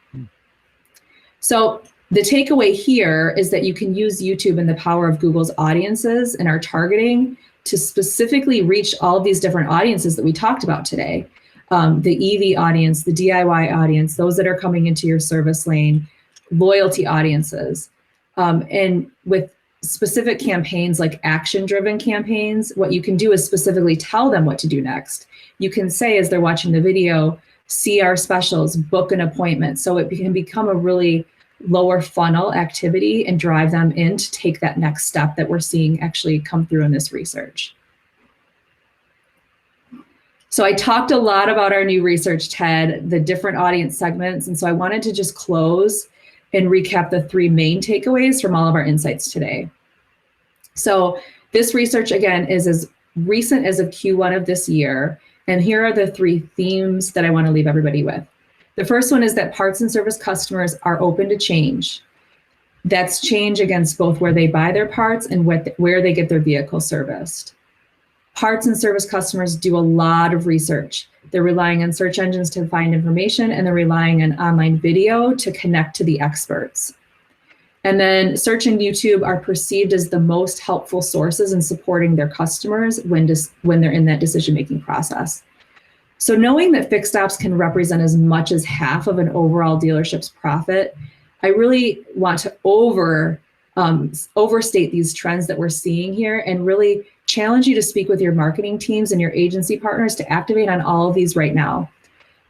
Speaker 6: So the takeaway here is that you can use YouTube and the power of Google's audiences and our targeting to specifically reach all of these different audiences that we talked about today. The EV audience, the DIY audience, those that are coming into your service lane, loyalty audiences. And with specific campaigns like action-driven campaigns, what you can do is specifically tell them what to do next. You can say, as they're watching the video, see our specials, book an appointment. So it can become a really lower funnel activity and drive them in to take that next step that we're seeing actually come through in this research. So I talked a lot about our new research, Ted, the different audience segments. And so I wanted to just close and recap the 3 main takeaways from all of our insights today. So this research, again, is as recent as of Q1 of this year. And here are the 3 themes that I want to leave everybody with. The first one is that parts and service customers are open to change. That's change against both where they buy their parts and where they get their vehicle serviced. Parts and service customers do a lot of research. They're relying on search engines to find information, and they're relying on online video to connect to the experts. And then search and YouTube are perceived as the most helpful sources in supporting their customers when they're in that decision-making process. So knowing that fixed ops can represent as much as half of an overall dealership's profit, I really want to overstate these trends that we're seeing here and really challenge you to speak with your marketing teams and your agency partners to activate on all of these right now.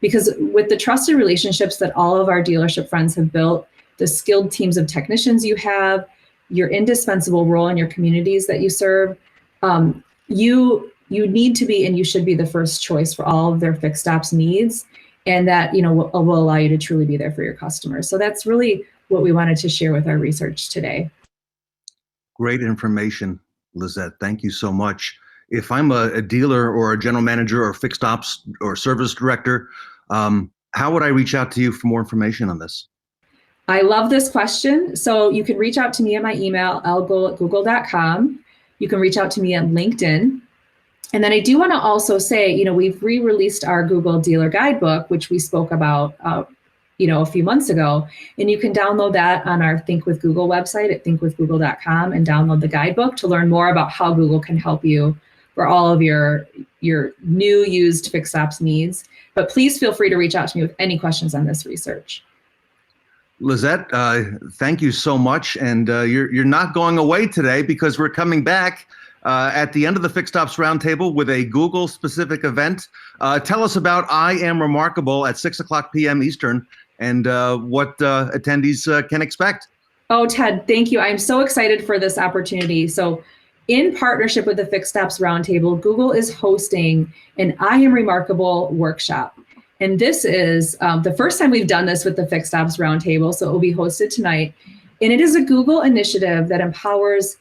Speaker 6: Because with the trusted relationships that all of our dealership friends have built, the skilled teams of technicians you have, your indispensable role in your communities that you serve, you need to be and you should be the first choice for all of their fixed ops needs, and that will allow you to truly be there for your customers. So that's really what we wanted to share with our research today.
Speaker 5: Great information, Lissette. Thank you so much. If I'm a dealer or a general manager or fixed ops or service director, how would I reach out to you for more information on this?
Speaker 6: I love this question. So you can reach out to me at my email, lgole@google.com. You can reach out to me on LinkedIn. And then I do want to also say, we've re-released our Google Dealer Guidebook, which we spoke about, a few months ago. And you can download that on our Think with Google website at thinkwithgoogle.com and download the guidebook to learn more about how Google can help you for all of your new used fixed ops needs. But please feel free to reach out to me with any questions on this research.
Speaker 5: Lissette, thank you so much. And you're not going away today, because we're coming back at the end of the Fixed Ops Roundtable with a Google-specific event. Tell us about I Am Remarkable at 6:00 p.m. Eastern and what attendees can expect.
Speaker 6: Oh, Ted, thank you. I'm so excited for this opportunity. So in partnership with the Fixed Ops Roundtable, Google is hosting an I Am Remarkable workshop. And this is the first time we've done this with the Fixed Ops Roundtable, so it will be hosted tonight. And it is a Google initiative that empowers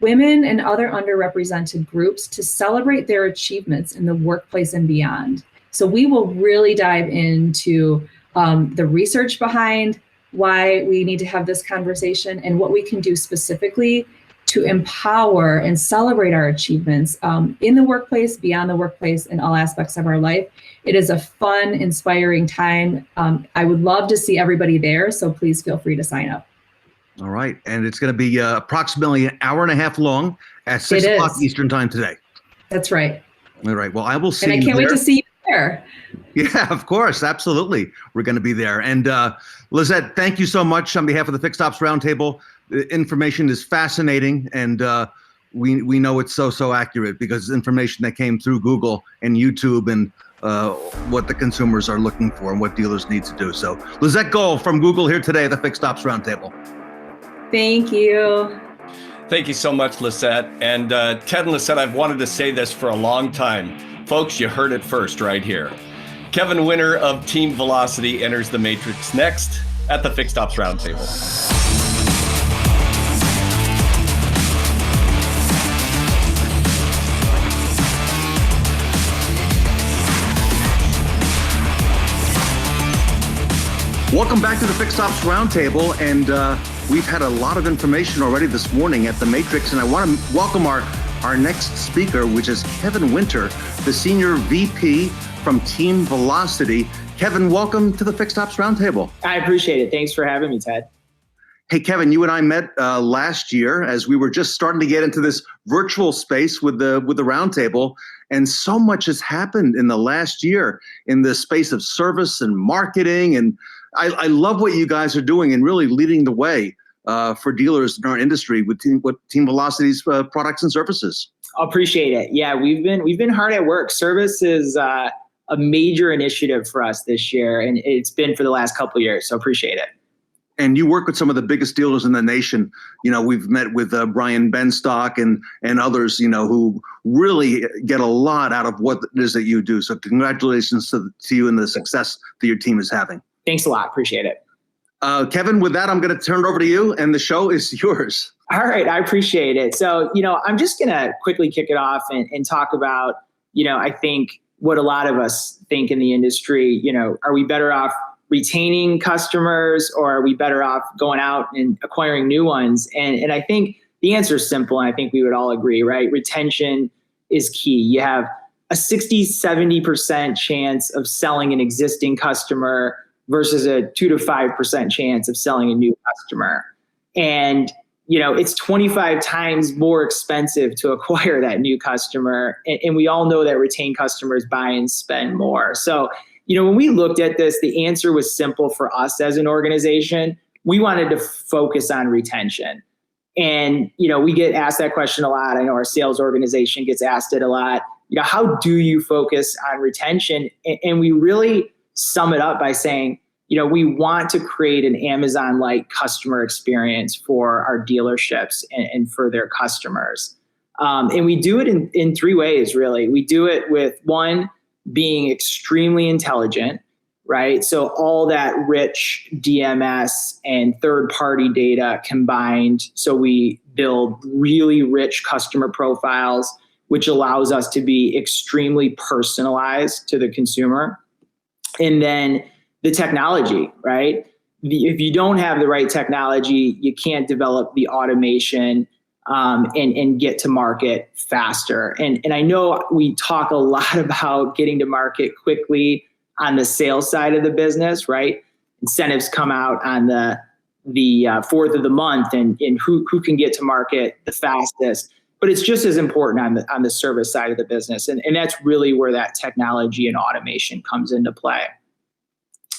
Speaker 6: women and other underrepresented groups to celebrate their achievements in the workplace and beyond. So we will really dive into the research behind why we need to have this conversation and what we can do specifically to empower and celebrate our achievements in the workplace, beyond the workplace, in all aspects of our life. It is a fun, inspiring time. I would love to see everybody there, so please feel free to sign up.
Speaker 5: All right, and it's going to be approximately an hour and a half long at 6:00 Eastern time today.
Speaker 6: That's right.
Speaker 5: All right, well, I will see you there.
Speaker 6: And I can't wait to see you there.
Speaker 5: Yeah, of course, absolutely. We're going to be there. And Lissette, thank you so much on behalf of the Fixed Ops Roundtable. The information is fascinating, and we know it's so accurate because it's information that came through Google and YouTube and what the consumers are looking for and what dealers need to do. So Lissette Gole from Google here today at the Fixed Ops Roundtable.
Speaker 6: Thank you.
Speaker 2: Thank you so much, Lissette. And Ted and Lissette, I've wanted to say this for a long time. Folks, you heard it first right here. Kevin Winter of Team Velocity enters the Matrix next at the Fixed Ops Roundtable.
Speaker 5: Welcome back to the Fixed Ops Roundtable, and we've had a lot of information already this morning at the Matrix, and I want to welcome our next speaker, which is Kevin Winter, the Senior VP from Team Velocity. Kevin, welcome to the Fixed Ops Roundtable.
Speaker 1: I appreciate it. Thanks for having me, Ted.
Speaker 5: Hey, Kevin, you and I met last year as we were just starting to get into this virtual space with the Roundtable, and so much has happened in the last year in the space of service and marketing, and I love what you guys are doing and really leading the way for dealers in our industry with Team Velocity's products and services.
Speaker 1: Appreciate it. Yeah, we've been hard at work. Service is a major initiative for us this year, and it's been for the last couple of years. So appreciate it.
Speaker 5: And you work with some of the biggest dealers in the nation. You know, we've met with Brian Benstock and others, you know, who really get a lot out of what it is that you do. So congratulations to you and the success that your team is having.
Speaker 1: Thanks a lot. Appreciate it.
Speaker 5: Kevin, with that, I'm going to turn it over to you, and the show is yours.
Speaker 1: All right. I appreciate it. So, you know, I'm just going to quickly kick it off and talk about, you know, I think what a lot of us think in the industry, you know, are we better off retaining customers, or are we better off going out and acquiring new ones? And I think the answer is simple, and I think we would all agree, right? Retention is key. You have a 60-70% chance of selling an existing customer versus a 2 to 5% chance of selling a new customer. And, you know, it's 25 times more expensive to acquire that new customer. And we all know that retained customers buy and spend more. So, you know, when we looked at this, the answer was simple for us as an organization. We wanted to focus on retention. And, you know, we get asked that question a lot. I know our sales organization gets asked it a lot. You know, how do you focus on retention? And we really sum it up by saying, you know, we want to create an Amazon-like customer experience for our dealerships and for their customers. And we do it in three ways, really. We do it with, one, being extremely intelligent, right? So all that rich DMS and third-party data combined. So we build really rich customer profiles, which allows us to be extremely personalized to the consumer. And then the technology, right? If you don't have the right technology, you can't develop the automation and get to market faster. And I know we talk a lot about getting to market quickly on the sales side of the business, right? Incentives come out on the 4th of the month, and who can get to market the fastest. But it's just as important on the service side of the business. And that's really where that technology and automation comes into play.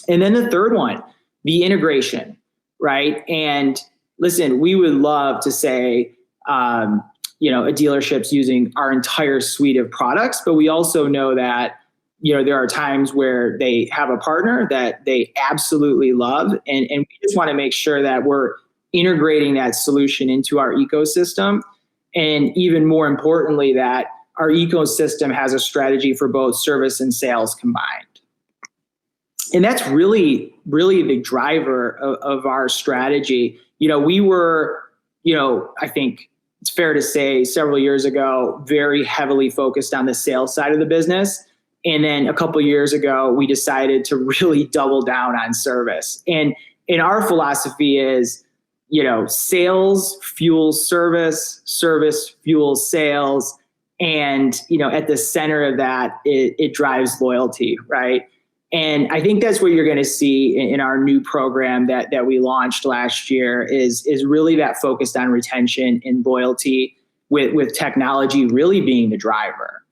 Speaker 1: And then the third one, the integration, right? And listen, we would love to say, you know, a dealership's using our entire suite of products, but we also know that, you know, there are times where they have a partner that they absolutely love. And we just want to make sure that we're integrating that solution into our ecosystem. And even more importantly, that our ecosystem has a strategy for both service and sales combined. And that's really, really the driver of our strategy. You know, we were, you know, I think it's fair to say several years ago, very heavily focused on the sales side of the business. And then a couple of years ago, we decided to really double down on service. And our philosophy is, you know, sales fuels service, service fuels sales. And, you know, at the center of that, it drives loyalty, right? And I think that's what you're going to see in our new program that we launched last year is really that focused on retention and loyalty with technology really being the driver.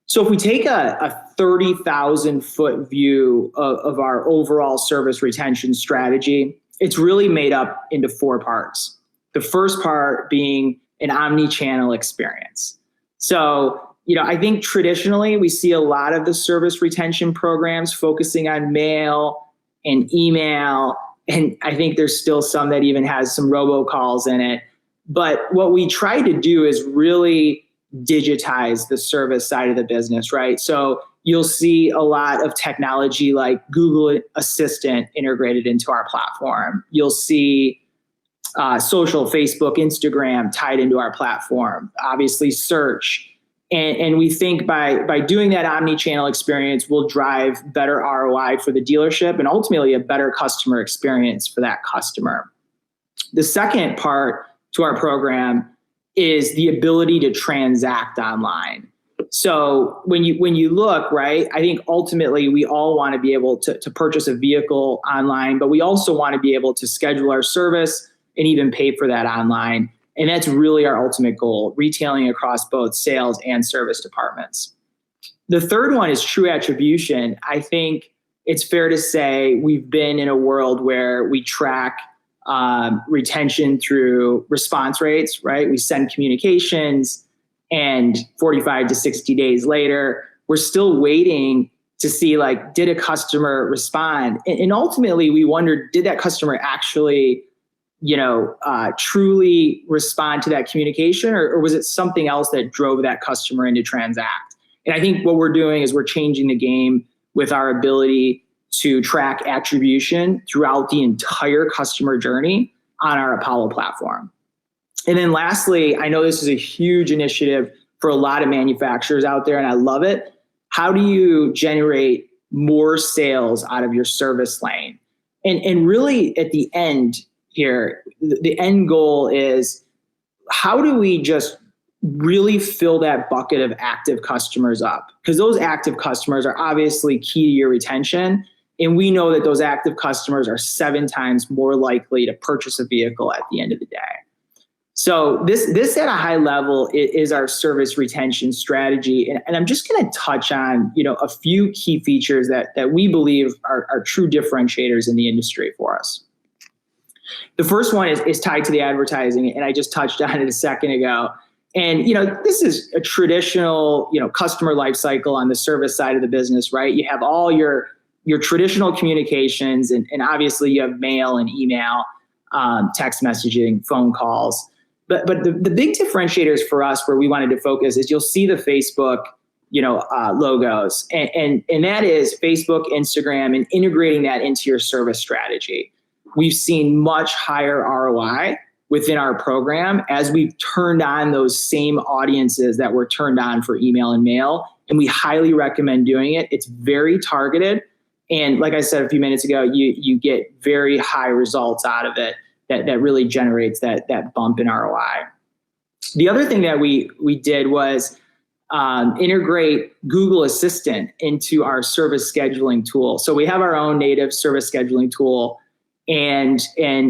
Speaker 1: So if we take a 30,000 foot view of our overall service retention strategy, it's really made up into 4 parts. The first part being an omni-channel experience. So, you know, I think traditionally we see a lot of the service retention programs focusing on mail and email, and I think there's still some that even has some robocalls in it. But what we try to do is really digitize the service side of the business, right? So you'll see a lot of technology like Google Assistant integrated into our platform. You'll see social, Facebook, Instagram tied into our platform, obviously search. And we think by doing that omni-channel experience, we'll drive better ROI for the dealership and ultimately a better customer experience for that customer. The second part to our program is the ability to transact online. So when you look, right, I think ultimately we all want to be able to purchase a vehicle online, but we also want to be able to schedule our service and even pay for that online. And that's really our ultimate goal, retailing across both sales and service departments. The third one is true attribution. I think it's fair to say we've been in a world where we track retention through response rates, right? We send communications and 45 to 60 days later, we're still waiting to see, like, did a customer respond? And ultimately we wondered, did that customer actually, truly respond to that communication, or was it something else that drove that customer into transact? And I think what we're doing is we're changing the game with our ability to track attribution throughout the entire customer journey on our Apollo platform. And then lastly, I know this is a huge initiative for a lot of manufacturers out there, and I love it. How do you generate more sales out of your service lane? And really at the end here, the end goal is, how do we just really fill that bucket of active customers up? Because those active customers are obviously key to your retention. And we know that those active customers are 7 times more likely to purchase a vehicle at the end of the day. So this at a high level is our service retention strategy. And I'm just going to touch on, a few key features that we believe are true differentiators in the industry for us. The first one is tied to the advertising, and I just touched on it a second ago. And, this is a traditional, customer life cycle on the service side of the business, right? You have all your traditional communications, and obviously you have mail and email, text messaging, phone calls. But the big differentiators for us where we wanted to focus is, you'll see the Facebook, logos, and that is Facebook, Instagram, and integrating that into your service strategy. We've seen much higher ROI within our program as we've turned on those same audiences that were turned on for email and mail, and we highly recommend doing it. It's very targeted. And like I said a few minutes ago, you get very high results out of it that really generates that bump in ROI. The other thing that we did was integrate Google Assistant into our service scheduling tool. So we have our own native service scheduling tool. And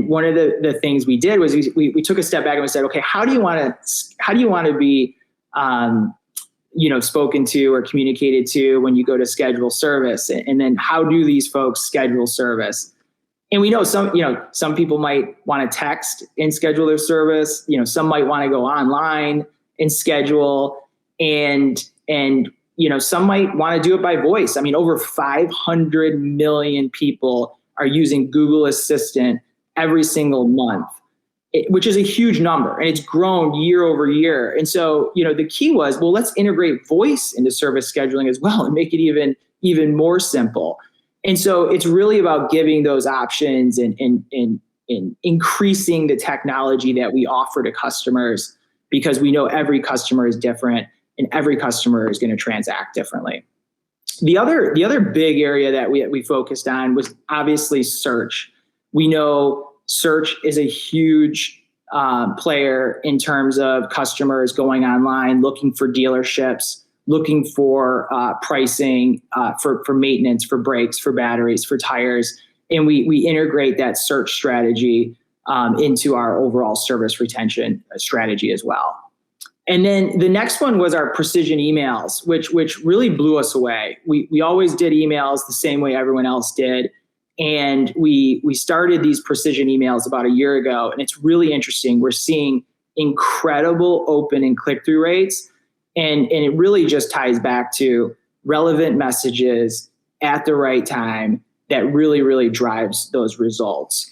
Speaker 1: one of the things we did was we took a step back and we said, okay, how do you want to be spoken to or communicated to when you go to schedule service? And then how do these folks schedule service? And we know some people might want to text and schedule their service. Some might want to go online and schedule, and some might want to do it by voice. I mean, over 500 million people are using Google Assistant every single month, which is a huge number, and it's grown year over year. And so, the key was, well, let's integrate voice into service scheduling as well and make it even more simple. And so it's really about giving those options and increasing the technology that we offer to customers, because we know every customer is different and every customer is going to transact differently. The other big area that we focused on was obviously search. We know search is a huge player in terms of customers going online, looking for dealerships, looking for pricing for maintenance, for brakes, for batteries, for tires. And we integrate that search strategy into our overall service retention strategy as well. And then the next one was our precision emails, which really blew us away. We always did emails the same way everyone else did. And we started these precision emails about a year ago, and it's really interesting. We're seeing incredible open and click-through rates. And it really just ties back to relevant messages at the right time that really, really drives those results.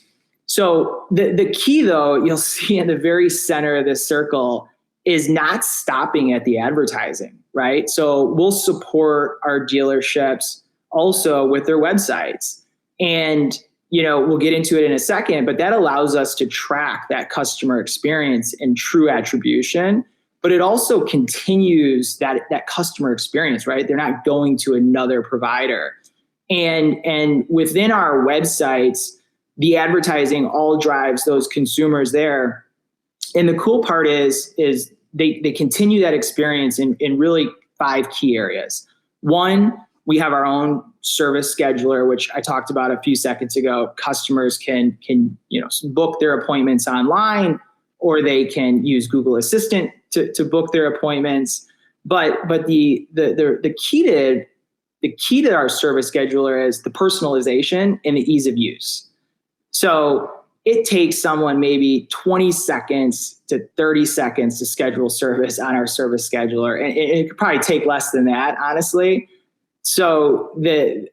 Speaker 1: So the key, though, you'll see in the very center of this circle is not stopping at the advertising, right? So we'll support our dealerships also with their websites. And, we'll get into it in a second, but that allows us to track that customer experience and true attribution. But it also continues that customer experience, right? They're not going to another provider. And within our websites, the advertising all drives those consumers there. And the cool part is they continue that experience in really 5 key areas. One, we have our own service scheduler, which I talked about a few seconds ago. Customers can book their appointments online, or they can use Google Assistant to book their appointments. But the key to our service scheduler is the personalization and the ease of use. So it takes someone maybe 20 seconds to 30 seconds to schedule service on our service scheduler. And it could probably take less than that, honestly. So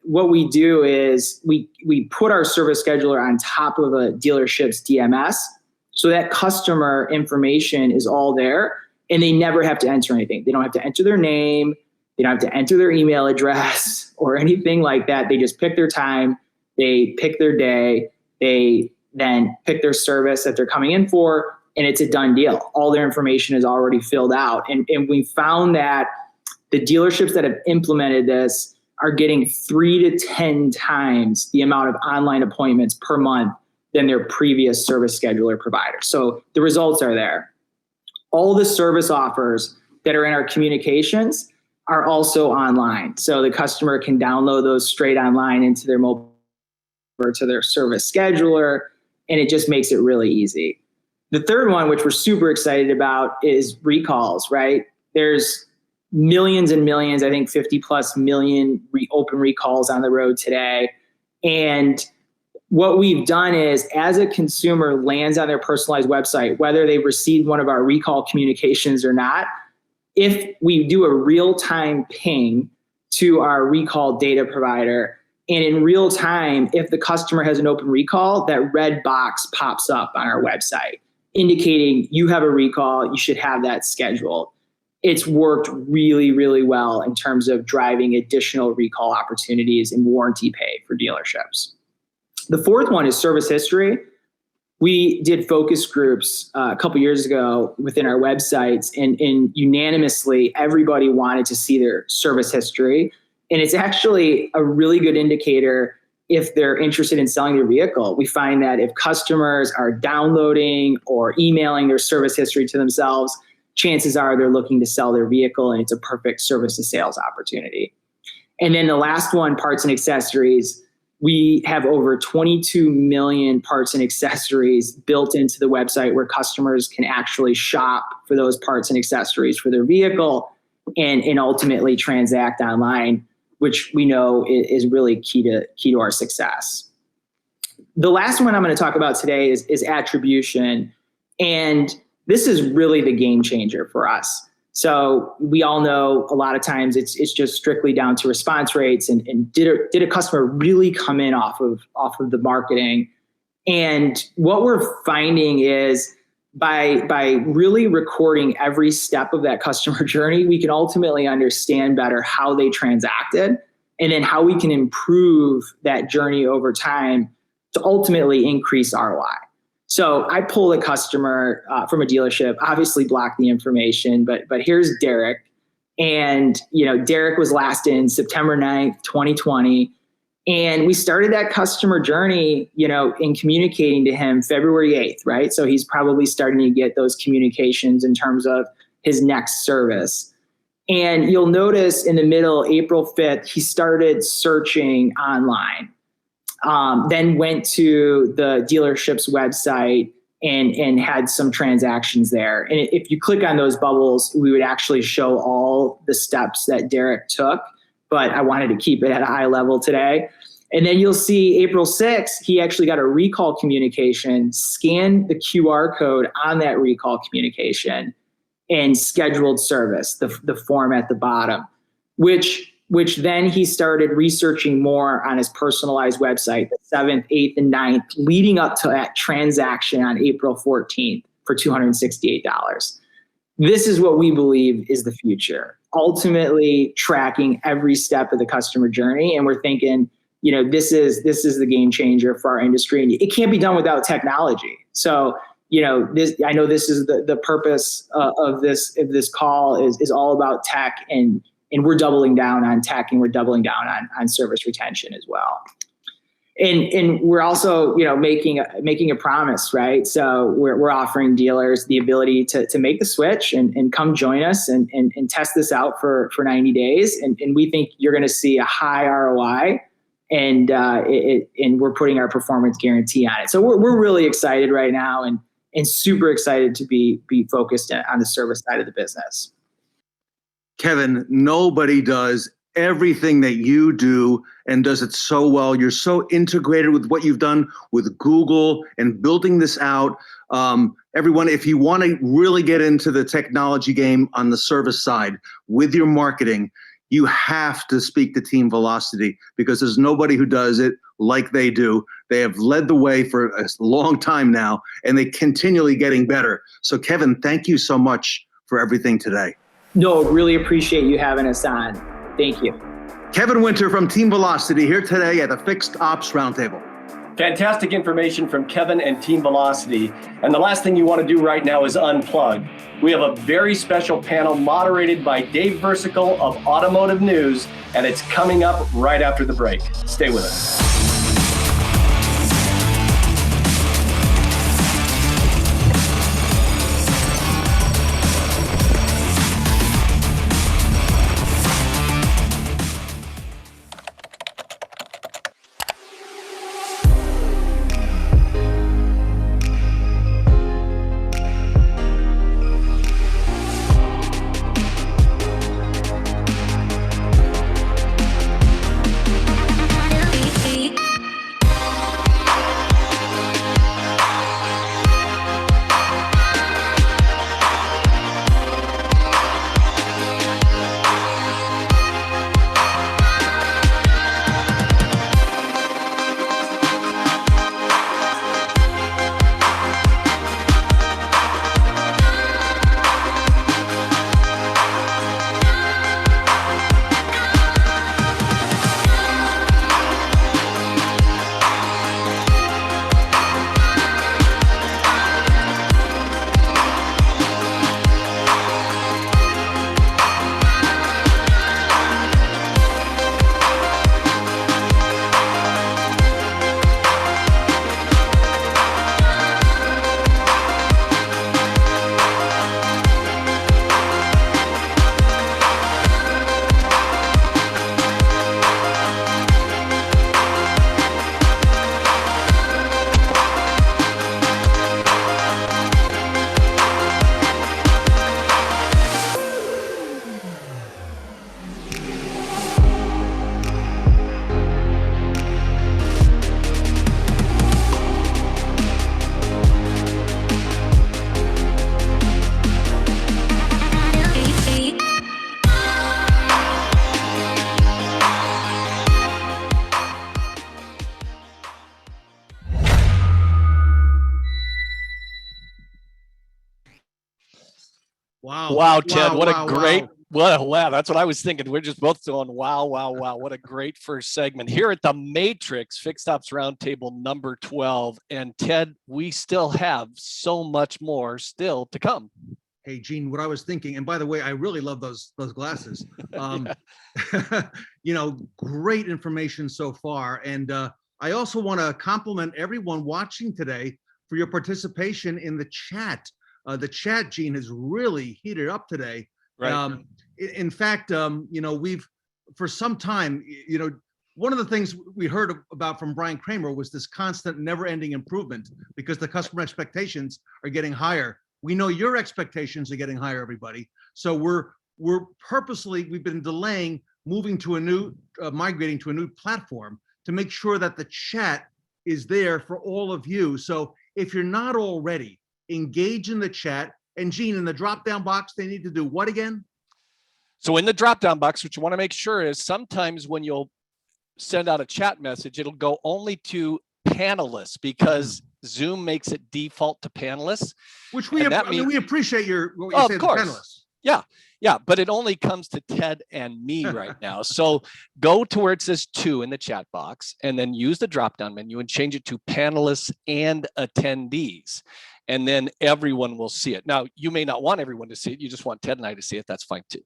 Speaker 1: what we do is we put our service scheduler on top of a dealership's DMS, so that customer information is all there and they never have to enter anything. They don't have to enter their name. They don't have to enter their email address or anything like that. They just pick their time. They pick their day. They then pick their service that they're coming in for, and it's a done deal. All their information is already filled out. And we found that the dealerships that have implemented this are getting 3 to 10 times the amount of online appointments per month than their previous service scheduler provider. So the results are there. All the service offers that are in our communications are also online. So the customer can download those straight online into their mobile or to their service scheduler, and it just makes it really easy. The third one, which we're super excited about, is recalls, right? There's millions and millions, I think 50 plus million open recalls on the road today. And what we've done is, as a consumer lands on their personalized website, whether they've received one of our recall communications or not, if we do a real-time ping to our recall data provider, and in real time, if the customer has an open recall, that red box pops up on our website, indicating you have a recall, you should have that scheduled. It's worked really, really well in terms of driving additional recall opportunities and warranty pay for dealerships. The fourth one is service history. We did focus groups a couple years ago within our websites, and unanimously, everybody wanted to see their service history. And it's actually a really good indicator if they're interested in selling their vehicle. We find that if customers are downloading or emailing their service history to themselves, chances are they're looking to sell their vehicle, and it's a perfect service to sales opportunity. And then the last one, parts and accessories. We have over 22 million parts and accessories built into the website where customers can actually shop for those parts and accessories for their vehicle and ultimately transact online, which we know is really key to our success. The last one I'm going to talk about today is attribution. And this is really the game changer for us. So we all know a lot of times it's just strictly down to response rates and did a customer really come in off of the marketing. And what we're finding is by really recording every step of that customer journey, we can ultimately understand better how they transacted and then how we can improve that journey over time to ultimately increase ROI. So I pull a customer from a dealership, obviously block the information, but here's Derek. And, Derek was last in September 9th, 2020. And we started that customer journey, in communicating to him February 8th, right? So he's probably starting to get those communications in terms of his next service. And you'll notice in the middle, April 5th, he started searching online. Then went to the dealership's website and had some transactions there. And if you click on those bubbles, we would actually show all the steps that Derek took, but I wanted to keep it at a high level today. And then you'll see April 6th, he actually got a recall communication, scanned the QR code on that recall communication, and scheduled service, the form at the bottom, which which then he started researching more on his personalized website, the 7th, 8th, and 9th, leading up to that transaction on April 14th for $268. This is what we believe is the future. Ultimately tracking every step of the customer journey. And we're thinking, this is the game changer for our industry. And it can't be done without technology. So, I know this is the purpose of this call is all about tech, and we're doubling down on tech, and we're doubling down on service retention as well. And we're also, making a promise, right? So we're offering dealers the ability to make the switch and come join us and test this out for 90 days. And we think you're going to see a high ROI, and we're putting our performance guarantee on it. So we're really excited right now, and super excited to be focused on the service side of the business.
Speaker 5: Kevin, nobody does everything that you do and does it so well. You're so integrated with what you've done with Google and building this out. Everyone, if you want to really get into the technology game on the service side with your marketing, you have to speak to Team Velocity, because there's nobody who does it like they do. They have led the way for a long time now, and they continually getting better. So Kevin, thank you so much for everything today.
Speaker 1: No, really appreciate you having us on. Thank you.
Speaker 5: Kevin Winter from Team Velocity here today at the Fixed Ops Roundtable.
Speaker 2: Fantastic information from Kevin and Team Velocity. And the last thing you want to do right now is unplug. We have a very special panel moderated by Dave Versical of Automotive News, and it's coming up right after the break. Stay with us. Wow, Ted, what a great, wow, that's what I was thinking. We're just both going, wow, wow, wow. What a great first segment here at the Matrix Fixed Ops Roundtable number 12. And Ted, we still have so much more still to come.
Speaker 5: Hey, Gene, what I was thinking, and by the way, I really love those glasses. You know, great information so far. And I also want to compliment everyone watching today for your participation in the chat. The chat, Gene, has really heated up today. Right. In fact, you know, we've, for some time, you know, one of the things we heard about from Brian Kramer was this constant never-ending improvement because the customer expectations are getting higher. We know your expectations are getting higher, everybody. So we're purposely, we've been delaying moving to a new, migrating to a new platform to make sure that the chat is there for all of you. So if you're not already, engage in the chat. And Gene, in the drop-down box, they need to do what again?
Speaker 4: So in the drop-down box, what you want to make sure is sometimes when you'll send out a chat message, it'll go only to panelists because Zoom makes it default to panelists.
Speaker 5: Which we appreciate what you say to panelists.
Speaker 4: Yeah, but it only comes to Ted and me right now. So go to where it says 2 in the chat box and then use the drop-down menu and change it to panelists and attendees. And then everyone will see it. Now, you may not want everyone to see it. You just want Ted and I to see it. That's fine too.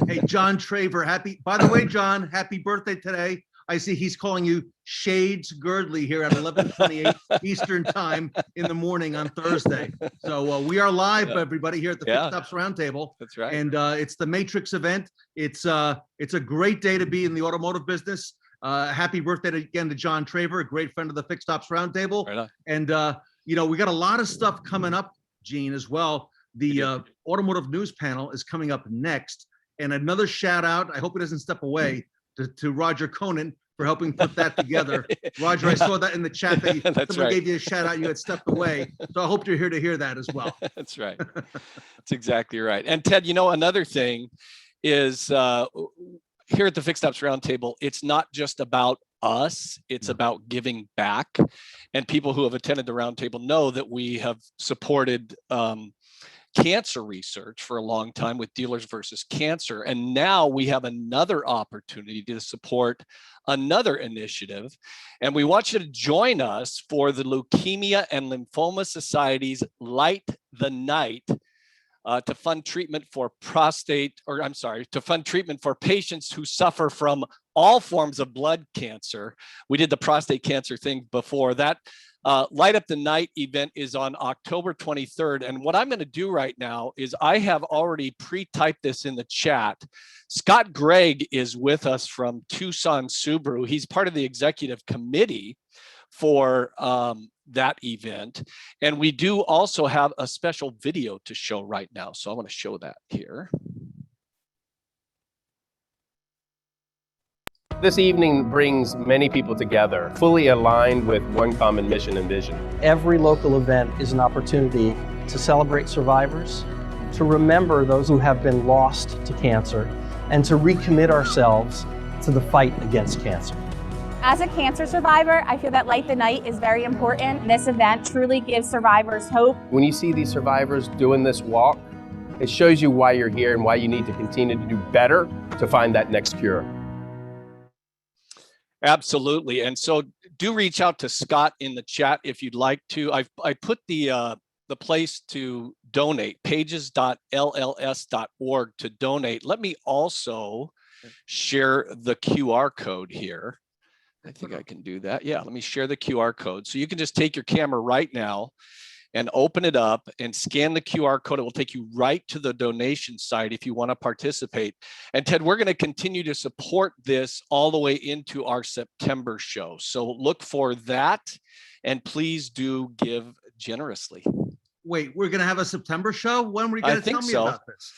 Speaker 5: Hey, John Traver, by the way, John, happy birthday today. I see he's calling you Shades Girdley here at 11:28 Eastern time in the morning on Thursday. So we are live, everybody, here at the Fixed Ops Roundtable.
Speaker 4: That's right.
Speaker 5: And it's the Matrix event. It's a great day to be in the automotive business. Happy birthday again to John Traver, a great friend of the Fixed Ops Roundtable.
Speaker 4: Right on.
Speaker 5: And we got a lot of stuff coming up, Gene, as well. The Automotive News panel is coming up next. And another shout out, I hope he doesn't step away, to Roger Conan for helping put that together. Roger, I saw that in the chat that someone gave you a shout out, you had stepped away. So I hope you're here to hear that as well.
Speaker 4: That's right. That's exactly right. And Ted, another thing is here at the Fixed Ops Roundtable, it's not just about us, it's about giving back. And people who have attended the roundtable know that we have supported cancer research for a long time with Dealers versus Cancer. And now we have another opportunity to support another initiative. And we want you to join us for the Leukemia and Lymphoma Society's Light the Night to fund treatment for treatment for patients who suffer from all forms of blood cancer. We did the prostate cancer thing before. That Light Up the Night event is on October 23rd. And what I'm going to do right now is I have already pre-typed this in the chat. Scott Gregg is with us from Tucson Subaru. He's part of the executive committee for that event. And we do also have a special video to show right now. So I want to show that here.
Speaker 8: This evening brings many people together, fully aligned with one common mission and vision.
Speaker 11: Every local event is an opportunity to celebrate survivors, to remember those who have been lost to cancer, and to recommit ourselves to the fight against cancer.
Speaker 23: As a cancer survivor, I feel that Light the Night is very important. This event truly gives survivors hope.
Speaker 8: When you see these survivors doing this walk, it shows you why you're here and why you need to continue to do better to find that next cure.
Speaker 4: Absolutely. And so do reach out to Scott in the chat if you'd like to. I put the place to donate, pages.lls.org to donate. Let me also share the QR code here. I think I can do that. Yeah, let me share the QR code. So you can just take your camera right now and open it up and scan the QR code. It will take you right to the donation site if you want to participate. And Ted, we're going to continue to support this all the way into our September show. So look for that and please do give generously.
Speaker 5: Wait, we're going to have a September show? When are we going to tell me about this?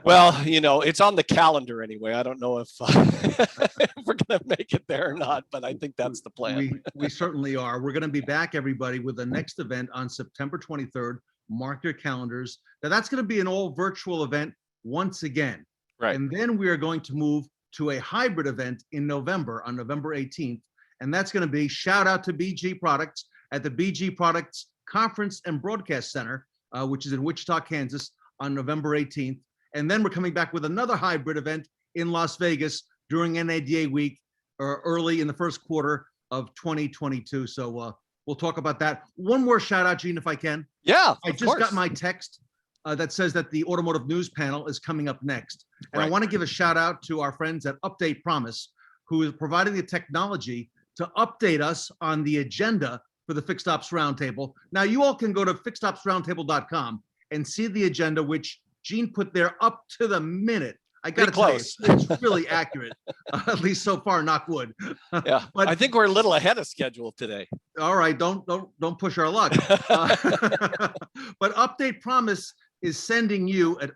Speaker 4: Well, it's on the calendar anyway. I don't know if we're going to make it there or not, but I think that's the plan.
Speaker 5: We certainly are. We're going to be back, everybody, with the next event on September 23rd. Mark your calendars. Now, that's going to be an all virtual event once again.
Speaker 4: Right.
Speaker 5: And then we are going to move to a hybrid event in November, on November 18th. And that's going to be shout out to BG Products at the BG Products Conference and Broadcast Center, which is in Wichita, Kansas, on November 18th. And then we're coming back with another hybrid event in Las Vegas during NADA week, or early in the first quarter of 2022. So we'll talk about that. One more shout out, Gene, if I can.
Speaker 4: Yeah,
Speaker 5: I just got my text that says that the Automotive News panel is coming up next. And I want to give a shout out to our friends at Update Promise, who is providing the technology to update us on the agenda for the Fixed Ops Roundtable. Now, you all can go to fixedopsroundtable.com and see the agenda, which Gene put there up to the minute. I got to tell you, it's really accurate, at least so far, knock wood.
Speaker 4: Yeah, but I think we're a little ahead of schedule today.
Speaker 5: All right, don't push our luck. But Update Promise is sending you a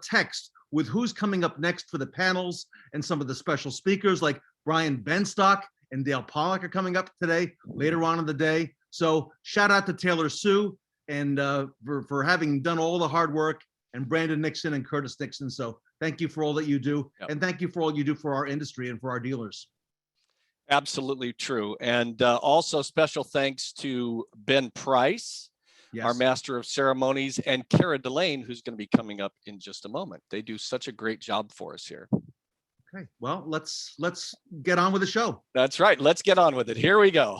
Speaker 5: text with who's coming up next for the panels, and some of the special speakers like Brian Benstock and Dale Pollack are coming up today, later on in the day. So shout out to Taylor Sue and for having done all the hard work, and Brandon Nixon and Curtis Nixon. So Thank you for all that you do.
Speaker 4: Yep.
Speaker 5: And thank you for all you do for our industry and for our dealers.
Speaker 4: Absolutely true. And also special thanks to Ben Price,
Speaker 5: Yes.
Speaker 4: our master of ceremonies, and Kara DeLaine, who's going to be coming up in just a moment. They do such a great job for us here.
Speaker 5: Okay, well, let's get on with the show.
Speaker 4: That's right. Let's get on with it. Here we go.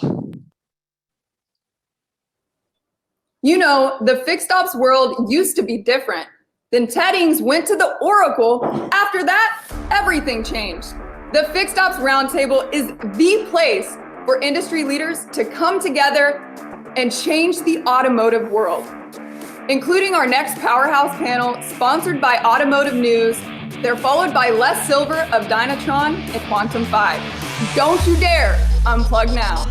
Speaker 12: You know, the fixed ops world used to be different. Then Teddings went to the Oracle. After that, everything changed. The Fixed Ops Roundtable is the place for industry leaders to come together and change the automotive world. Including our next powerhouse panel, sponsored by Automotive News. They're followed by Les Silver of Dynatron and Quantum 5. Don't you dare unplug now.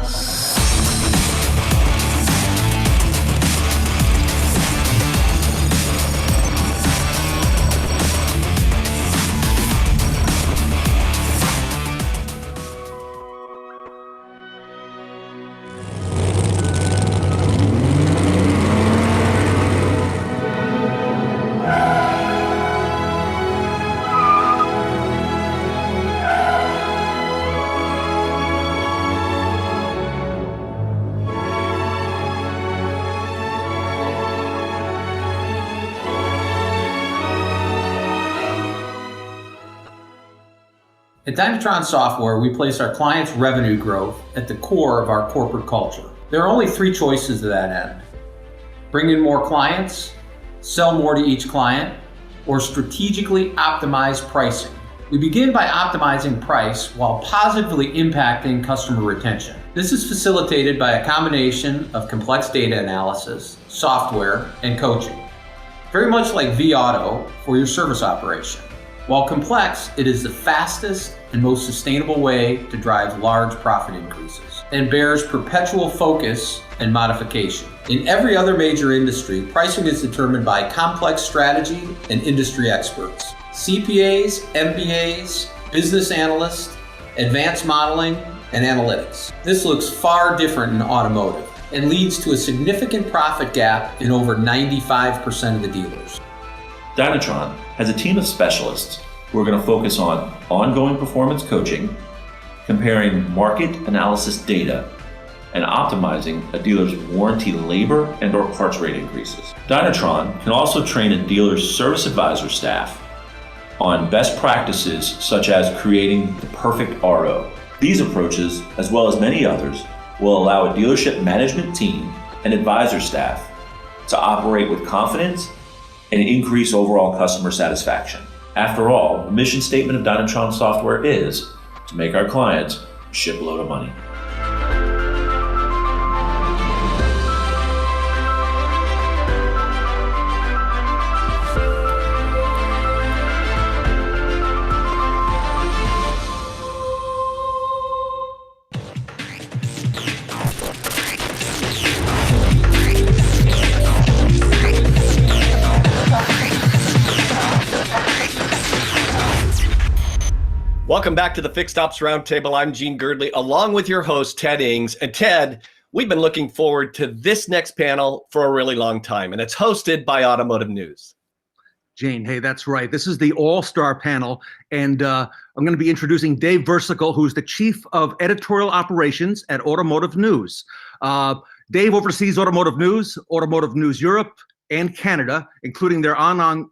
Speaker 13: At Dynatron Software, we place our clients' revenue growth at the core of our corporate culture. There are only 3 choices to that end. Bring in more clients, sell more to each client, or strategically optimize pricing. We begin by optimizing price while positively impacting customer retention. This is facilitated by a combination of complex data analysis, software, and coaching. Very much like vAuto for your service operation. While complex, it is the fastest and most sustainable way to drive large profit increases and bears perpetual focus and modification. In every other major industry, pricing is determined by complex strategy and industry experts. CPAs, MBAs, business analysts, advanced modeling, and analytics. This looks far different in automotive and leads to a significant profit gap in over 95% of the dealers.
Speaker 14: Dynatron has a team of specialists who are going to focus on ongoing performance coaching, comparing market analysis data, and optimizing a dealer's warranty labor and or parts rate increases. Dynatron can also train a dealer's service advisor staff on best practices such as creating the perfect RO. These approaches, as well as many others, will allow a dealership management team and advisor staff to operate with confidence and increase overall customer satisfaction. After all, the mission statement of Dynatron Software is to make our clients a shipload of money.
Speaker 2: Welcome back to the Fixed Ops Roundtable. I'm Gene Girdley, along with your host, Ted Ings. And Ted, we've been looking forward to this next panel for a really long time, and it's hosted by Automotive News.
Speaker 5: Jane, hey, that's right. This is the all-star panel, and I'm going to be introducing Dave Versical, who's the Chief of Editorial Operations at Automotive News. Dave oversees Automotive News Europe, and Canada, including their online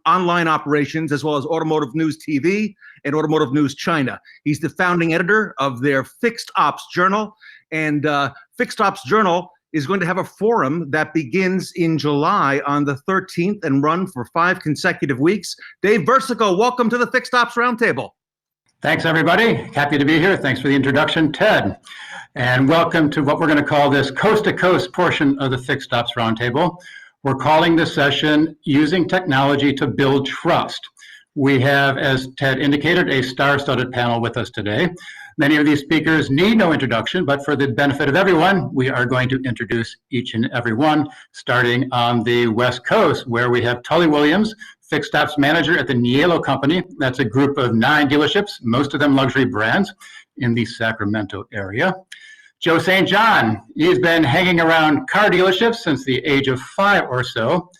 Speaker 5: operations, as well as Automotive News TV and Automotive News China. He's the founding editor of their Fixed Ops Journal, and Fixed Ops Journal is going to have a forum that begins in July on the 13th and run for 5 consecutive weeks. Dave Versical, welcome to the Fixed Ops Roundtable.
Speaker 24: Thanks, everybody. Happy to be here. Thanks for the introduction, Ted. And welcome to what we're going to call this coast-to-coast portion of the Fixed Ops Roundtable. We're calling this session Using Technology to Build Trust. We have, as Ted indicated, a star-studded panel with us today. Many of these speakers need no introduction, but for the benefit of everyone, we are going to introduce each and every one, starting on the West Coast, where we have Tully Williams, Fixed Ops Manager at the Nielo Company. That's a group of 9 dealerships, most of them luxury brands, in the Sacramento area. Joe St. John, he's been hanging around car dealerships since the age of 5 or so.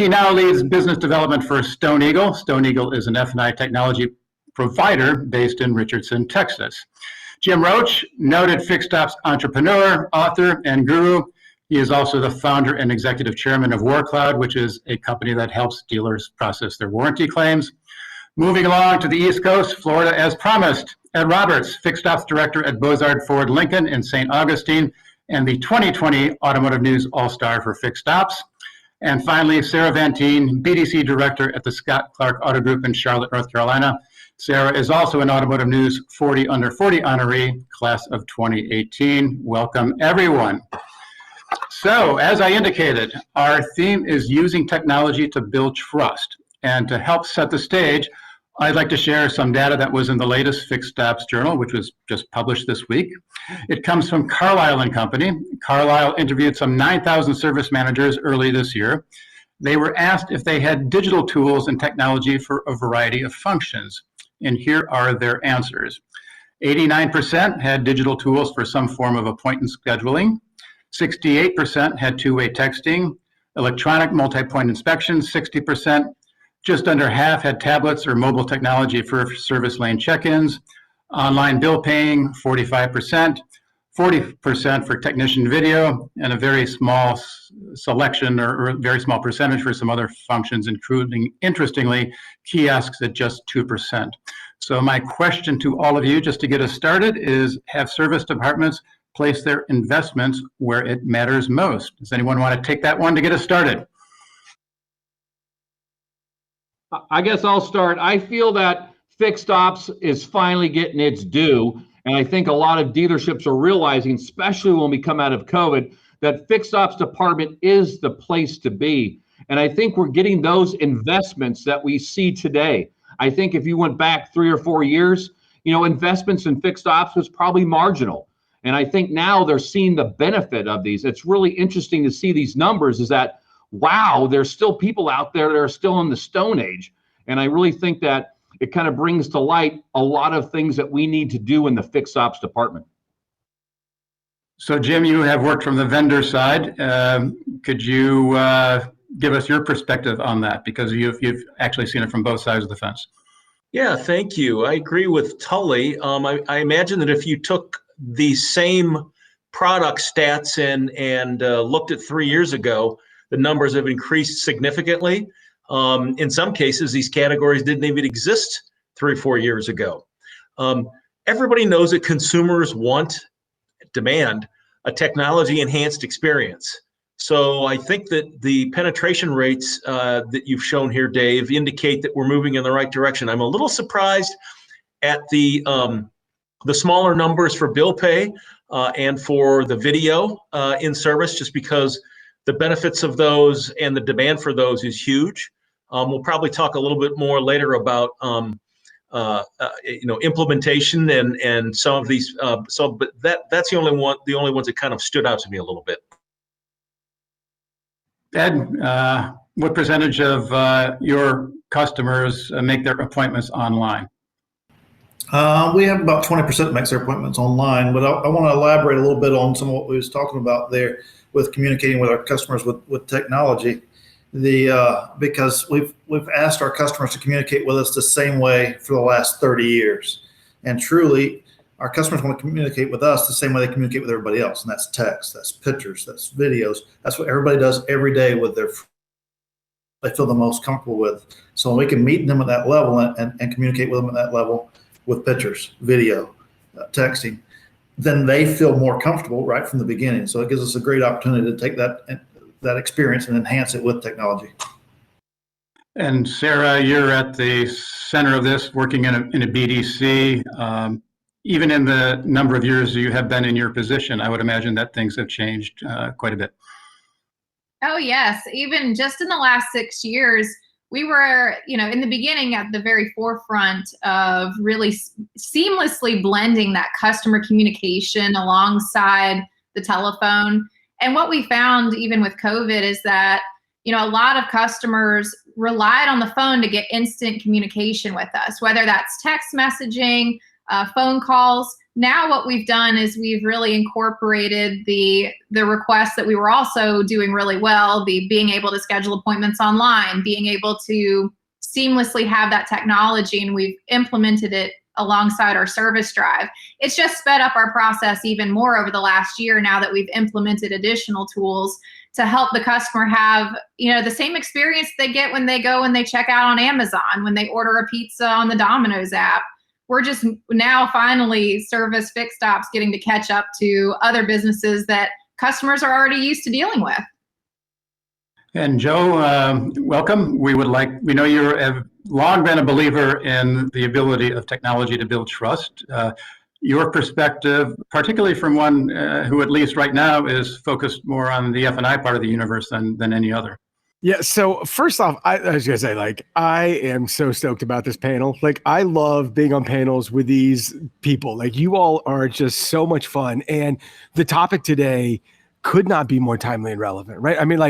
Speaker 24: He now leads business development for Stone Eagle. Stone Eagle is an F&I technology provider based in Richardson, Texas. Jim Roche, noted fixed ops entrepreneur, author, and guru. He is also the founder and executive chairman of WarCloud, which is a company that helps dealers process their warranty claims. Moving along to the East Coast, Florida, as promised, Ed Roberts, fixed ops director at Bozard Ford Lincoln in St. Augustine, and the 2020 Automotive News All-Star for fixed ops. And finally, Sarah Vantine, BDC director at the Scott Clark Auto Group in Charlotte, North Carolina. Sarah is also an Automotive News 40 Under 40 honoree, class of 2018. Welcome, everyone. So, as I indicated, our theme is using technology to build trust. And to help set the stage, I'd like to share some data that was in the latest Fixed Ops Journal, which was just published this week. It comes from Carlisle & Company. Carlisle interviewed some 9,000 service managers early this year. They were asked if they had digital tools and technology for a variety of functions. And here are their answers. 89% had digital tools for some form of appointment scheduling. 68% had two-way texting, electronic multi-point inspection, 60%. Just under half had tablets or mobile technology for service lane check-ins, online bill paying, 45%, 40% for technician video, and a very small selection or a very small percentage for some other functions, including, interestingly, kiosks at just 2%. So my question to all of you, just to get us started, is have service departments place their investments where it matters most? Does anyone want to take that one to get us started?
Speaker 9: I guess I'll start. I feel that fixed ops is finally getting its due. And I think a lot of dealerships are realizing, especially when we come out of COVID, that fixed ops department is the place to be. And I think we're getting those investments that we see today. I think if you went back 3 or 4 years, investments in fixed ops was probably marginal. And I think now they're seeing the benefit of these. It's really interesting to see these numbers, is that wow, there's still people out there that are still in the Stone Age. And I really think that it kind of brings to light a lot of things that we need to do in the fixed ops department.
Speaker 24: So Jim, you have worked from the vendor side. Could you give us your perspective on that? Because you've actually seen it from both sides of the fence.
Speaker 10: Yeah, thank you. I agree with Tully. I imagine that if you took the same product stats and looked at 3 years ago, the numbers have increased significantly. In some cases, these categories didn't even exist 3 or 4 years ago. Everybody knows that consumers demand a technology-enhanced experience. So I think that the penetration rates that you've shown here, Dave, indicate that we're moving in the right direction. I'm a little surprised at the smaller numbers for bill pay and for the video in service, just because the benefits of those and the demand for those is huge. We'll probably talk a little bit more later about implementation and some of these. But that's the only ones that kind of stood out to me a little bit.
Speaker 24: Ed, what percentage of your customers make their appointments online?
Speaker 15: We have about 20% that makes their appointments online, but I want to elaborate a little bit on some of what we was talking about there with communicating with our customers with technology. Because we've asked our customers to communicate with us the same way for the last 30 years. And truly, our customers want to communicate with us the same way they communicate with everybody else. And that's text, that's pictures, that's videos. That's what everybody does every day with they feel the most comfortable with. So we can meet them at that level and communicate with them at that level with pictures, video, texting, then they feel more comfortable right from the beginning. So it gives us a great opportunity to take that experience and enhance it with technology.
Speaker 24: And Sarah, you're at the center of this, working in a BDC. Even in the number of years you have been in your position, I would imagine that things have changed quite a bit.
Speaker 16: Oh, yes. Even just in the last 6 years, we were, in the beginning at the very forefront of really seamlessly blending that customer communication alongside the telephone. And what we found even with COVID is that, a lot of customers relied on the phone to get instant communication with us, whether that's text messaging, phone calls. now what we've done is we've really incorporated the requests that we were also doing really well, the being able to schedule appointments online, being able to seamlessly have that technology, and we've implemented it alongside our service drive. It's just sped up our process even more over the last year now that we've implemented additional tools to help the customer have, the same experience they get when they go and they check out on Amazon, when they order a pizza on the Domino's app. We're just now finally service fixed stops getting to catch up to other businesses that customers are already used to dealing with.
Speaker 24: And Joe, welcome. We know you have long been a believer in the ability of technology to build trust. Your perspective, particularly from one who at least right now is focused more on the F&I part of the universe than any other.
Speaker 17: Yeah. So first off, I was gonna say, I am so stoked about this panel. I love being on panels with these people. You all are just so much fun, and the topic today could not be more timely and relevant, right? I mean,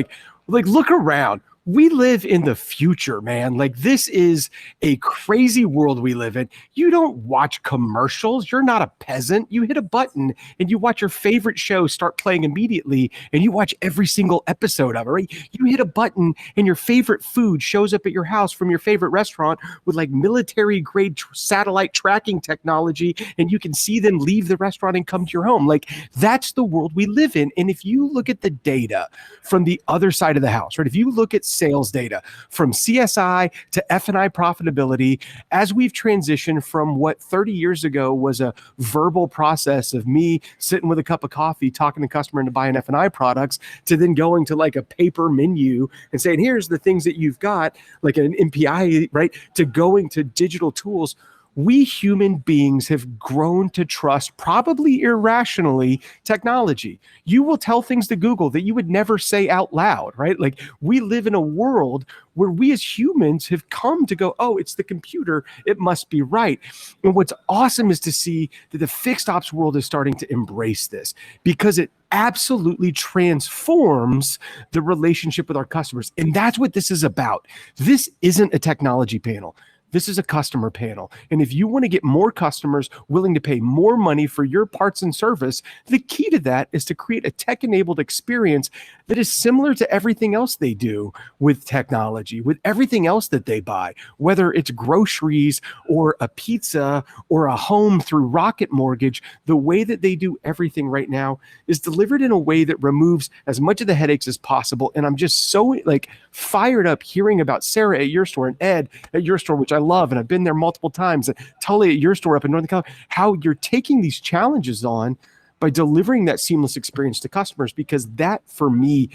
Speaker 17: look around. We live in the future, man. This is a crazy world we live in. You don't watch commercials. You're not a peasant. You hit a button and you watch your favorite show start playing immediately, and you watch every single episode of it, right? You hit a button and your favorite food shows up at your house from your favorite restaurant with military grade satellite tracking technology, and you can see them leave the restaurant and come to your home. That's the world we live in. And if you look at the data from the other side of the house, right? If you look at sales data from CSI to F&I profitability, as we've transitioned from what 30 years ago was a verbal process of me sitting with a cup of coffee talking to customer into buying F&I products, to then going to a paper menu and saying, here's the things that you've got, like an MPI, right, to going to digital tools. We human beings have grown to trust, probably irrationally, technology. You will tell things to Google that you would never say out loud, right? We live in a world where we as humans have come to go, oh, it's the computer, it must be right. And what's awesome is to see that the fixed ops world is starting to embrace this, because it absolutely transforms the relationship with our customers. And that's what this is about. This isn't a technology panel. This is a customer panel. And if you want to get more customers willing to pay more money for your parts and service, the key to that is to create a tech-enabled experience that is similar to everything else they do with technology, with everything else that they buy, whether it's groceries or a pizza or a home through Rocket Mortgage. The way that they do everything right now is delivered in a way that removes as much of the headaches as possible. And I'm just so fired up hearing about Sarah at your store and Ed at your store, which I love, and I've been there multiple times, and Tully at your store up in Northern California, how you're taking these challenges on by delivering that seamless experience to customers, because that, for me,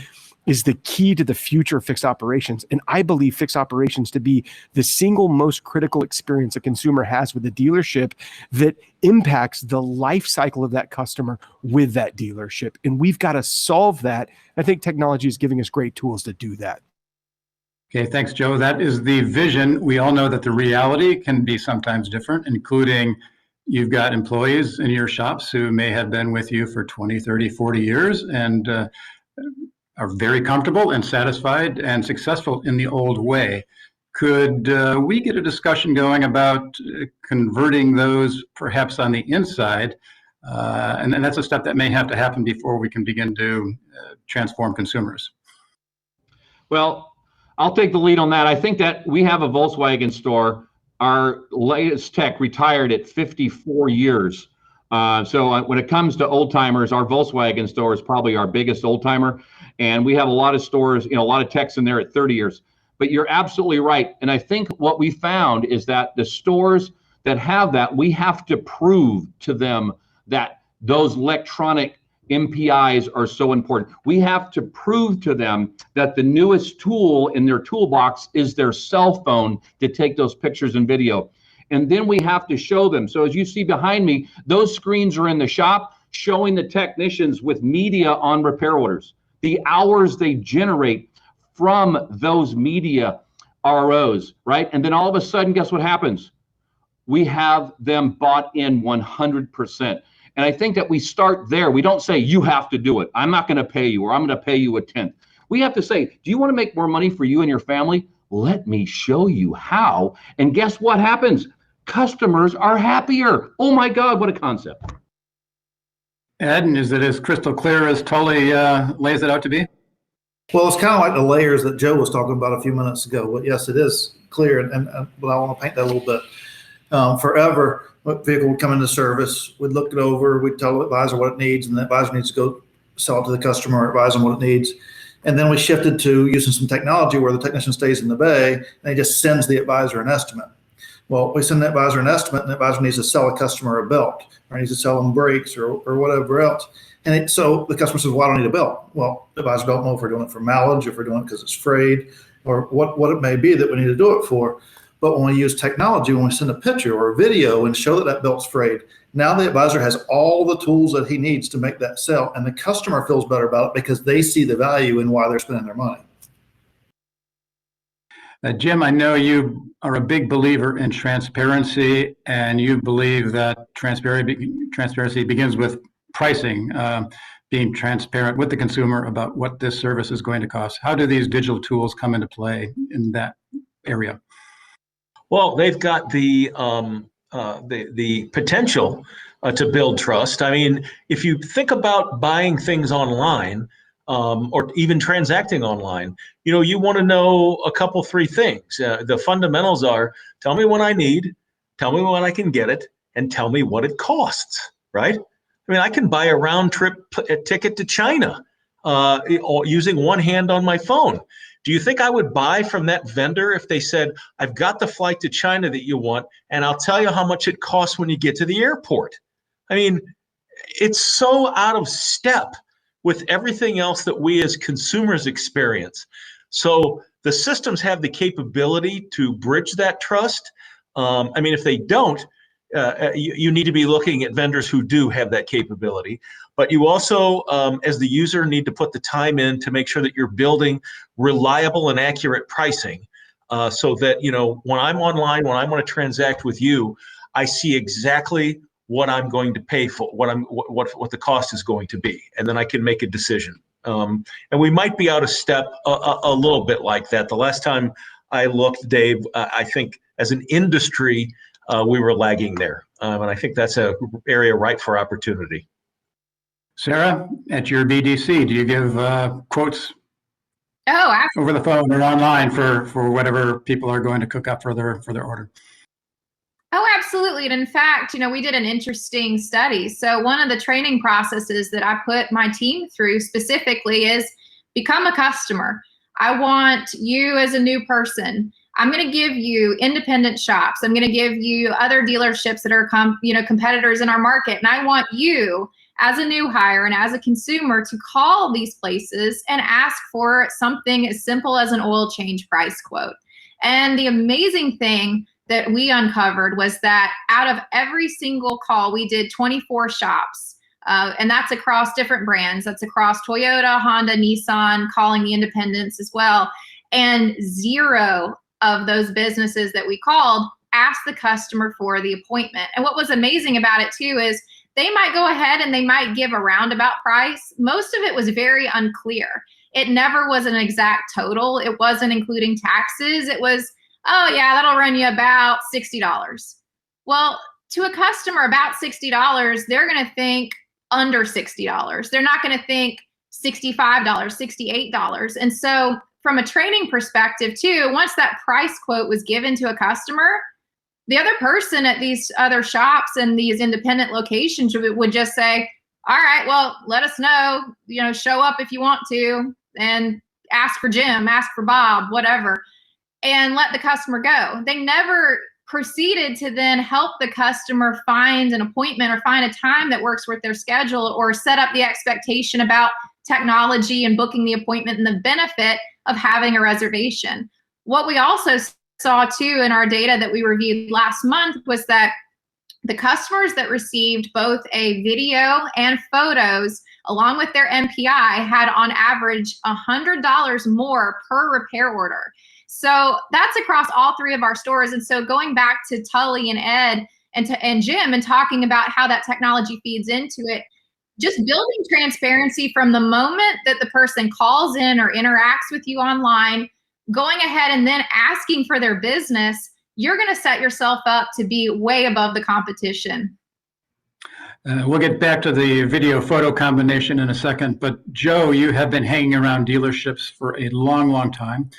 Speaker 17: is the key to the future of fixed operations. And I believe fixed operations to be the single most critical experience a consumer has with a dealership that impacts the life cycle of that customer with that dealership. And we've got to solve that. I think technology is giving us great tools to do that.
Speaker 24: Okay, thanks, Joe. That is the vision. We all know that the reality can be sometimes different, including you've got employees in your shops who may have been with you for 20, 30, 40 years and are very comfortable and satisfied and successful in the old way. Could we get a discussion going about converting those perhaps on the inside? And that's a step that may have to happen before we can begin to transform consumers.
Speaker 9: Well, I'll take the lead on that. I think that we have a Volkswagen store. Our latest tech retired at 54 years. So when it comes to old timers, our Volkswagen store is probably our biggest old timer. And we have a lot of stores, a lot of techs in there at 30 years. But you're absolutely right. And I think what we found is that the stores that have that, we have to prove to them that those electronic MPIs are so important. We have to prove to them that the newest tool in their toolbox is their cell phone to take those pictures and video. And then we have to show them. So as you see behind me, those screens are in the shop showing the technicians with media on repair orders, the hours they generate from those media ROs, right? And then all of a sudden, guess what happens? We have them bought in 100%. And I think that we start there. We don't say, you have to do it. I'm not going to pay you, or I'm going to pay you a 10th. We have to say, do you want to make more money for you and your family? Let me show you how. And guess what happens? Customers are happier. Oh my God, what a concept.
Speaker 24: Ed, is it as crystal clear as Tully lays it out to be?
Speaker 15: Well, it's kind of like the layers that Joe was talking about a few minutes ago. But yes, it is clear, but I want to paint that a little bit. Forever, what vehicle would come into service, we'd look it over, we'd tell the advisor what it needs, and the advisor needs to go sell it to the customer, advise them what it needs. And then we shifted to using some technology where the technician stays in the bay and he just sends the advisor an estimate. Well, we send the advisor an estimate, and the advisor needs to sell a customer a belt, or needs to sell them brakes or whatever else. And so the customer says, well, I don't need a belt. Well, the advisor don't know if we're doing it for mileage, if we're doing it because it's frayed, or what it may be that we need to do it for. But when we use technology, when we send a picture or a video and show that that belt's frayed, now the advisor has all the tools that he needs to make that sell, and the customer feels better about it because they see the value in why they're spending their money.
Speaker 24: Jim, I know you are a big believer in transparency, and you believe that transparency begins with pricing, being transparent with the consumer about what this service is going to cost. How do these digital tools come into play in that area?
Speaker 10: Well, they've got the potential to build trust. I mean, if you think about buying things online, or even transacting online, you want to know a couple, three things. The fundamentals are: tell me what I need, tell me when I can get it, and tell me what it costs, right? I mean, I can buy a round trip ticket to China using one hand on my phone. Do you think I would buy from that vendor if they said, I've got the flight to China that you want, and I'll tell you how much it costs when you get to the airport? I mean, it's so out of step with everything else that we as consumers experience. So the systems have the capability to bridge that trust. I mean, if they don't, you need to be looking at vendors who do have that capability. But you also, as the user, need to put the time in to make sure that you're building reliable and accurate pricing, so that, when I'm online, when I want to transact with you, I see exactly what I'm going to pay for, what the cost is going to be, and then I can make a decision. And we might be out of step a little bit like that. The last time I looked, Dave, I think as an industry, we were lagging there, and I think that's an area ripe for opportunity.
Speaker 24: Sarah, at your BDC, do you give quotes over the phone or online for whatever people are going to cook up for their order?
Speaker 16: Oh, absolutely. And in fact, we did an interesting study. So one of the training processes that I put my team through specifically is become a customer. I want you as a new person. I'm going to give you independent shops. I'm going to give you other dealerships that are competitors in our market. And I want you as a new hire and as a consumer to call these places and ask for something as simple as an oil change price quote. And the amazing thing that we uncovered was that out of every single call, we did 24 shops. And that's across different brands. That's across Toyota, Honda, Nissan, calling the independents as well. And 0 of those businesses that we called asked the customer for the appointment. And what was amazing about it too is they might go ahead and they might give a roundabout price. Most of it was very unclear. It never was an exact total. It wasn't including taxes. It was, oh yeah, that'll run you about $60. Well, to a customer, about $60, they're going to think under $60. They're not going to think $65, $68. And so from a training perspective too, once that price quote was given to a customer, the other person at these other shops and these independent locations would just say, all right, well, let us know, show up if you want to, and ask for Jim, ask for Bob, whatever, and let the customer go. They never proceeded to then help the customer find an appointment or find a time that works with their schedule, or set up the expectation about technology and booking the appointment and the benefit of having a reservation. What we also saw too in our data that we reviewed last month was that the customers that received both a video and photos along with their MPI had on average $100 more per repair order. So that's across all 3 of our stores. And so going back to Tully and Ed and Jim and talking about how that technology feeds into it, just building transparency from the moment that the person calls in or interacts with you online, going ahead and then asking for their business, you're going to set yourself up to be way above the competition.
Speaker 24: We'll get back to the video photo combination in a second, but Joe, you have been hanging around dealerships for a long, long time.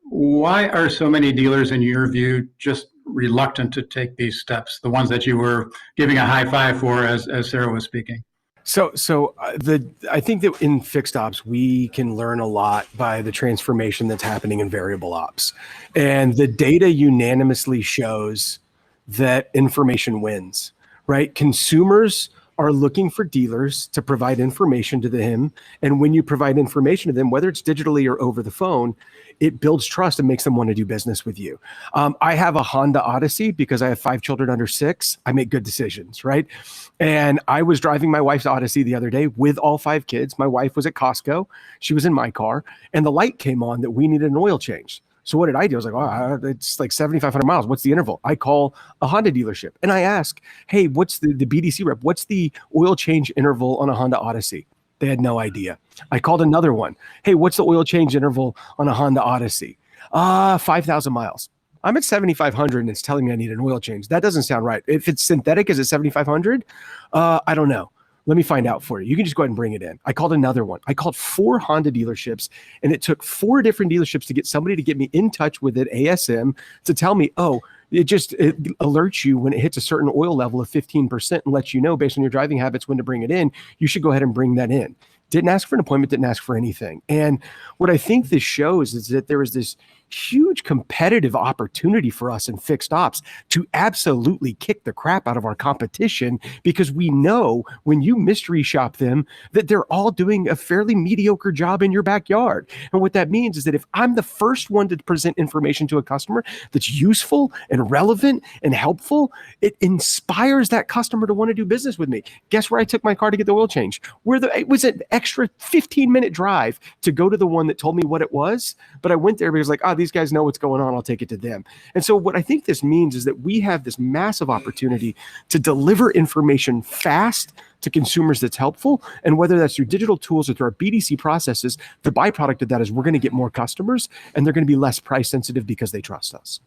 Speaker 24: Why are so many dealers, in your view, just reluctant to take these steps, the ones that you were giving a high five for as Sarah was speaking?
Speaker 17: I think that in fixed ops, we can learn a lot by the transformation that's happening in variable ops. And the data unanimously shows that information wins, right? Consumers are looking for dealers to provide information to them. And when you provide information to them, whether it's digitally or over the phone, it builds trust and makes them want to do business with you. I have a Honda Odyssey because I have 5 children under 6. I make good decisions, right? And I was driving my wife's Odyssey the other day with all 5 kids. My wife was at Costco. She was in my car, and the light came on that we needed an oil change. So what did I do? I was like, oh, it's like 7,500 miles. What's the interval? I call a Honda dealership and I ask, hey, what's the BDC rep? What's the oil change interval on a Honda Odyssey? They had no idea. I called another one. Hey, what's the oil change interval on a Honda Odyssey? 5,000 miles. I'm at 7,500 and it's telling me I need an oil change. That doesn't sound right. If it's synthetic, is it 7,500? I don't know. Let me find out for you. You can just go ahead and bring it in. I called another one. I called 4 Honda dealerships, and it took 4 different dealerships to get somebody to get me in touch with it, ASM, to tell me, oh, it alerts you when it hits a certain oil level of 15% and lets you know based on your driving habits when to bring it in. You should go ahead and bring that in. Didn't ask for an appointment, didn't ask for anything. And what I think this shows is that there is this huge competitive opportunity for us in fixed ops to absolutely kick the crap out of our competition, because we know when you mystery shop them that they're all doing a fairly mediocre job in your backyard. And what that means is that if I'm the first one to present information to a customer that's useful and relevant and helpful, it inspires that customer to want to do business with me. Guess where I took my car to get the oil change? It was an extra 15-minute drive to go to the one that told me what it was, but I went there because like, these guys know what's going on. I'll take it to them. And so what I think this means is that we have this massive opportunity to deliver information fast to consumers that's helpful. And whether that's through digital tools or through our BDC processes, the byproduct of that is we're going to get more customers and they're going to be less price sensitive because they trust us.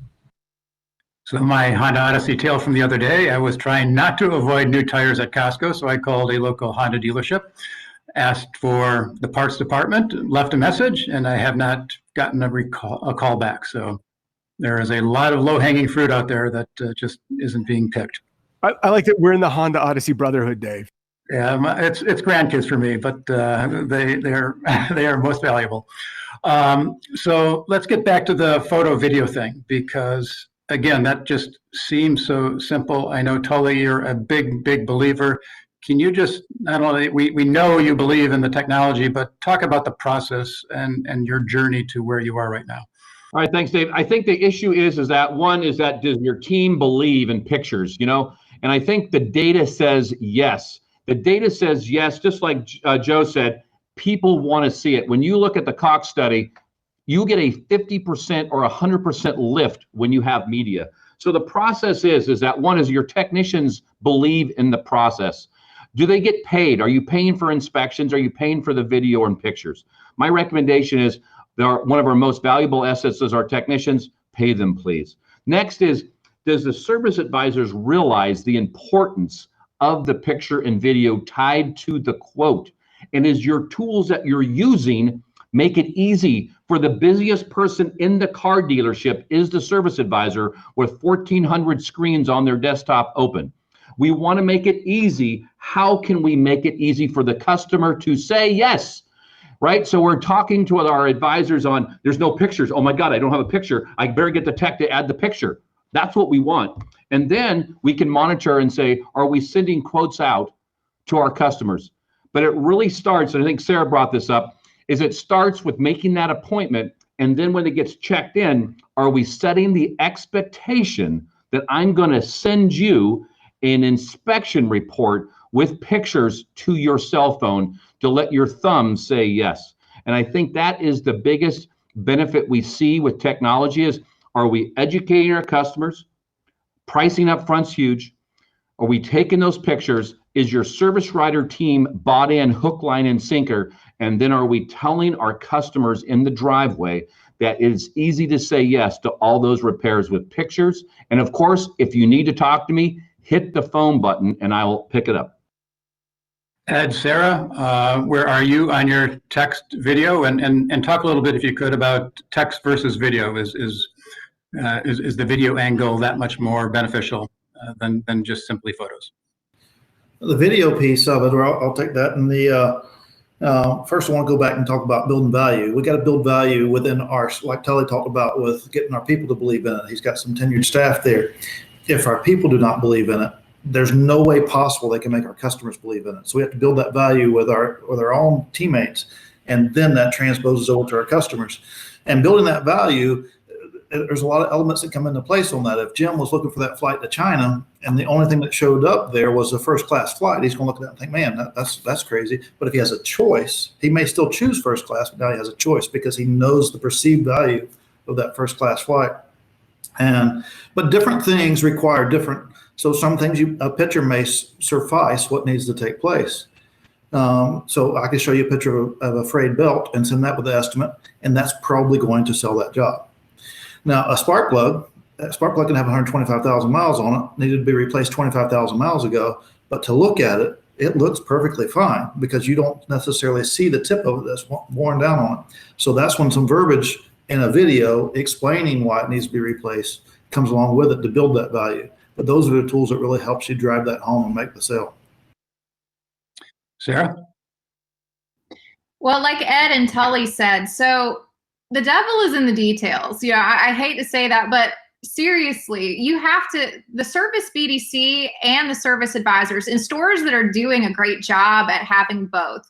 Speaker 24: So my Honda Odyssey tale from the other day, I was trying not to avoid new tires at Costco. So I called a local Honda dealership, asked for the parts department, left a message, and I have not gotten a call back. So there is a lot of low-hanging fruit out there that just isn't being picked.
Speaker 17: I like that we're in the Honda Odyssey brotherhood, Dave.
Speaker 24: Yeah, it's grandkids for me, but they are most valuable. So let's get back to the photo video thing, because again, that just seems so simple. I know, Tully, you're a big believer. Can you just, not only, we know you believe in the technology, but talk about the process and your journey to where you are right now.
Speaker 9: All right, thanks, Dave. I think the issue is that one is that does your team believe in pictures, you know? And I think the data says yes. The data says yes, just like Joe said, people want to see it. When you look at the Cox study, you get a 50% or 100% lift when you have media. So the process is that one is your technicians believe in the process. Do they get paid? Are you paying for inspections? Are you paying for the video and pictures? My recommendation is one of our most valuable assets is our technicians. Pay them, please. Next is, does the service advisors realize the importance of the picture and video tied to the quote? And is your tools that you're using make it easy for the busiest person in the car dealership is the service advisor with 1,400 screens on their desktop open? We want to make it easy. How can we make it easy for the customer to say yes? Right? So we're talking to our advisors on, there's no pictures. Oh my God, I don't have a picture. I better get the tech to add the picture. That's what we want. And then we can monitor and say, are we sending quotes out to our customers? But it really starts, and I think Sarah brought this up, is it starts with making that appointment. And then when it gets checked in, are we setting the expectation that I'm going to send you an inspection report with pictures to your cell phone to let your thumb say yes? And I think that is the biggest benefit we see with technology is, are we educating our customers? Pricing up front's huge. Are we taking those pictures? Is your service writer team bought in hook, line, and sinker? And then are we telling our customers in the driveway that it's easy to say yes to all those repairs with pictures? And of course, if you need to talk to me, hit the phone button and I will pick it up.
Speaker 24: Ed, Sarah, where are you on your text video? And talk a little bit, if you could, about text versus video. Is the video angle that much more beneficial than just simply photos?
Speaker 15: The video piece of it, or I'll take that. And the first, I want to go back and talk about building value. We got to build value within our, like Tully talked about, with getting our people to believe in it. He's got some tenured staff there. If our people do not believe in it, there's no way possible they can make our customers believe in it. So we have to build that value with our own teammates, and then that transposes over to our customers. And building that value, there's a lot of elements that come into place on that. If Jim was looking for that flight to China and the only thing that showed up there was a first class flight, he's going to look at that and think, man, that's crazy. But if he has a choice, he may still choose first class, but now he has a choice because he knows the perceived value of that first class flight. But different things require different. So some things a picture may suffice what needs to take place. So I can show you a picture of a frayed belt and send that with the estimate, and that's probably going to sell that job. Now, a spark plug can have 125,000 miles on it, needed to be replaced 25,000 miles ago, but to look at it, it looks perfectly fine because you don't necessarily see the tip of it that's worn down on it. So that's when some verbiage in a video explaining why it needs to be replaced comes along with it to build that value. But those are the tools that really helps you drive that home and make the sale.
Speaker 24: Sarah?
Speaker 16: Well, like Ed and Tully said, so the devil is in the details. You know, I hate to say that, but seriously, you have to, the service BDC and the service advisors in stores that are doing a great job at having both.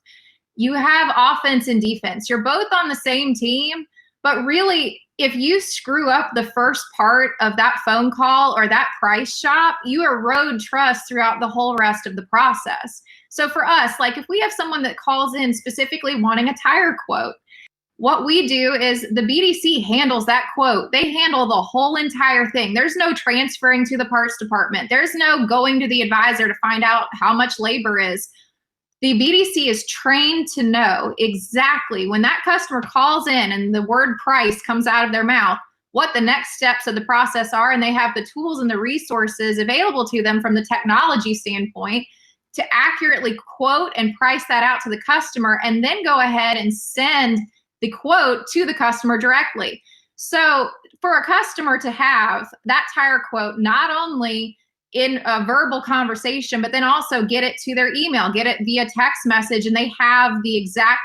Speaker 16: You have offense and defense. You're both on the same team, but really, if you screw up the first part of that phone call or that price shop, you erode trust throughout the whole rest of the process. So for us, like if we have someone that calls in specifically wanting a tire quote, what we do is the BDC handles that quote. They handle the whole entire thing. There's no transferring to the parts department. There's no going to the advisor to find out how much labor is. The BDC is trained to know exactly when that customer calls in and the word price comes out of their mouth, what the next steps of the process are, and they have the tools and the resources available to them from the technology standpoint to accurately quote and price that out to the customer, and then go ahead and send the quote to the customer directly. So for a customer to have that tire quote, not only in a verbal conversation, but then also get it to their email, get it via text message, and they have the exact,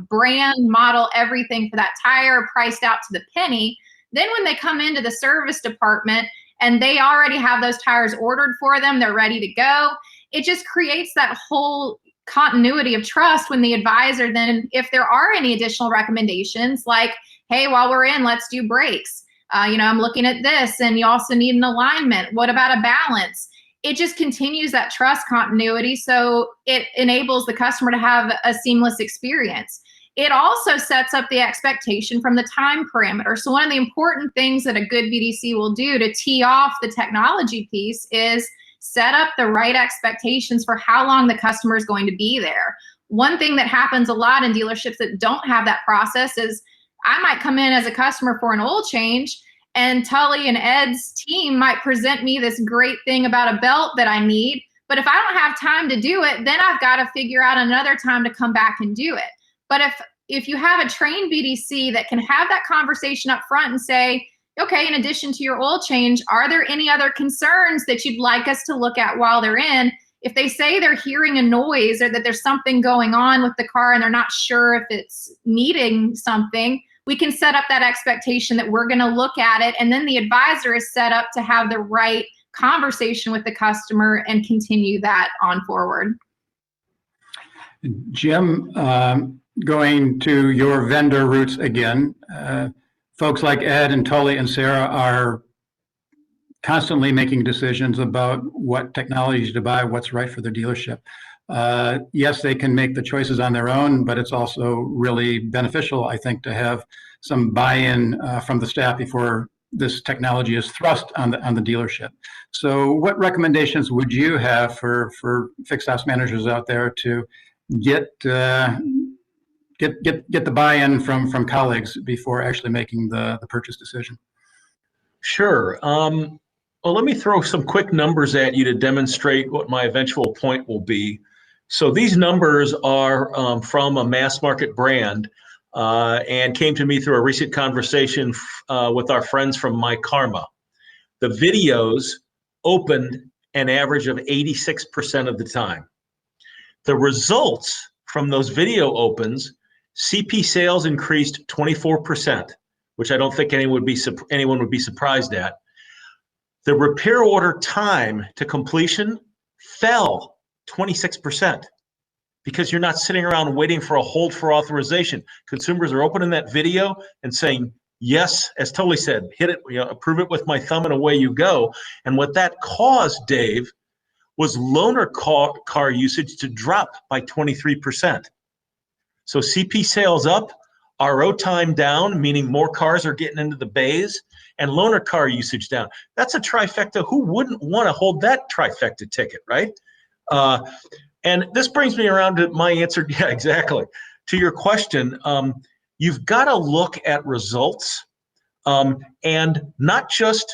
Speaker 16: brand, model, everything for that tire priced out to the penny. Then when they come into the service department and they already have those tires ordered for them, they're ready to go. It just creates that whole continuity of trust when the advisor then, if there are any additional recommendations, like, hey, while we're in, let's do brakes. I'm looking at this, and you also need an alignment. What about a balance? It just continues that trust continuity, so it enables the customer to have a seamless experience. It also sets up the expectation from the time parameter. So one of the important things that a good BDC will do to tee off the technology piece is set up the right expectations for how long the customer is going to be there. One thing that happens a lot in dealerships that don't have that process is I might come in as a customer for an oil change, and Tully and Ed's team might present me this great thing about a belt that I need. But if I don't have time to do it, then I've got to figure out another time to come back and do it. But if you have a trained BDC that can have that conversation up front and say, okay, in addition to your oil change, are there any other concerns that you'd like us to look at while they're in? If they say they're hearing a noise or that there's something going on with the car and they're not sure if it's needing something, we can set up that expectation that we're going to look at it. And then the advisor is set up to have the right conversation with the customer and continue that on forward.
Speaker 24: Jim, going to your vendor roots again, folks like Ed and Tully and Sarah are constantly making decisions about what technologies to buy, what's right for their dealership. Yes, they can make the choices on their own, but it's also really beneficial, I think, to have some buy-in from the staff before this technology is thrust on the dealership. So what recommendations would you have for fixed ops managers out there to get the buy-in from colleagues before actually making the purchase decision?
Speaker 10: Sure. Well, let me throw some quick numbers at you to demonstrate what my eventual point will be. So these numbers are from a mass market brand and came to me through a recent conversation with our friends from MyKarma. The videos opened an average of 86% of the time. The results from those video opens, CP sales increased 24%, which I don't think anyone would be surprised at. The repair order time to completion fell 26% because you're not sitting around waiting for a hold for authorization. Consumers are opening that video and saying, yes, as Tully said, hit it, approve it with my thumb and away you go. And what that caused, Dave, was loaner car usage to drop by 23%. So CP sales up, RO time down, meaning more cars are getting into the bays, and loaner car usage down. That's a trifecta. Who wouldn't want to hold that trifecta ticket, right? And this brings me around to my answer, yeah, exactly, to your question. You've got to look at results and not just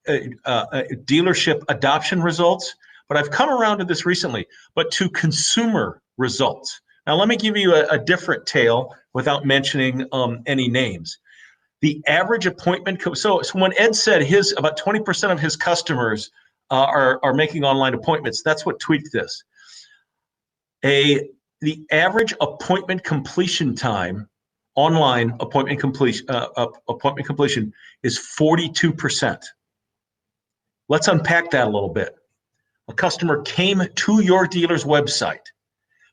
Speaker 10: dealership adoption results, but I've come around to this recently, but to consumer results. Now, let me give you a different tale without mentioning any names. The average appointment, so when Ed said about 20% of his customers are making online appointments, that's what tweaked this. The average appointment completion time, online appointment completion is 42%. Let's unpack that a little bit. A customer came to your dealer's website.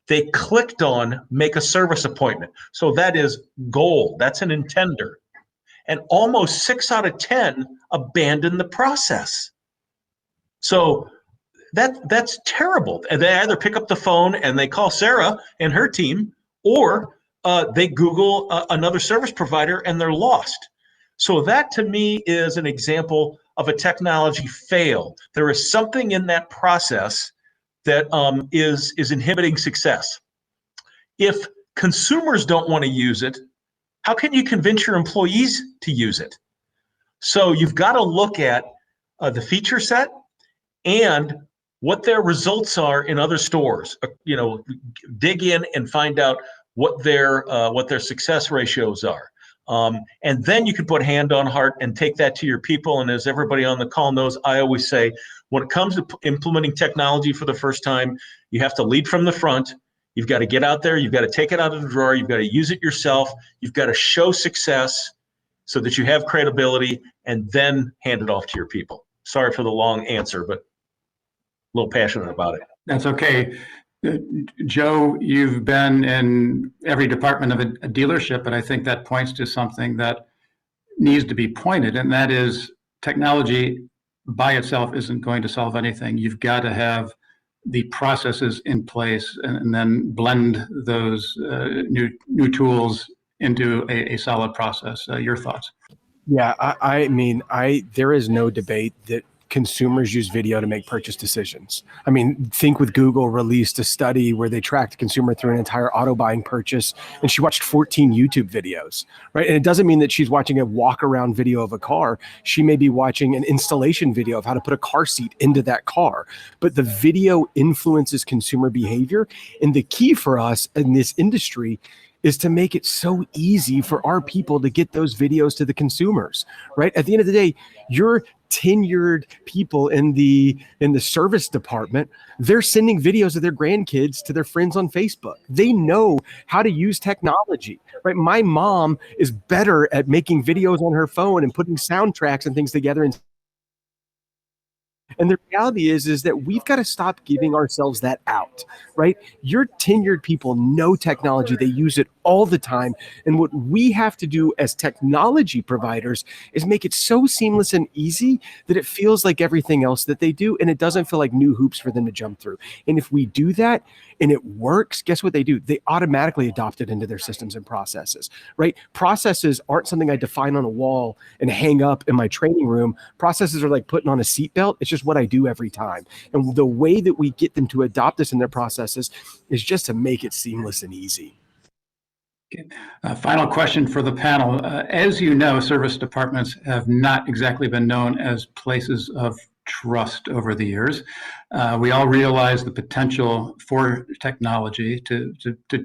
Speaker 10: They clicked on make a service appointment. So that is Gole, that's an intender. And almost 6 out of 10 abandon the process. So that's terrible. And they either pick up the phone and they call Sarah and her team, or they Google another service provider and they're lost. So that to me is an example of a technology fail. There is something in that process that is inhibiting success. If consumers don't want to use it, how can you convince your employees to use it? So you've got to look at the feature set and what their results are in other stores. Dig in and find out what their success ratios are. And then you can put hand on heart and take that to your people. And as everybody on the call knows, I always say, when it comes to implementing technology for the first time, you have to lead from the front. You've got to get out there. You've got to take it out of the drawer. You've got to use it yourself. You've got to show success so that you have credibility, and then hand it off to your people. Sorry for the long answer, but a little passionate about it.
Speaker 24: That's okay. Joe, you've been in every department of a dealership, and I think that points to something that needs to be pointed, and that is technology by itself isn't going to solve anything. You've got to have the processes in place and then blend those new tools into a solid process. Your thoughts?
Speaker 17: Yeah, I mean, there is no debate that consumers use video to make purchase decisions. I mean, think with Google released a study where they tracked a consumer through an entire auto buying purchase, and she watched 14 YouTube videos, right? And it doesn't mean that she's watching a walk around video of a car. She may be watching an installation video of how to put a car seat into that car. But the video influences consumer behavior. And the key for us in this industry is to make it so easy for our people to get those videos to the consumers, right? At the end of the day, you're tenured people in the service department. They're sending videos of their grandkids to their friends on Facebook. They know how to use technology, right? My mom is better at making videos on her phone and putting soundtracks and things together. And the reality is that we've got to stop giving ourselves that out, right? Your tenured people know technology. They use it all the time. And what we have to do as technology providers is make it so seamless and easy that it feels like everything else that they do, and it doesn't feel like new hoops for them to jump through. And if we do that and it works, guess what they do? They automatically adopt it into their systems and processes, right? Processes aren't something I define on a wall and hang up in my training room. Processes are like putting on a seatbelt. It's just what I do every time. And the way that we get them to adopt this in their processes is just to make it seamless and easy.
Speaker 24: Final question for the panel. As you know, service departments have not exactly been known as places of trust over the years. We all realize the potential for technology to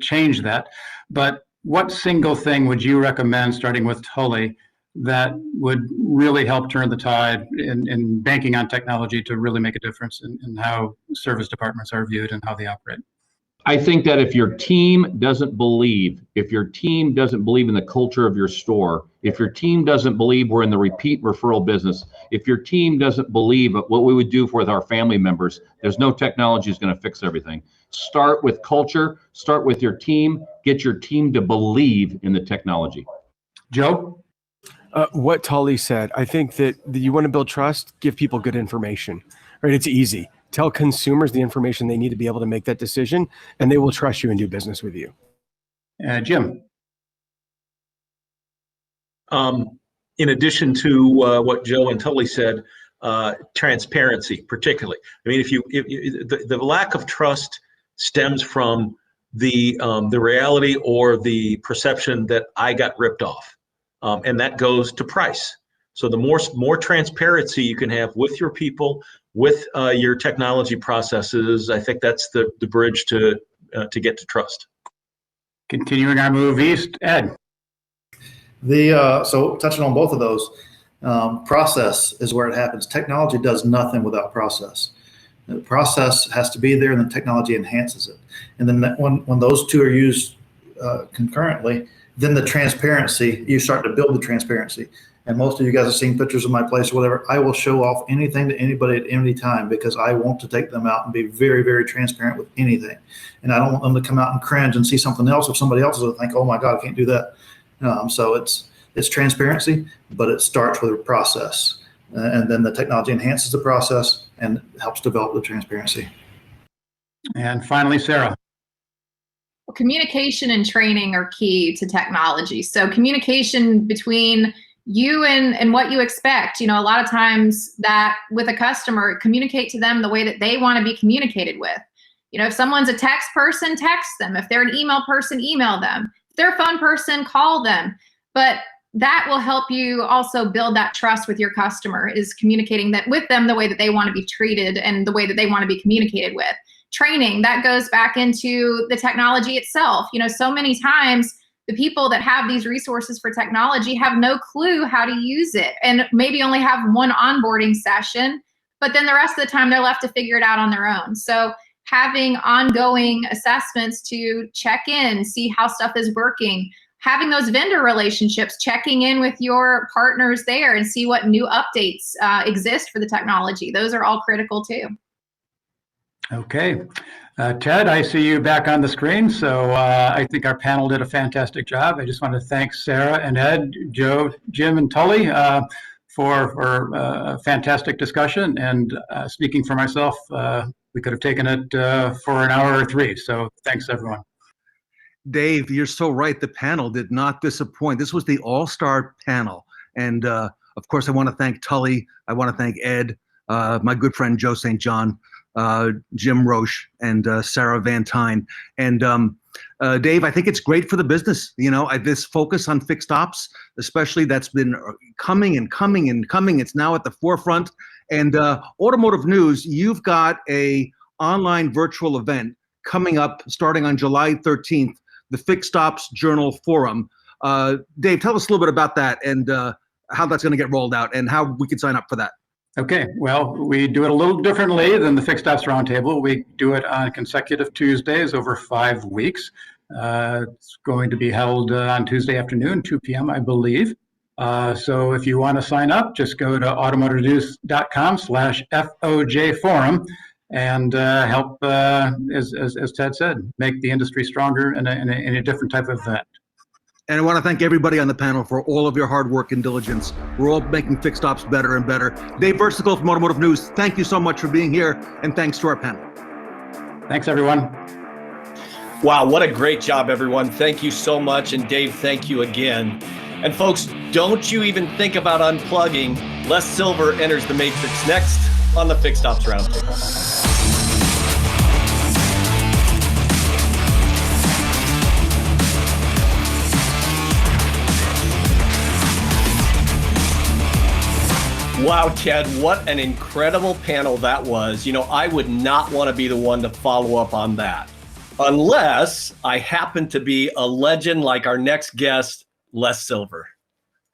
Speaker 24: change that. But what single thing would you recommend, starting with Tully, that would really help turn the tide in banking on technology to really make a difference in how service departments are viewed and how they operate?
Speaker 9: I think that if your team doesn't believe in the culture of your store, if your team doesn't believe we're in the repeat referral business, if your team doesn't believe what we would do with our family members, there's no technology is going to fix everything. Start with culture, start with your team, get your team to believe in the technology.
Speaker 24: Joe?
Speaker 17: What Tully said, I think that you want to build trust, give people good information, right? It's easy. Tell consumers the information they need to be able to make that decision, and they will trust you and do business with you.
Speaker 24: Jim?
Speaker 10: In addition to what Joe and Tully said, transparency, particularly. I mean, the lack of trust stems from the reality or the perception that I got ripped off, and that goes to price. So the more transparency you can have with your people, with your technology processes, I think that's the bridge to get to trust.
Speaker 24: Continuing our move east, Ed.
Speaker 15: So touching on both of those, process is where it happens. Technology does nothing without process. The process has to be there, and the technology enhances it. And then when those two are used concurrently, then the transparency, you start to build the transparency. And most of you guys have seen pictures of my place or whatever. I will show off anything to anybody at any time because I want to take them out and be very, very transparent with anything. And I don't want them to come out and cringe and see something else if somebody else will think, oh my God, I can't do that. So it's transparency, but it starts with a process. And then the technology enhances the process and helps develop the transparency.
Speaker 24: And finally, Sarah.
Speaker 16: Communication and training are key to technology. So communication between you and what you expect. A lot of times that with a customer, communicate to them the way that they want to be communicated with. If someone's a text person, text them. If they're an email person, email them. If they're a phone person, call them. But that will help you also build that trust with your customer, is communicating that with them the way that they want to be treated and the way that they want to be communicated with. Training, that goes back into the technology itself. So many times the people that have these resources for technology have no clue how to use it and maybe only have one onboarding session, but then the rest of the time they're left to figure it out on their own. So having ongoing assessments to check in, see how stuff is working, having those vendor relationships, checking in with your partners there and see what new updates exist for the technology. Those are all critical too.
Speaker 24: Okay. Ted, I see you back on the screen. So I think our panel did a fantastic job. I just want to thank Sarah and Ed, Joe, Jim, and Tully for a fantastic discussion. And speaking for myself, we could have taken it for an hour or three. So thanks, everyone.
Speaker 5: Dave, you're so right. The panel did not disappoint. This was the all-star panel. And of course, I want to thank Tully. I want to thank Ed, my good friend Joe St. John, Jim Roche, and Sarah Vantine. And Dave, I think it's great for the business. This focus on fixed ops, especially, that's been coming and coming and coming. It's now at the forefront. And Automotive News, you've got a online virtual event coming up starting on July 13th, the Fixed Ops Journal Forum. Dave, tell us a little bit about that and how that's going to get rolled out and how we can sign up for that.
Speaker 24: Okay, well, we do it a little differently than the Fixed Ops Roundtable. We do it on consecutive Tuesdays over 5 weeks. It's going to be held on Tuesday afternoon, 2 p.m., I believe. So if you want to sign up, just go to automotivenews.com/FOJ forum and help, as Ted said, make the industry stronger in a different type of event.
Speaker 5: And I want to thank everybody on the panel for all of your hard work and diligence. We're all making fixed ops better and better. Dave Versical from Automotive News, thank you so much for being here, and thanks to our panel.
Speaker 24: Thanks, everyone.
Speaker 2: Wow, what a great job, everyone. Thank you so much. And Dave, thank you again. And folks, don't you even think about unplugging. Les Silver enters the Matrix next on the Fixed Ops Roundtable. Wow, Ted, what an incredible panel that was. You know, I would not want to be the one to follow up on that unless I happen to be a legend like our next guest, Les Silver.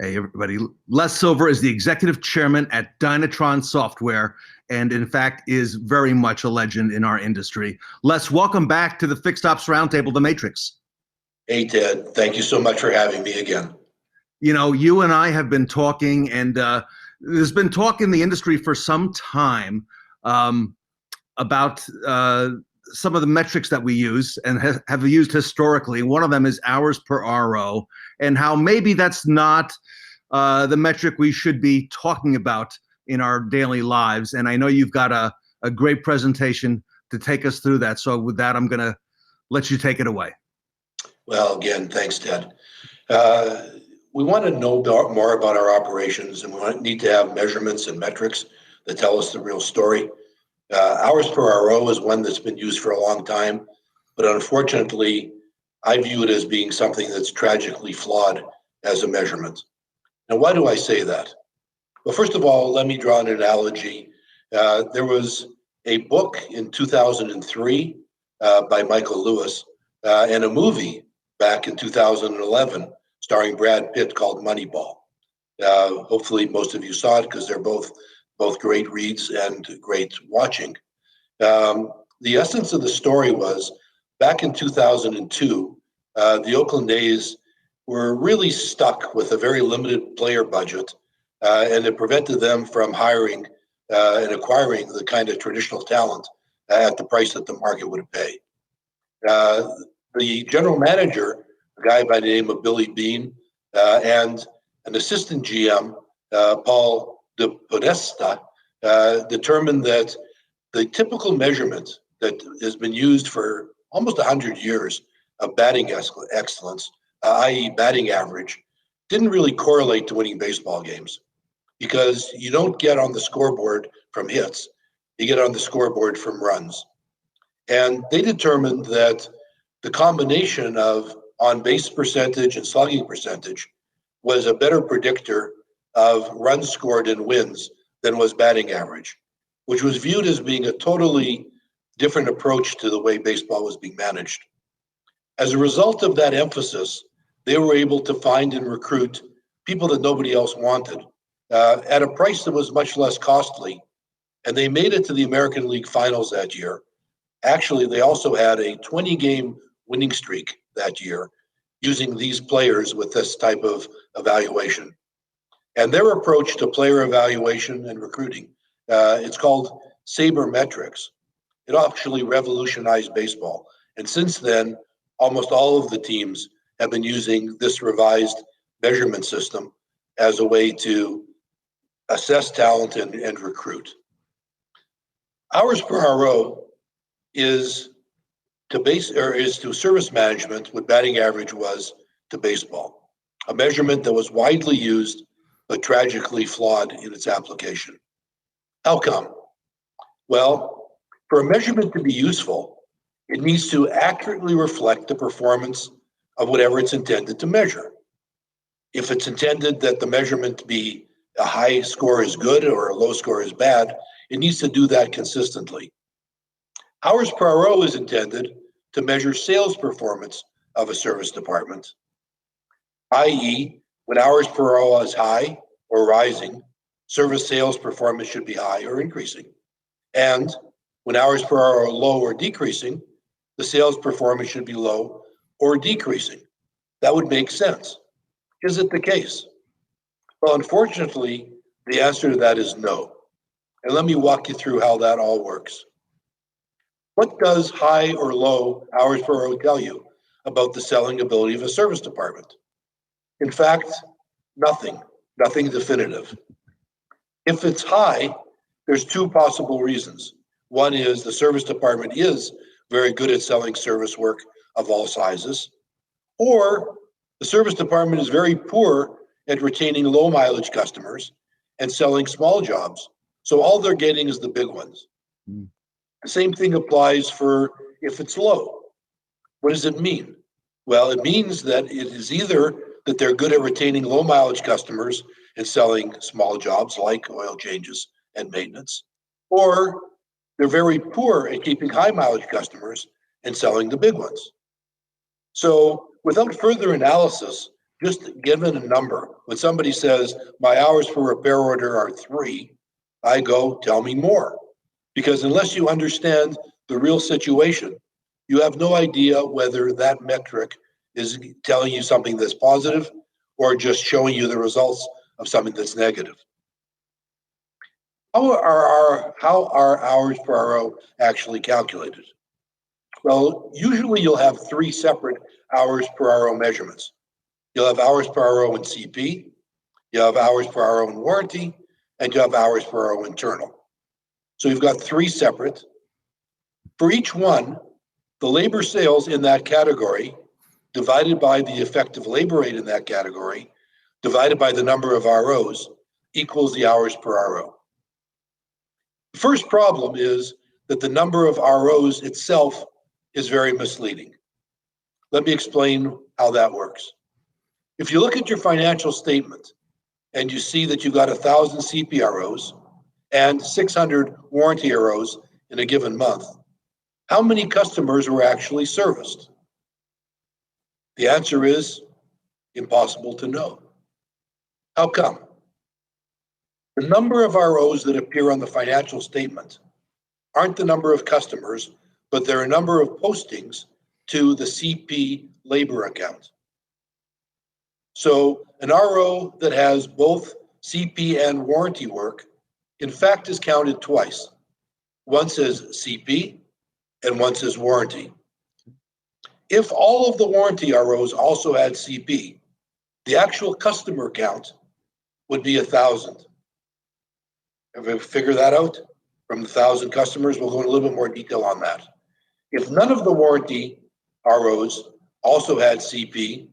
Speaker 5: Hey, everybody. Les Silver is the executive chairman at Dynatron Software, and in fact is very much a legend in our industry. Les, welcome back to the Fixed Ops Roundtable, The Matrix.
Speaker 18: Hey, Ted. Thank you so much for having me again.
Speaker 5: You know, you and I have been talking, and there's been talk in the industry for some time about some of the metrics that we use and have used historically. One of them is hours per RO, and how maybe that's not the metric we should be talking about in our daily lives. And I know you've got a great presentation to take us through that. So with that, I'm going to let you take it away.
Speaker 18: Well, again, thanks, Ted. We want to know more about our operations, and we need to have measurements and metrics that tell us the real story. Hours per RO is one that's been used for a long time, but unfortunately, I view it as being something that's tragically flawed as a measurement. Now, why do I say that? Well, first of all, let me draw an analogy. There was a book in 2003 by Michael Lewis and a movie back in 2011 starring Brad Pitt called Moneyball. Hopefully most of you saw it because they're both great reads and great watching. The essence of the story was back in 2002, the Oakland A's were really stuck with a very limited player budget, and it prevented them from hiring and acquiring the kind of traditional talent at the price that the market would pay. The general manager, a guy by the name of Billy Bean, and an assistant GM, Paul De Podesta, determined that the typical measurement that has been used for almost 100 years of batting excellence, i.e. batting average, didn't really correlate to winning baseball games, because you don't get on the scoreboard from hits, you get on the scoreboard from runs. And they determined that the combination of on-base percentage and slugging percentage was a better predictor of runs scored and wins than was batting average, which was viewed as being a totally different approach to the way baseball was being managed. As a result of that emphasis, they were able to find and recruit people that nobody else wanted at a price that was much less costly. And they made it to the American League Finals that year. Actually, they also had a 20-game winning streak that year using these players with this type of evaluation. And their approach to player evaluation and recruiting, it's called sabermetrics. It actually revolutionized baseball. And since then, almost all of the teams have been using this revised measurement system as a way to assess talent and recruit. Hours per RO is to service management what batting average was to baseball, a measurement that was widely used but tragically flawed in its application. How come? Well, for a measurement to be useful, it needs to accurately reflect the performance of whatever it's intended to measure. If it's intended that the measurement be a high score is good or a low score is bad, it needs to do that consistently. Hours per RO is intended to measure sales performance of a service department, i.e., when hours per RO is high or rising, service sales performance should be high or increasing. And when hours per hour are low or decreasing, the sales performance should be low or decreasing. That would make sense. Is it the case? Well, unfortunately, the answer to that is no. And let me walk you through how that all works. What does high or low hours per hour tell you about the selling ability of a service department? In fact, nothing definitive. If it's high, there's two possible reasons. One is the service department is very good at selling service work of all sizes, or the service department is very poor at retaining low mileage customers and selling small jobs. So all they're getting is the big ones. The same thing applies for if it's low. What does it mean? Well, it means that it is either that they're good at retaining low mileage customers in selling small jobs like oil changes and maintenance, or they're very poor at keeping high mileage customers and selling the big ones. So without further analysis, just given a number, when somebody says, my hours per repair order are 3, I go, tell me more. Because unless you understand the real situation, you have no idea whether that metric is telling you something that's positive or just showing you the results of something that's negative. How are hours per RO actually calculated? Well, usually you'll have 3 separate hours per RO measurements. You'll have hours per RO in CP, you'll have hours per RO in warranty, and you'll have hours per RO internal. So you've got 3 separate. For each one, the labor sales in that category divided by the effective labor rate in that category divided by the number of ROs equals the hours per RO. The first problem is that the number of ROs itself is very misleading. Let me explain how that works. If you look at your financial statement and you see that you've got 1,000 CP ROs and 600 warranty ROs in a given month, how many customers were actually serviced? The answer is impossible to know. How come? The number of ROs that appear on the financial statement aren't the number of customers, but they're a number of postings to the CP labor account. So an RO that has both CP and warranty work, in fact, is counted twice. Once as CP and once as warranty. If all of the warranty ROs also had CP, the actual customer count would be 1,000. Have we figured that out? From the 1,000 customers, we'll go into a little bit more detail on that. If none of the warranty ROs also had CP,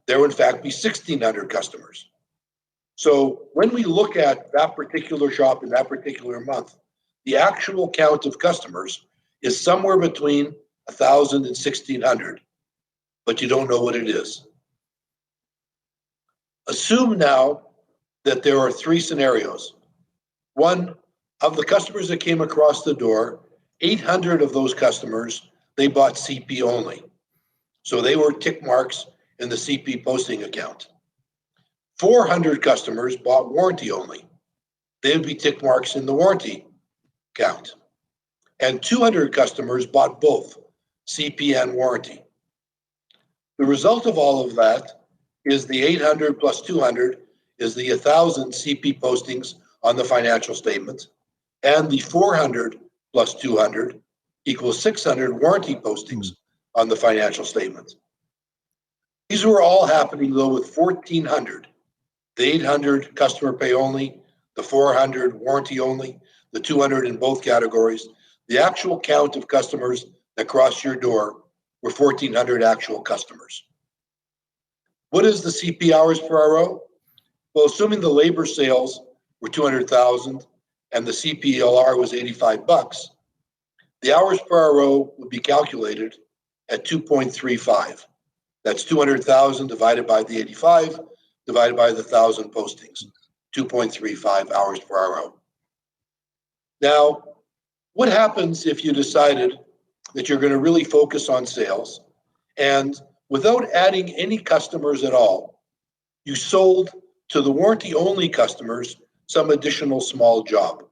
Speaker 18: there would in fact be 1,600 customers. So when we look at that particular shop in that particular month, the actual count of customers is somewhere between 1,000 and 1,600, but you don't know what it is. Assume now that there are 3 scenarios. One, of the customers that came across the door, 800 of those customers, they bought CP only. So they were tick marks in the CP posting account. 400 customers bought warranty only. They would be tick marks in the warranty count. And 200 customers bought both CP and warranty. The result of all of that is the 800 plus 200 is the 1,000 CP postings on the financial statement, and the 400 plus 200 equals 600 warranty postings on the financial statement. These were all happening though with 1,400. The 800 customer pay only, the 400 warranty only, the 200 in both categories. The actual count of customers that crossed your door were 1,400 actual customers. What is the CP hours per RO? Well, assuming the labor sales were 200,000 and the CPLR was $85, the hours per RO would be calculated at 2.35. That's 200,000 divided by the 85 divided by the 1,000 postings, 2.35 hours per RO. Now, what happens if you decided that you're going to really focus on sales and without adding any customers at all, you sold to the warranty only customers some additional small job?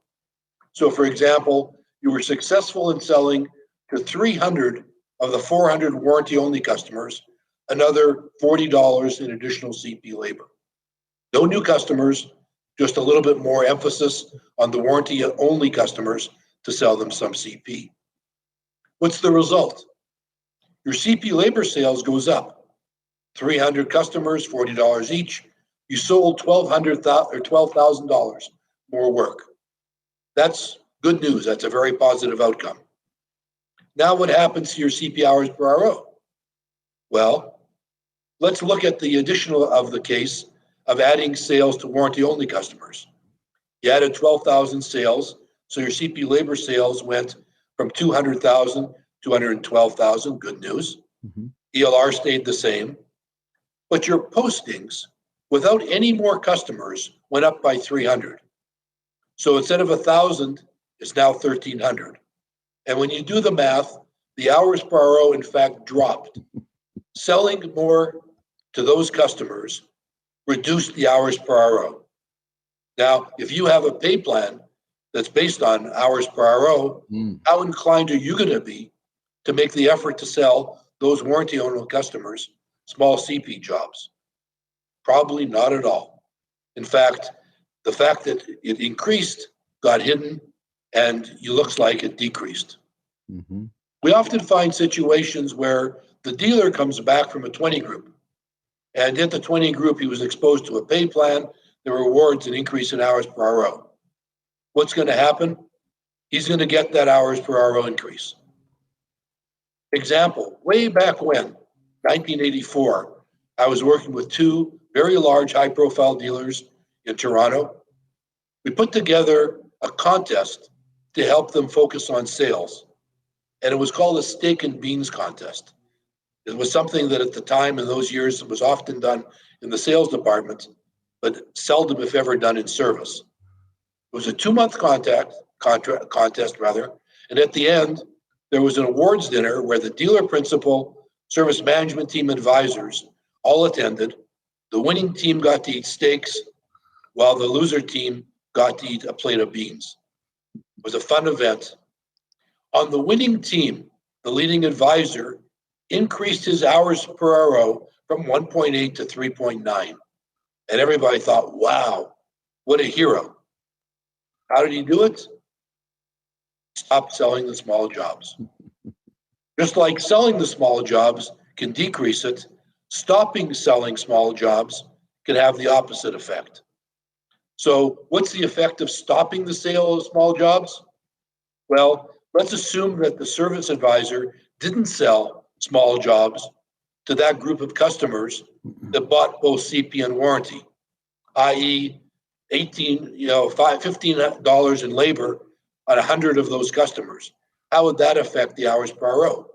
Speaker 18: So for example, you were successful in selling to 300 of the 400 warranty only customers another $40 in additional CP labor. No new customers, just a little bit more emphasis on the warranty only customers to sell them some CP. What's the result? Your CP labor sales goes up. 300 customers, $40 each. You sold $12,000 more work. That's good news. That's a very positive outcome. Now what happens to your CP hours per RO? Well, let's look at the additional of the case of adding sales to warranty only customers. You added 12,000 sales, so your CP labor sales went from 200,000 to 112,000, good news. ELR stayed the same, but your postings, without any more customers, went up by 300. So instead of 1,000, it's now 1,300. And when you do the math, the hours per RO, in fact, dropped. Selling more to those customers reduced the hours per RO. Now, if you have a pay plan that's based on hours per RO, how inclined are you going to be to make the effort to sell those warranty-only customers small CP jobs? Probably not at all. In fact, the fact that it increased got hidden, and it looks like it decreased. We often find situations where the dealer comes back from a 20 group, and in the 20 group, he was exposed to a pay plan that rewards an increase in hours per RO. What's going to happen? He's going to get that hours per RO increase. Example, way back when, 1984, I was working with two very large high-profile dealers in Toronto. We put together a contest to help them focus on sales, and it was called a steak and beans contest. It was something that at the time in those years was often done in the sales department, but seldom, if ever, done in service. It was a 2-month contest, and at the end, there was an awards dinner where the dealer principal, service management team advisors all attended. The winning team got to eat steaks, while the loser team got to eat a plate of beans. It was a fun event. On the winning team, the leading advisor increased his hours per RO from 1.8 to 3.9. And everybody thought, wow, what a hero. How did he do it? Stop selling the small jobs. Just like selling the small jobs can decrease it, stopping selling small jobs can have the opposite effect. So what's the effect of stopping the sale of small jobs? Well, let's assume that the service advisor didn't sell small jobs to that group of customers that bought both CP and warranty, i.e. $15 in labor on 100 of those customers. How would that affect the hours per RO?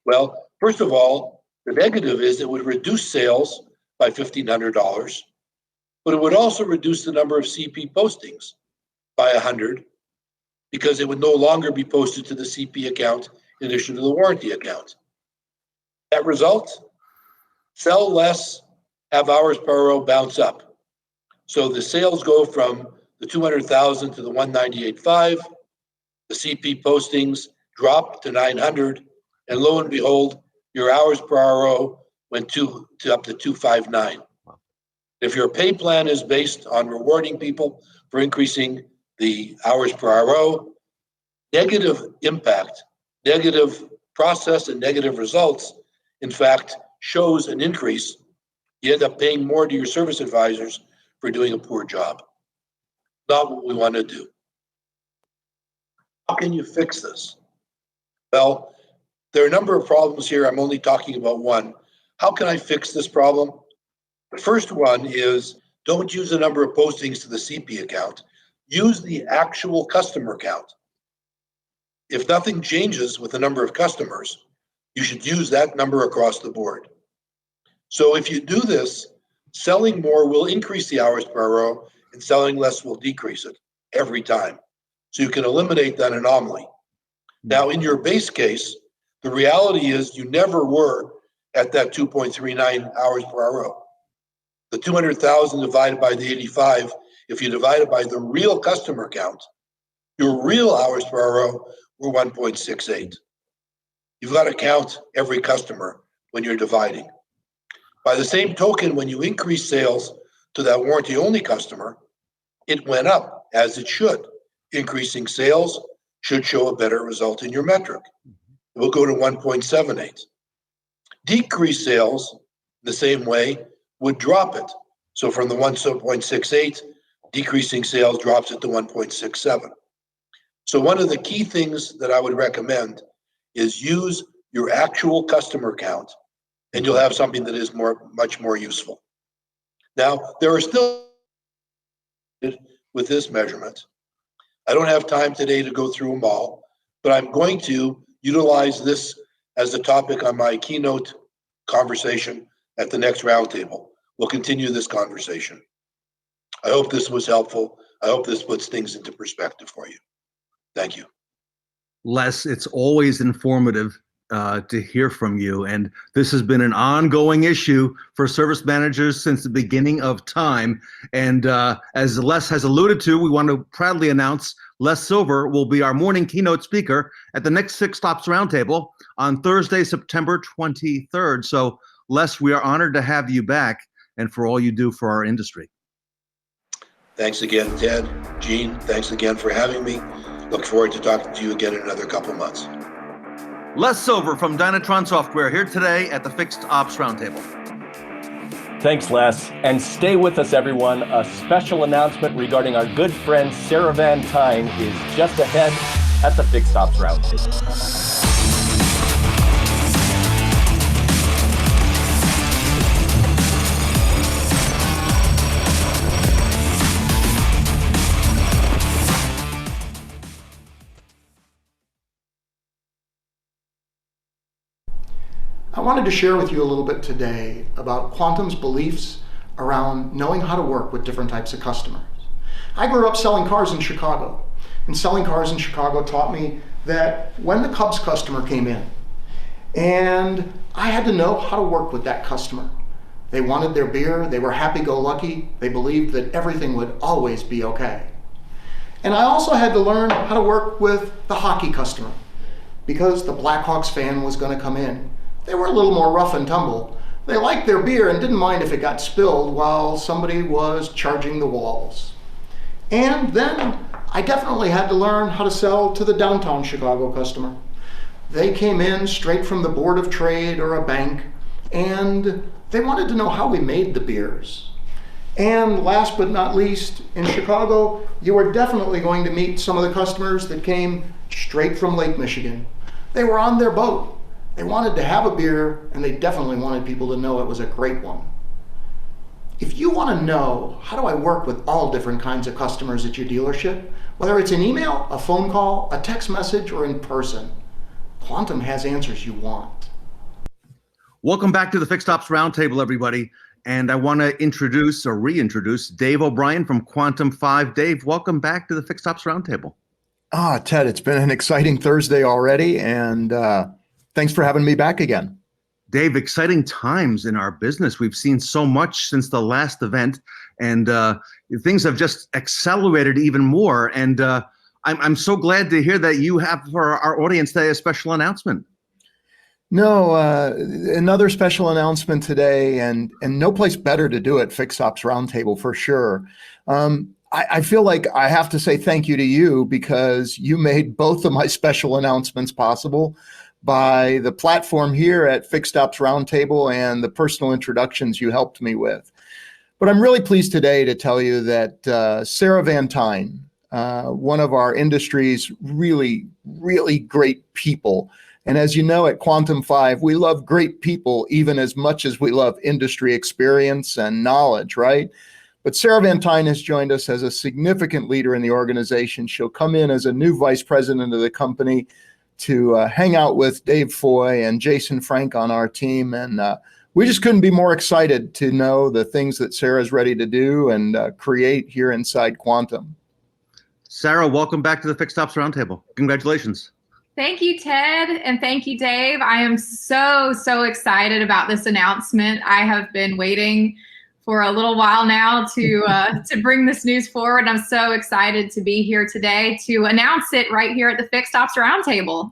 Speaker 18: Well, first of all, the negative is it would reduce sales by $1,500, but it would also reduce the number of CP postings by 100 because it would no longer be posted to the CP account in addition to the warranty account. That result, sell less, have hours per RO bounce up. So the sales go from the 200,000 to the 198.5, the CP postings drop to 900, and lo and behold, your hours per RO went to up to 259. If your pay plan is based on rewarding people for increasing the hours per RO, negative impact, negative process, and negative results, in fact, shows an increase. You end up paying more to your service advisors for doing a poor job. Not what we want to do. How can you fix this? Well, there are a number of problems here. I'm only talking about one. How can I fix this problem? The first one is don't use the number of postings to the CP account. Use the actual customer count. If nothing changes with the number of customers, you should use that number across the board. So if you do this, selling more will increase the hours per RO and selling less will decrease it every time. So you can eliminate that anomaly. Now, in your base case, the reality is you never were at that 2.39 hours per RO. The 200,000 divided by the 85, if you divide it by the real customer count, your real hours per RO were 1.68. You've got to count every customer when you're dividing. By the same token, when you increase sales to that warranty-only customer, it went up, as it should. Increasing sales should show a better result in your metric. It will go to 1.78. Decreased sales, the same way, would drop it. So from the 1.68, decreasing sales drops it to 1.67. So one of the key things that I would recommend is use your actual customer count, and you'll have something that is much more useful. Now, there are still with this measurement. I don't have time today to go through them all, but I'm going to utilize this as the topic on my keynote conversation at the next roundtable. We'll continue this conversation. I hope this was helpful. I hope this puts things into perspective for you. Thank you.
Speaker 5: Les, it's always informative to hear from you. And this has been an ongoing issue for service managers since the beginning of time. And as Les has alluded to, we want to proudly announce Les Silver will be our morning keynote speaker at the next Fixed Stops Roundtable on Thursday, September 23rd. So Les, we are honored to have you back and for all you do for our industry.
Speaker 18: Thanks again, Ted. Gene, thanks again for having me. Look forward to talking to you again in another couple months.
Speaker 5: Les Silver from Dynatron Software here today at the Fixed Ops Roundtable.
Speaker 2: Thanks, Les. And stay with us, everyone. A special announcement regarding our good friend Sarah Vantine is just ahead at the Fixed Ops Roundtable.
Speaker 3: I wanted to share with you a little bit today about Quantum's beliefs around knowing how to work with different types of customers. I grew up selling cars in Chicago, and selling cars in Chicago taught me that when the Cubs customer came in, and I had to know how to work with that customer. They wanted their beer, they were happy-go-lucky, they believed that everything would always be okay. And I also had to learn how to work with the hockey customer, because the Blackhawks fan was going to come in. They were a little more rough and tumble. They liked their beer and didn't mind if it got spilled while somebody was charging the walls. And then I definitely had to learn how to sell to the downtown Chicago customer. They came in straight from the Board of Trade or a bank, and they wanted to know how we made the beers. And last but not least, in Chicago, you are definitely going to meet some of the customers that came straight from Lake Michigan. They were on their boat. They wanted to have a beer, and they definitely wanted people to know it was a great one. If you want to know, how do I work with all different kinds of customers at your dealership, whether it's an email, a phone call, a text message, or in person, Quantum has answers you want.
Speaker 5: Welcome back to the Fixed Ops Roundtable, everybody. And I want to introduce or reintroduce Dave O'Brien from Quantum 5. Dave, welcome back to the Fixed Ops Roundtable.
Speaker 19: Ted, it's been an exciting Thursday already, and thanks for having me back again.
Speaker 5: Dave, exciting times in our business. We've seen so much since the last event, and things have just accelerated even more. And I'm so glad to hear that you have for our audience today a special announcement.
Speaker 19: No, another special announcement today, and no place better to do it, Fixed Ops Roundtable for sure. I feel like I have to say thank you to you because you made both of my special announcements possible by the platform here at Fixed Ops Roundtable and the personal introductions you helped me with. But I'm really pleased today to tell you that Sarah Vantine, one of our industry's really, really great people, and as you know at Quantum 5, we love great people even as much as we love industry experience and knowledge, right? But Sarah Vantine has joined us as a significant leader in the organization. She'll come in as a new vice president of the company to hang out with Dave Foy and Jason Frank on our team. And we just couldn't be more excited to know the things that Sarah's ready to do and create here inside Quantum.
Speaker 5: Sarah, welcome back to the Fixed Ops Roundtable. Congratulations.
Speaker 16: Thank you, Ted, and thank you, Dave. I am so excited about this announcement. I have been waiting for a little while now to bring this news forward. I'm so excited to be here today to announce it right here at the Fixed Ops Roundtable.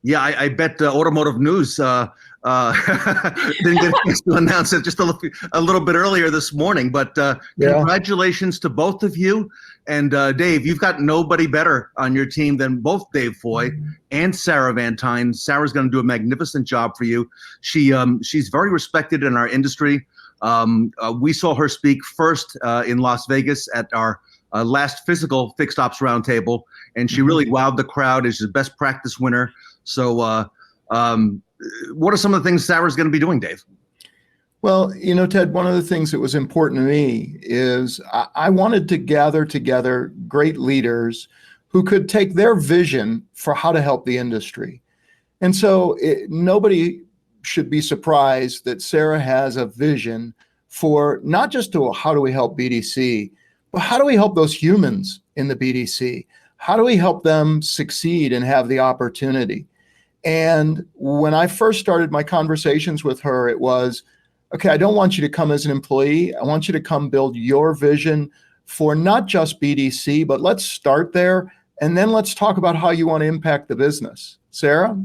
Speaker 5: Yeah, I bet Automotive News didn't get a chance to announce it just a little bit earlier this morning. But congratulations to both of you. And Dave, you've got nobody better on your team than both Dave Foy and Sarah Vantine. Sarah's going to do a magnificent job for you. She's very respected in our industry. We saw her speak first in Las Vegas at our last physical Fixed Ops Roundtable, and she really wowed the crowd as the best practice winner. So what are some of the things Sarah's going to be doing, Dave?
Speaker 19: Well, you know, Ted, one of the things that was important to me is I wanted to gather together great leaders who could take their vision for how to help the industry. And so nobody should be surprised that Sarah has a vision for not just to how do we help BDC, But how do we help those humans in the BDC? How do we help them succeed and have the opportunity? And when I first started my conversations with her, it was, okay, I don't want you to come as an employee. I want you to come build your vision for not just BDC, but let's start there. And then let's talk about how you want to impact the business. Sarah?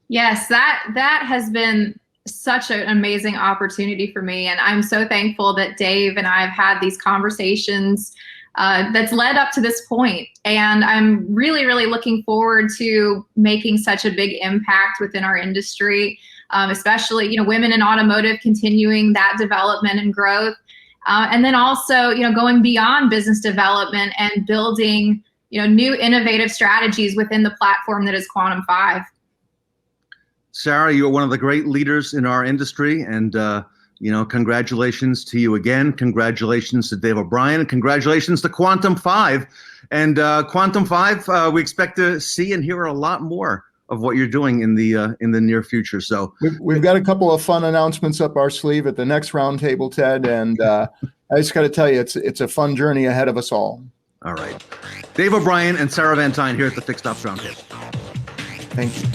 Speaker 16: Yes, that has been such an amazing opportunity for me. And I'm so thankful that Dave and I have had these conversations that's led up to this point. And I'm really, really looking forward to making such a big impact within our industry, especially, women in automotive, continuing that development and growth. And then also, going beyond business development and building, new innovative strategies within the platform that is Quantum 5.
Speaker 5: Sarah, you're one of the great leaders in our industry, and congratulations to you again. Congratulations to Dave O'Brien, and congratulations to Quantum 5. And Quantum 5, we expect to see and hear a lot more of what you're doing in the near future. So
Speaker 19: we've got a couple of fun announcements up our sleeve at the next roundtable, Ted, and I just got to tell you, it's a fun journey ahead of us all.
Speaker 5: All right, Dave O'Brien and Sarah Vantine here at the Fixed Ops Roundtable.
Speaker 19: Thank you.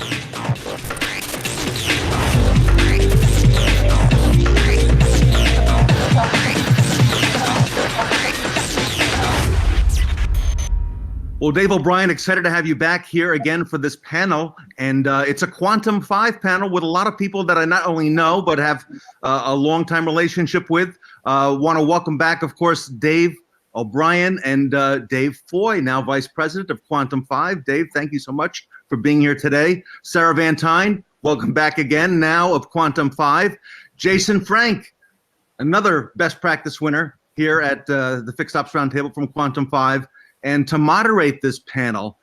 Speaker 5: Well, Dave O'Brien, excited to have you back here again for this panel. And it's a Quantum 5 panel with a lot of people that I not only know, but have a long-time relationship with. Want to welcome back, of course, Dave O'Brien and Dave Foy, now Vice President of Quantum 5. Dave, thank you so much for being here today. Sarah Vantine, welcome back again, now of Quantum 5. Jason Frank, another best practice winner here at the Fixed Ops Roundtable from Quantum 5. And to moderate this panel,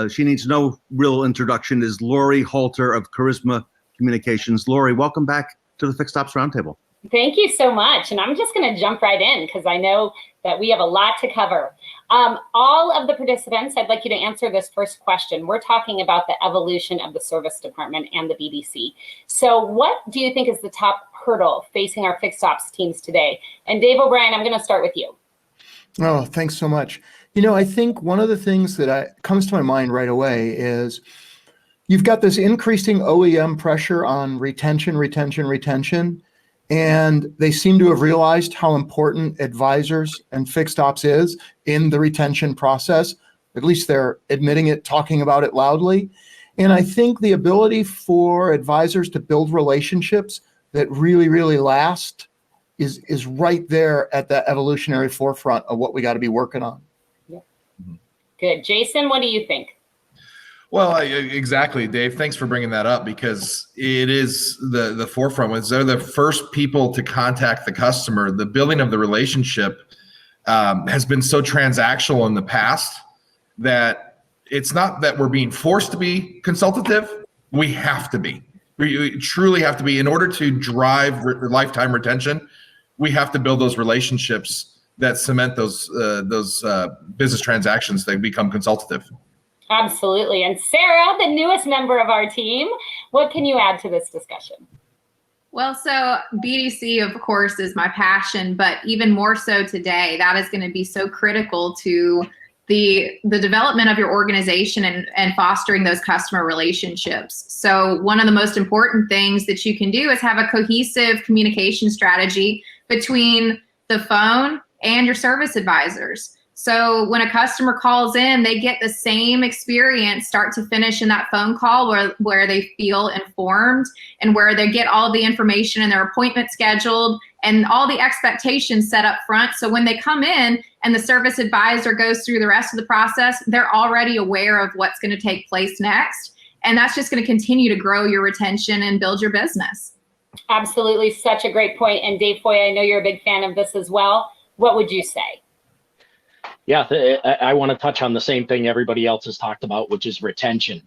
Speaker 5: she needs no real introduction, is Laurie Halter of Charisma Communications. Laurie, welcome back to the Fixed Ops Roundtable.
Speaker 7: Thank you so much. And I'm just going to jump right in because I know that we have a lot to cover. All of the participants, I'd like you to answer this first question. We're talking about the evolution of the service department and the BDC. So what do you think is the top hurdle facing our fixed ops teams today? And Dave O'Brien, I'm going to start with you.
Speaker 19: Oh, thanks so much. I think one of the things that comes to my mind right away is you've got this increasing OEM pressure on retention, and they seem to have realized how important advisors and fixed ops is in the retention process. At least they're admitting it, talking about it loudly. And I think the ability for advisors to build relationships that really, really last is right there at the evolutionary forefront of what we got to be working on.
Speaker 7: Good. Jason, what do you think?
Speaker 20: Well, exactly, Dave. Thanks for bringing that up because it is the forefront. They're the first people to contact the customer. The building of the relationship has been so transactional in the past that it's not that we're being forced to be consultative. We have to be. We truly have to be. In order to drive lifetime retention, we have to build those relationships that cement those business transactions that become consultative.
Speaker 7: Absolutely. And Sarah, the newest member of our team, what can you add to this discussion?
Speaker 16: Well, so BDC, of course, is my passion, but even more so today, that is going to be so critical to the development of your organization and fostering those customer relationships. So one of the most important things that you can do is have a cohesive communication strategy between the phone and your service advisors. So when a customer calls in, they get the same experience start to finish in that phone call where they feel informed and where they get all the information and their appointment scheduled and all the expectations set up front. So when they come in and the service advisor goes through the rest of the process, they're already aware of what's going to take place next. And that's just going to continue to grow your retention and build your business.
Speaker 7: Absolutely. Such a great point. And Dave Foy, I know you're a big fan of this as well. What would you say?
Speaker 21: Yeah, I want to touch on the same thing everybody else has talked about, which is retention.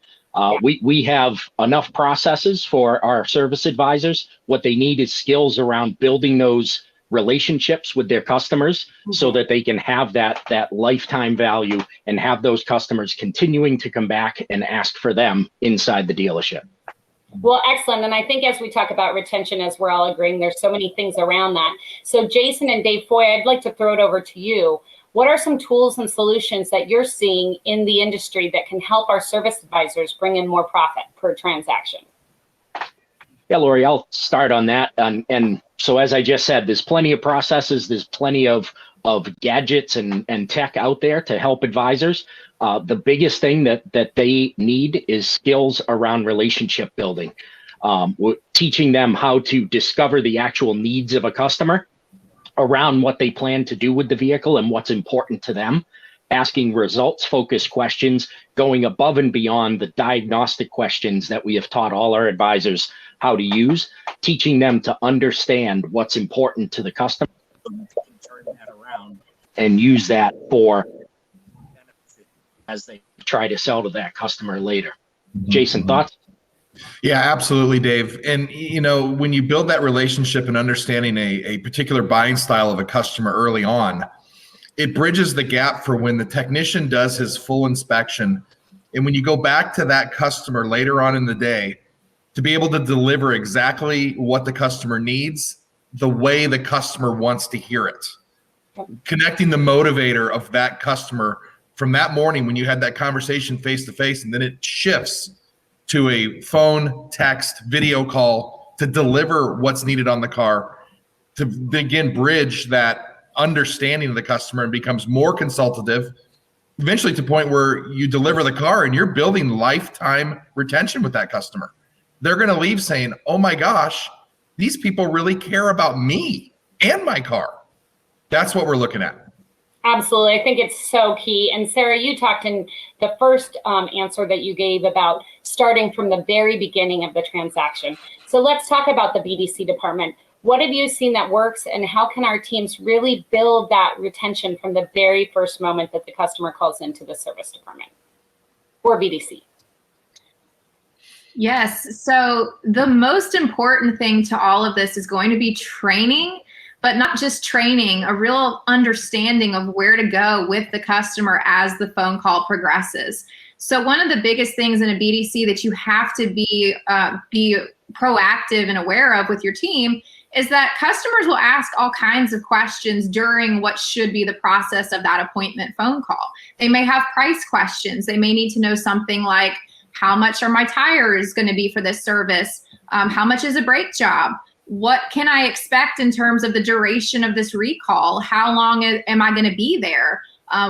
Speaker 21: We have enough processes for our service advisors. What they need is skills around building those relationships with their customers so that they can have that lifetime value and have those customers continuing to come back and ask for them inside the dealership.
Speaker 7: Well, excellent. And I think as we talk about retention, as we're all agreeing, there's so many things around that. So Jason and Dave Foy, I'd like to throw it over to you. What are some tools and solutions that you're seeing in the industry that can help our service advisors bring in more profit per transaction?
Speaker 21: Yeah, Laurie, I'll start on that. And so as I just said, there's plenty of processes, there's plenty of gadgets and tech out there to help advisors. The biggest thing that they need is skills around relationship building. We're teaching them how to discover the actual needs of a customer around what they plan to do with the vehicle and what's important to them, asking results-focused questions, going above and beyond the diagnostic questions that we have taught all our advisors how to use, teaching them to understand what's important to the customer, turn that around and use that for as they try to sell to that customer later. Jason, thoughts?
Speaker 20: Yeah, absolutely, Dave. And when you build that relationship and understanding a particular buying style of a customer early on, it bridges the gap for when the technician does his full inspection. And when you go back to that customer later on in the day, to be able to deliver exactly what the customer needs, the way the customer wants to hear it. Connecting the motivator of that customer from that morning when you had that conversation face to face, and then it shifts to a phone, text, video call to deliver what's needed on the car, to again bridge that understanding of the customer and becomes more consultative, eventually to the point where you deliver the car and you're building lifetime retention with that customer. They're going to leave saying, oh my gosh, these people really care about me and my car. That's what we're looking at.
Speaker 7: Absolutely. I think it's so key. And Sarah, you talked in the first answer that you gave about starting from the very beginning of the transaction. So let's talk about the BDC department. What have you seen that works, and how can our teams really build that retention from the very first moment that the customer calls into the service department or BDC?
Speaker 16: Yes. So the most important thing to all of this is going to be training, but not just training, a real understanding of where to go with the customer as the phone call progresses. So one of the biggest things in a BDC that you have to be proactive and aware of with your team is that customers will ask all kinds of questions during what should be the process of that appointment phone call. They may have price questions. They may need to know something like, how much are my tires going to be for this service? How much is a brake job? What can I expect in terms of the duration of this recall? How long am I going to be there?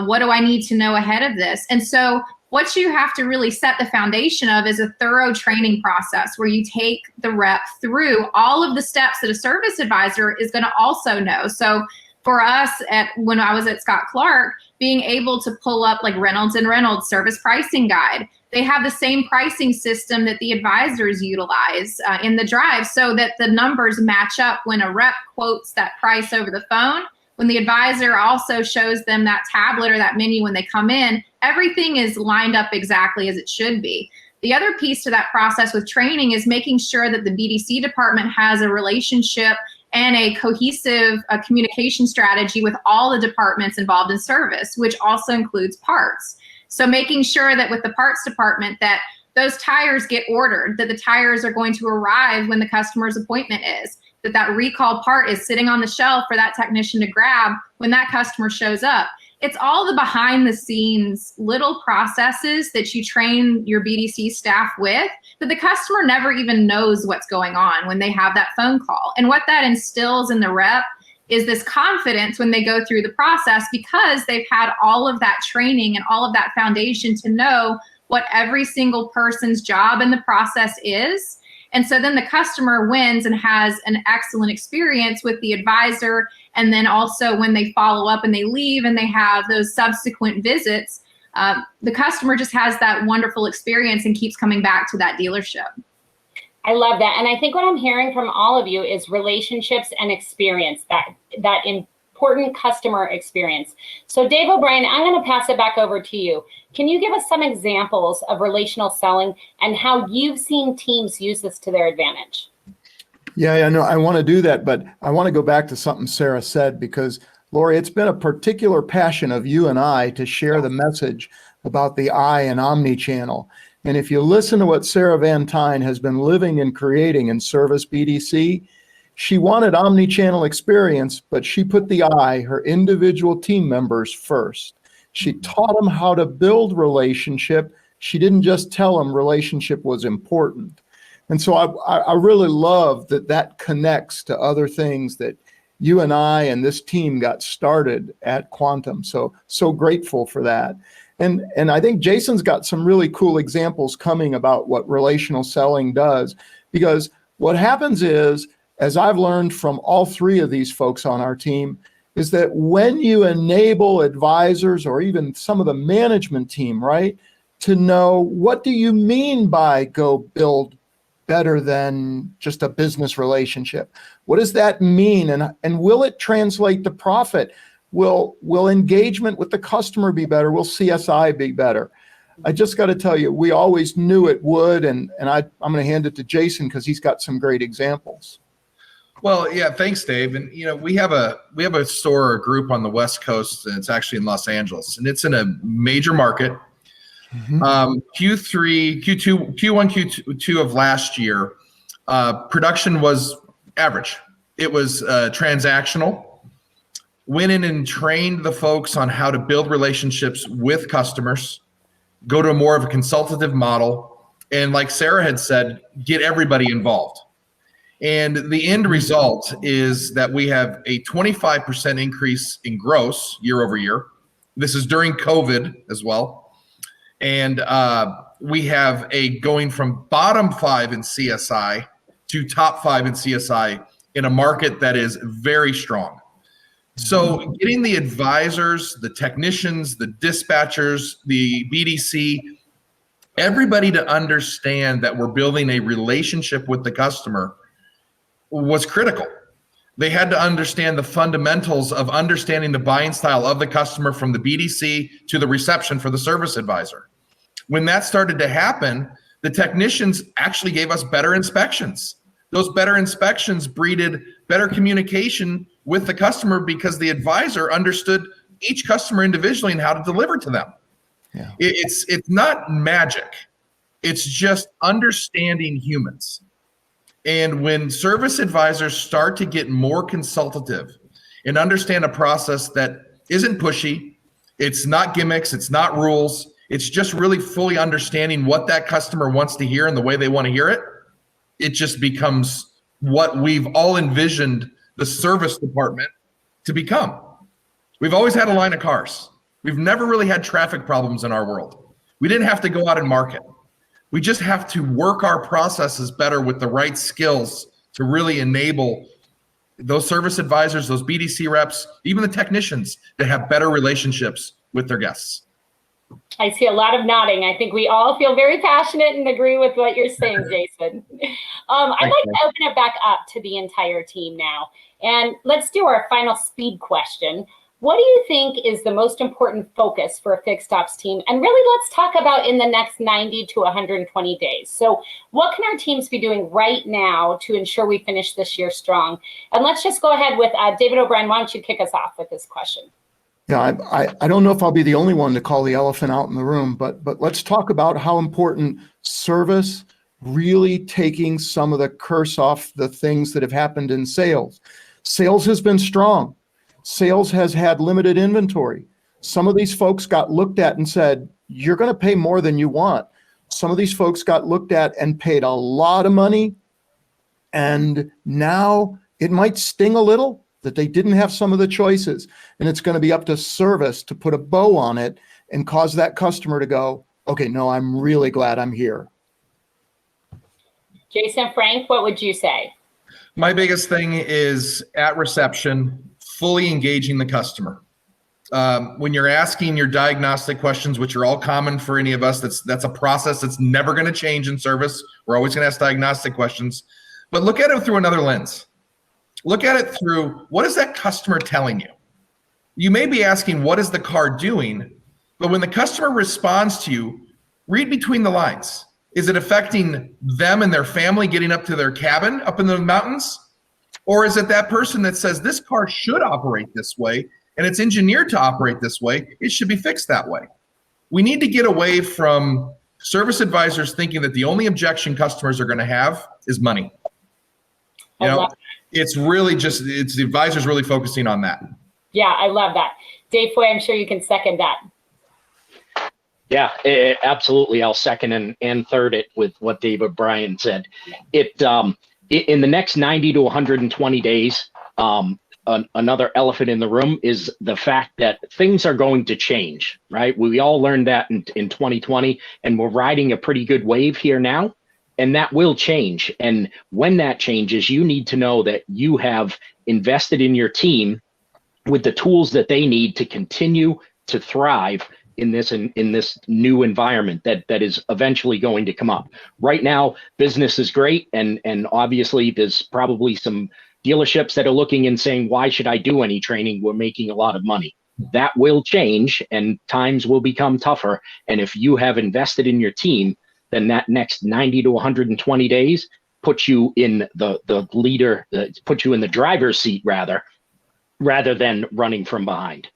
Speaker 16: What do I need to know ahead of this? And so what you have to really set the foundation of is a thorough training process where you take the rep through all of the steps that a service advisor is going to also know. So for us, when I was at Scott Clark, being able to pull up like Reynolds and Reynolds service pricing guide, they have the same pricing system that the advisors utilize in the drive so that the numbers match up when a rep quotes that price over the phone. When the advisor also shows them that tablet or that menu when they come in, everything is lined up exactly as it should be. The other piece to that process with training is making sure that the BDC department has a relationship and a cohesive communication strategy with all the departments involved in service, which also includes parts. So making sure that with the parts department that those tires get ordered, that the tires are going to arrive when the customer's appointment is, that that recall part is sitting on the shelf for that technician to grab when that customer shows up. It's all the behind the scenes little processes that you train your BDC staff with that the customer never even knows what's going on when they have that phone call. And what that instills in the rep is this confidence when they go through the process because they've had all of that training and all of that foundation to know what every single person's job in the process is. And so then the customer wins and has an excellent experience with the advisor. And then also when they follow up and they leave and they have those subsequent visits, the customer just has that wonderful experience and keeps coming back to that dealership.
Speaker 7: I love that. And I think what I'm hearing from all of you is relationships and experience, that important customer experience. So Dave O'Brien, I'm going to pass it back over to you. Can you give us some examples of relational selling and how you've seen teams use this to their advantage?
Speaker 19: Yeah, no, I want to do that, but I want to go back to something Sarah said because, Laurie, it's been a particular passion of you and I to share the message about the I and omni-channel. And if you listen to what Sarah Vantine has been living and creating in service BDC, she wanted omni-channel experience, but she put her individual team members first. She taught them how to build relationship. She didn't just tell them relationship was important. And so I really love that connects to other things that you and I and this team got started at Quantum. So grateful for that. And I think Jason's got some really cool examples coming about what relational selling does, because what happens is, as I've learned from all three of these folks on our team, is that when you enable advisors or even some of the management team, right, to know what do you mean by go build better than just a business relationship? What does that mean? And will it translate to profit? Will engagement with the customer be better? Will CSI be better? I just got to tell you, we always knew it would, and I'm going to hand it to Jason because he's got some great examples.
Speaker 20: Well, yeah, thanks, Dave. And we have a store or a group on the West Coast, and it's actually in Los Angeles, and it's in a major market. Q1, Q2 of last year, production was average. It was transactional. Went in and trained the folks on how to build relationships with customers, go to more of a consultative model, and like Sarah had said, get everybody involved. And the end result is that we have a 25% increase in gross year over year. This is during COVID as well. And we have a going from bottom 5 in CSI to top 5 in CSI in a market that is very strong. So getting the advisors, the technicians, the dispatchers, the BDC, everybody to understand that we're building a relationship with the customer was critical. They had to understand the fundamentals of understanding the buying style of the customer from the BDC to the reception for the service advisor. When that started to happen, the technicians actually gave us better inspections. Those better inspections breeded better communication with the customer because the advisor understood each customer individually and how to deliver to them. Yeah. It's not magic. It's just understanding humans. And when service advisors start to get more consultative and understand a process that isn't pushy, it's not gimmicks, it's not rules, it's just really fully understanding what that customer wants to hear and the way they want to hear it, it just becomes what we've all envisioned the service department to become. We've always had a line of cars. We've never really had traffic problems in our world. We didn't have to go out and market. We just have to work our processes better with the right skills to really enable those service advisors, those BDC reps, even the technicians to have better relationships with their guests.
Speaker 7: I see a lot of nodding. I think we all feel very passionate and agree with what you're saying, Jason. I'd like to open it back up to the entire team now. And let's do our final speed question. What do you think is the most important focus for a fixed ops team? And really, let's talk about in the next 90 to 120 days. So what can our teams be doing right now to ensure we finish this year strong? And let's just go ahead with David O'Brien. Why don't you kick us off with this question?
Speaker 19: Yeah, I don't know if I'll be the only one to call the elephant out in the room, but let's talk about how important service, really taking some of the curse off the things that have happened in sales. Sales has been strong. Sales has had limited inventory. Some of these folks got looked at and said, you're going to pay more than you want. Some of these folks got looked at and paid a lot of money. And now it might sting a little that they didn't have some of the choices. And it's going to be up to service to put a bow on it and cause that customer to go, okay, no, I'm really glad I'm here.
Speaker 7: Jason, Frank, what would you say?
Speaker 20: My biggest thing is at reception, fully engaging the customer. When you're asking your diagnostic questions, which are all common for any of us, that's a process that's never going to change in service. We're always going to ask diagnostic questions, but look at it through another lens. Look at it through, what is that customer telling you? You may be asking, what is the car doing? But when the customer responds to you, read between the lines. Is it affecting them and their family getting up to their cabin up in the mountains? Or is it that person that says this car should operate this way and it's engineered to operate this way? It should be fixed that way. We need to get away from service advisors thinking that the only objection customers are going to have is money. You know, it's really just, it's the advisors really focusing on that.
Speaker 7: Yeah, I love that. Dave Foy, I'm sure you can second that.
Speaker 21: Yeah, absolutely. I'll second and third it with what Dave O'Brien said. In the next 90 to 120 days, another elephant in the room is the fact that things are going to change, right? We all learned that in 2020, and we're riding a pretty good wave here now, and that will change. And when that changes, you need to know that you have invested in your team with the tools that they need to continue to thrive in this new environment that is eventually going to come up. Right now, business is great, and obviously there's probably some dealerships that are looking and saying, why should I do any training? We're making a lot of money. That will change, and times will become tougher. And if you have invested in your team, then that next 90 to 120 days puts you in the leader, puts you in the driver's seat rather than running from behind.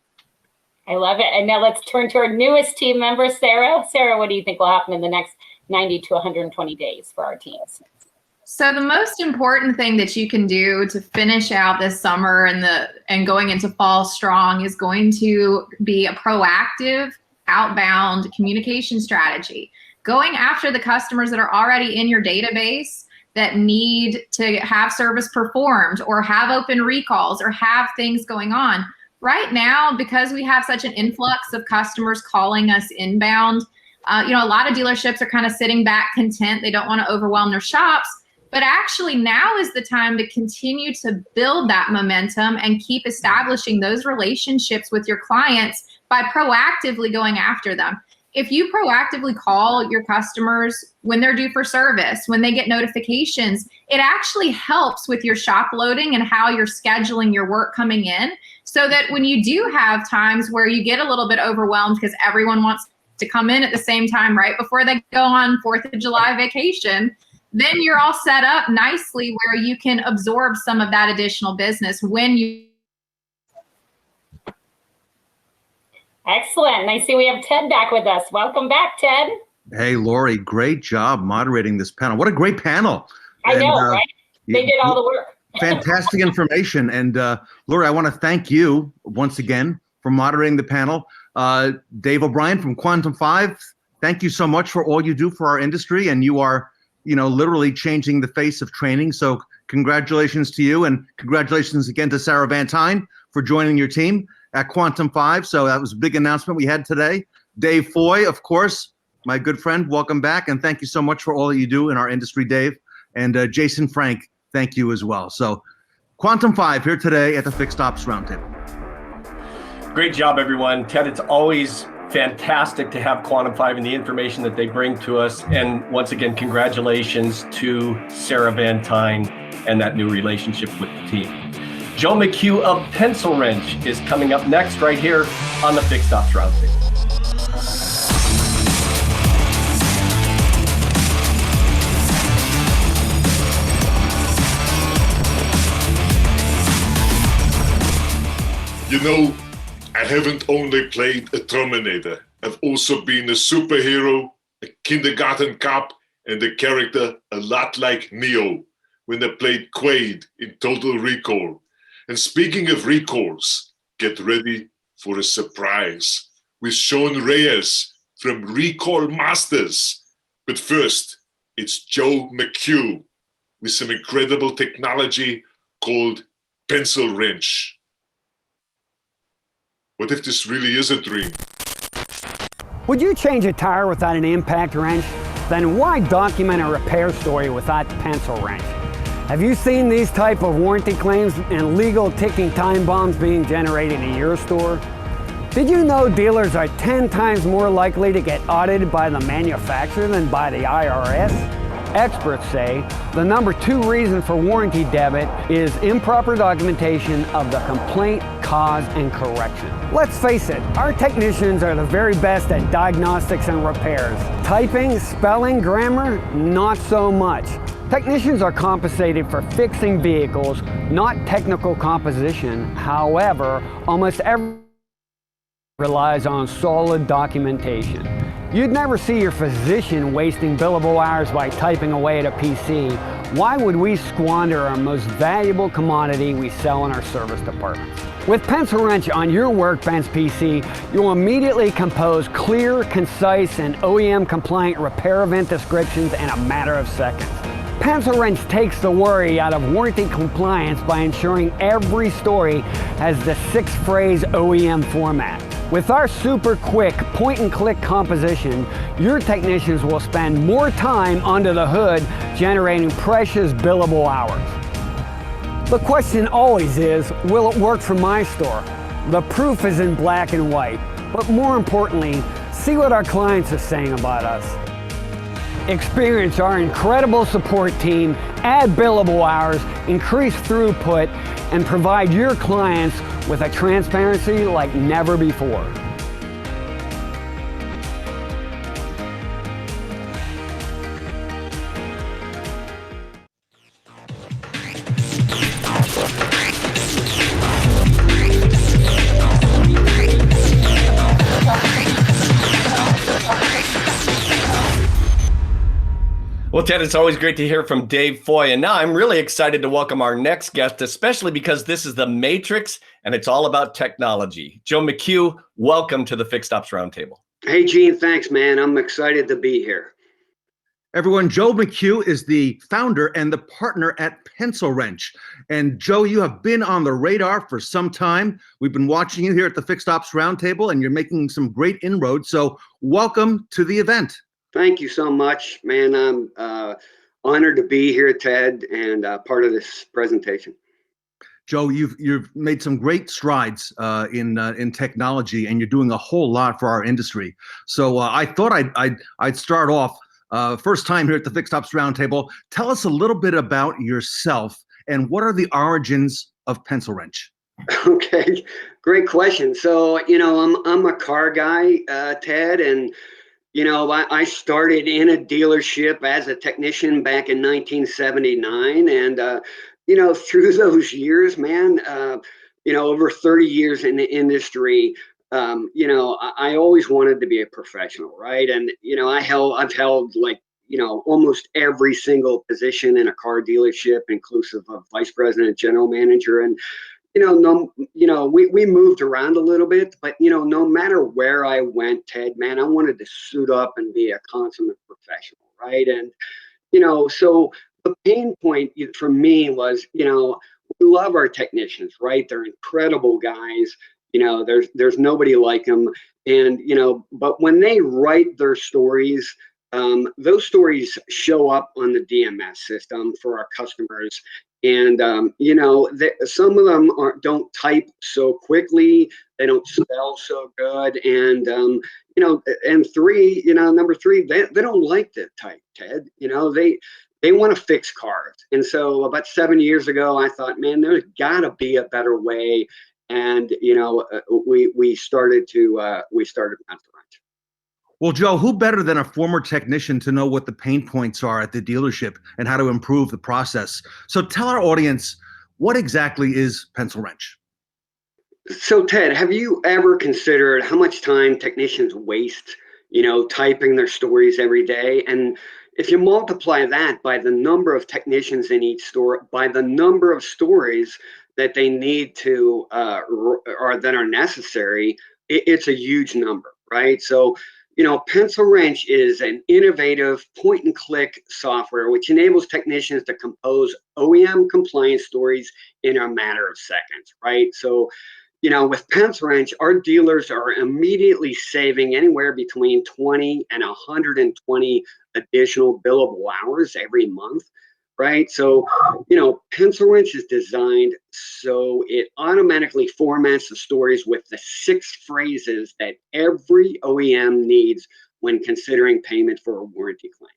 Speaker 7: I love it. And now let's turn to our newest team member, Sarah. Sarah, what do you think will happen in the next 90 to 120 days for our teams?
Speaker 16: So the most important thing that you can do to finish out this summer and going into fall strong is going to be a proactive outbound communication strategy. Going after the customers that are already in your database that need to have service performed or have open recalls or have things going on. Right now, because we have such an influx of customers calling us inbound, a lot of dealerships are kind of sitting back content. They don't want to overwhelm their shops. But actually now is the time to continue to build that momentum and keep establishing those relationships with your clients by proactively going after them. If you proactively call your customers when they're due for service, when they get notifications, it actually helps with your shop loading and how you're scheduling your work coming in, so that when you do have times where you get a little bit overwhelmed because everyone wants to come in at the same time right before they go on 4th of July vacation, then you're all set up nicely where you can absorb some of that additional business when you.
Speaker 7: Excellent. And I see we have Ted back with us. Welcome back, Ted.
Speaker 5: Hey, Laurie, great job moderating this panel. What a great panel.
Speaker 7: I know, right? They did all the work.
Speaker 5: Fantastic information. And Laurie, I want to thank you once again for moderating the panel. Dave O'Brien from Quantum 5, thank you so much for all you do for our industry. And you are, literally changing the face of training. So congratulations to you, and congratulations again to Sarah Vantine for joining your team at Quantum 5. So that was a big announcement we had today. Dave Foy, of course, my good friend, welcome back. And thank you so much for all that you do in our industry, Dave. And Jason Frank, thank you as well. So Quantum 5 here today at the Fixed Ops Roundtable.
Speaker 2: Great job, everyone. Ted, it's always fantastic to have Quantum 5 and the information that they bring to us. And once again, congratulations to Sarah Vantine and that new relationship with the team. Joe McCue of Pencilwrench is coming up next right here on the Fixed Ops Roundtable.
Speaker 1: I haven't only played a Terminator. I've also been a superhero, a kindergarten cop, and a character a lot like Neo when I played Quaid in Total Recall. And speaking of recalls, get ready for a surprise with Sean Reyes from Recall Masters. But first, it's Joe McCue with some incredible technology called Pencilwrench. What if this really is a dream?
Speaker 6: Would you change a tire without an impact wrench? Then why document a repair story without the Pencilwrench? Have you seen these type of warranty claims and legal ticking time bombs being generated in your store? Did you know dealers are 10 times more likely to get audited by the manufacturer than by the IRS? Experts say the number 2 reason for warranty debit is improper documentation of the complaint, cause, and correction. Let's face it, our technicians are the very best at diagnostics and repairs. Typing, spelling, grammar, not so much. Technicians are compensated for fixing vehicles, not technical composition. However, almost every relies on solid documentation. You'd never see your physician wasting billable hours by typing away at a PC. Why would we squander our most valuable commodity we sell in our service departments? With Pencilwrench on your workbench PC, you'll immediately compose clear, concise, and OEM-compliant repair event descriptions in a matter of seconds. Pencilwrench takes the worry out of warranty compliance by ensuring every story has the 6-phrase OEM format. With our super quick point-and-click composition, your technicians will spend more time under the hood generating precious billable hours. The question always is, will it work for my store? The proof is in black and white, but more importantly, see what our clients are saying about us. Experience our incredible support team, add billable hours, increase throughput, and provide your clients with a transparency like never before.
Speaker 2: Well, Ted, it's always great to hear from Dave Foy. And now I'm really excited to welcome our next guest, especially because this is the Matrix and it's all about technology. Joe McCue, welcome to the Fixed Ops Roundtable.
Speaker 8: Hey, Gene, thanks, man. I'm excited to be here.
Speaker 5: Everyone, Joe McCue is the founder and the partner at Pencilwrench. And Joe, you have been on the radar for some time. We've been watching you here at the Fixed Ops Roundtable, and you're making some great inroads. So welcome to the event.
Speaker 8: Thank you so much, man. I'm honored to be here, Ted, and part of this presentation.
Speaker 5: Joe, you've made some great strides in technology, and you're doing a whole lot for our industry. So I thought I'd start off first time here at the Fixed Ops Roundtable. Tell us a little bit about yourself and what are the origins of Pencilwrench?
Speaker 8: Okay, great question. So I'm a car guy, Ted, and I started in a dealership as a technician back in 1979. And, through those years, man, over 30 years in the industry, I always wanted to be a professional, right? And, I've held like, almost every single position in a car dealership, inclusive of vice president, general manager. And, we moved around a little bit, but, no matter where I went, Ted, man, I wanted to suit up and be a consummate professional, right? And, so the pain point for me was, we love our technicians, right? They're incredible guys. There's nobody like them. And, but when they write their stories, those stories show up on the DMS system for our customers. And, some of them don't type so quickly. They don't spell so good. And, and number three, they don't like to type, Ted. They want to fix cars. And so about 7 years ago, I thought, man, there's got to be a better way. And, we started Pencilwrench.
Speaker 5: Well, Joe, who better than a former technician to know what the pain points are at the dealership and how to improve the process? So tell our audience, what exactly is Pencilwrench?
Speaker 8: So Ted, have you ever considered how much time technicians waste, typing their stories every day? And if you multiply that by the number of technicians in each store, by the number of stories that they need to, or that are necessary, it's a huge number, right? So, Pencilwrench is an innovative point-and-click software which enables technicians to compose OEM compliant stories in a matter of seconds, right? So, with Pencilwrench, our dealers are immediately saving anywhere between 20 and 120 additional billable hours every month, right? So, Pencilwrench is designed so it automatically formats the stories with the 6 phrases that every OEM needs when considering payment for a warranty claim.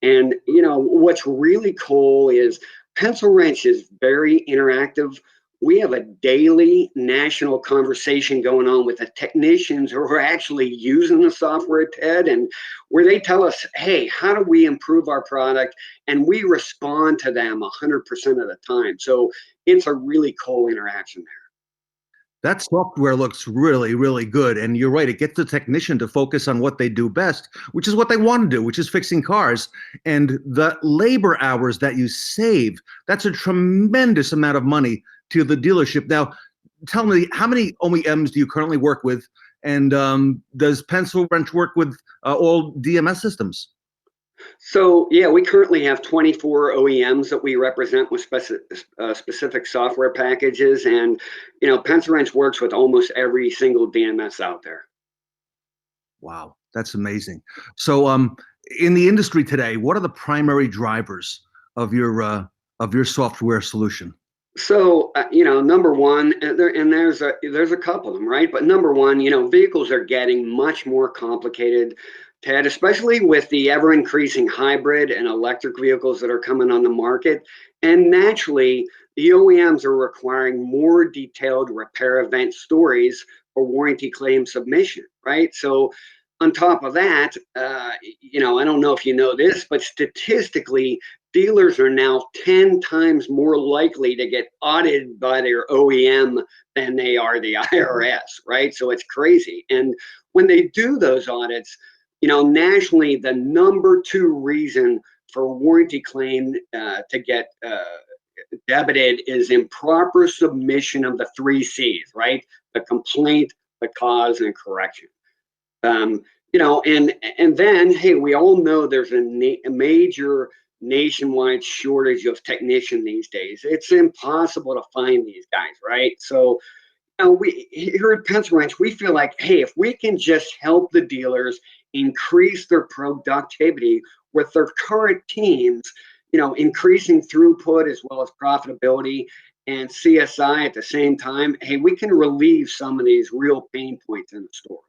Speaker 8: And, what's really cool is Pencilwrench is very interactive. We have a daily national conversation going on with the technicians who are actually using the software, Ted, and where they tell us, hey, how do we improve our product? And we respond to them 100% of the time. So it's a really cool interaction there.
Speaker 5: That software looks really, really good. And you're right, it gets the technician to focus on what they do best, which is what they want to do, which is fixing cars. And the labor hours that you save, that's a tremendous amount of money to the dealership. Now, tell me, how many OEMs do you currently work with? And does Pencilwrench work with all DMS systems?
Speaker 8: So yeah, we currently have 24 OEMs that we represent with specific software packages, and Pencilwrench works with almost every single DMS out there.
Speaker 5: Wow, that's amazing. So in the industry today, what are the primary drivers of your software solution?
Speaker 8: So number one, and there's a couple of them, right? But number one, vehicles are getting much more complicated, Ted, especially with the ever-increasing hybrid and electric vehicles that are coming on the market. And naturally, the OEMs are requiring more detailed repair event stories for warranty claim submission, right? So on top of that, I don't know if you know this, but statistically, dealers are now 10 times more likely to get audited by their OEM than they are the IRS, right? So it's crazy. And when they do those audits, nationally, the number 2 reason for warranty claim to get debited is improper submission of the 3 C's, right? The complaint, the cause, and correction. And then, hey, we all know there's a major nationwide shortage of technician these days. It's impossible to find these guys, right? So we here at Pencilwrench, we feel like, hey, if we can just help the dealers increase their productivity with their current teams, increasing throughput as well as profitability and CSI at the same time, hey, we can relieve some of these real pain points in the stores.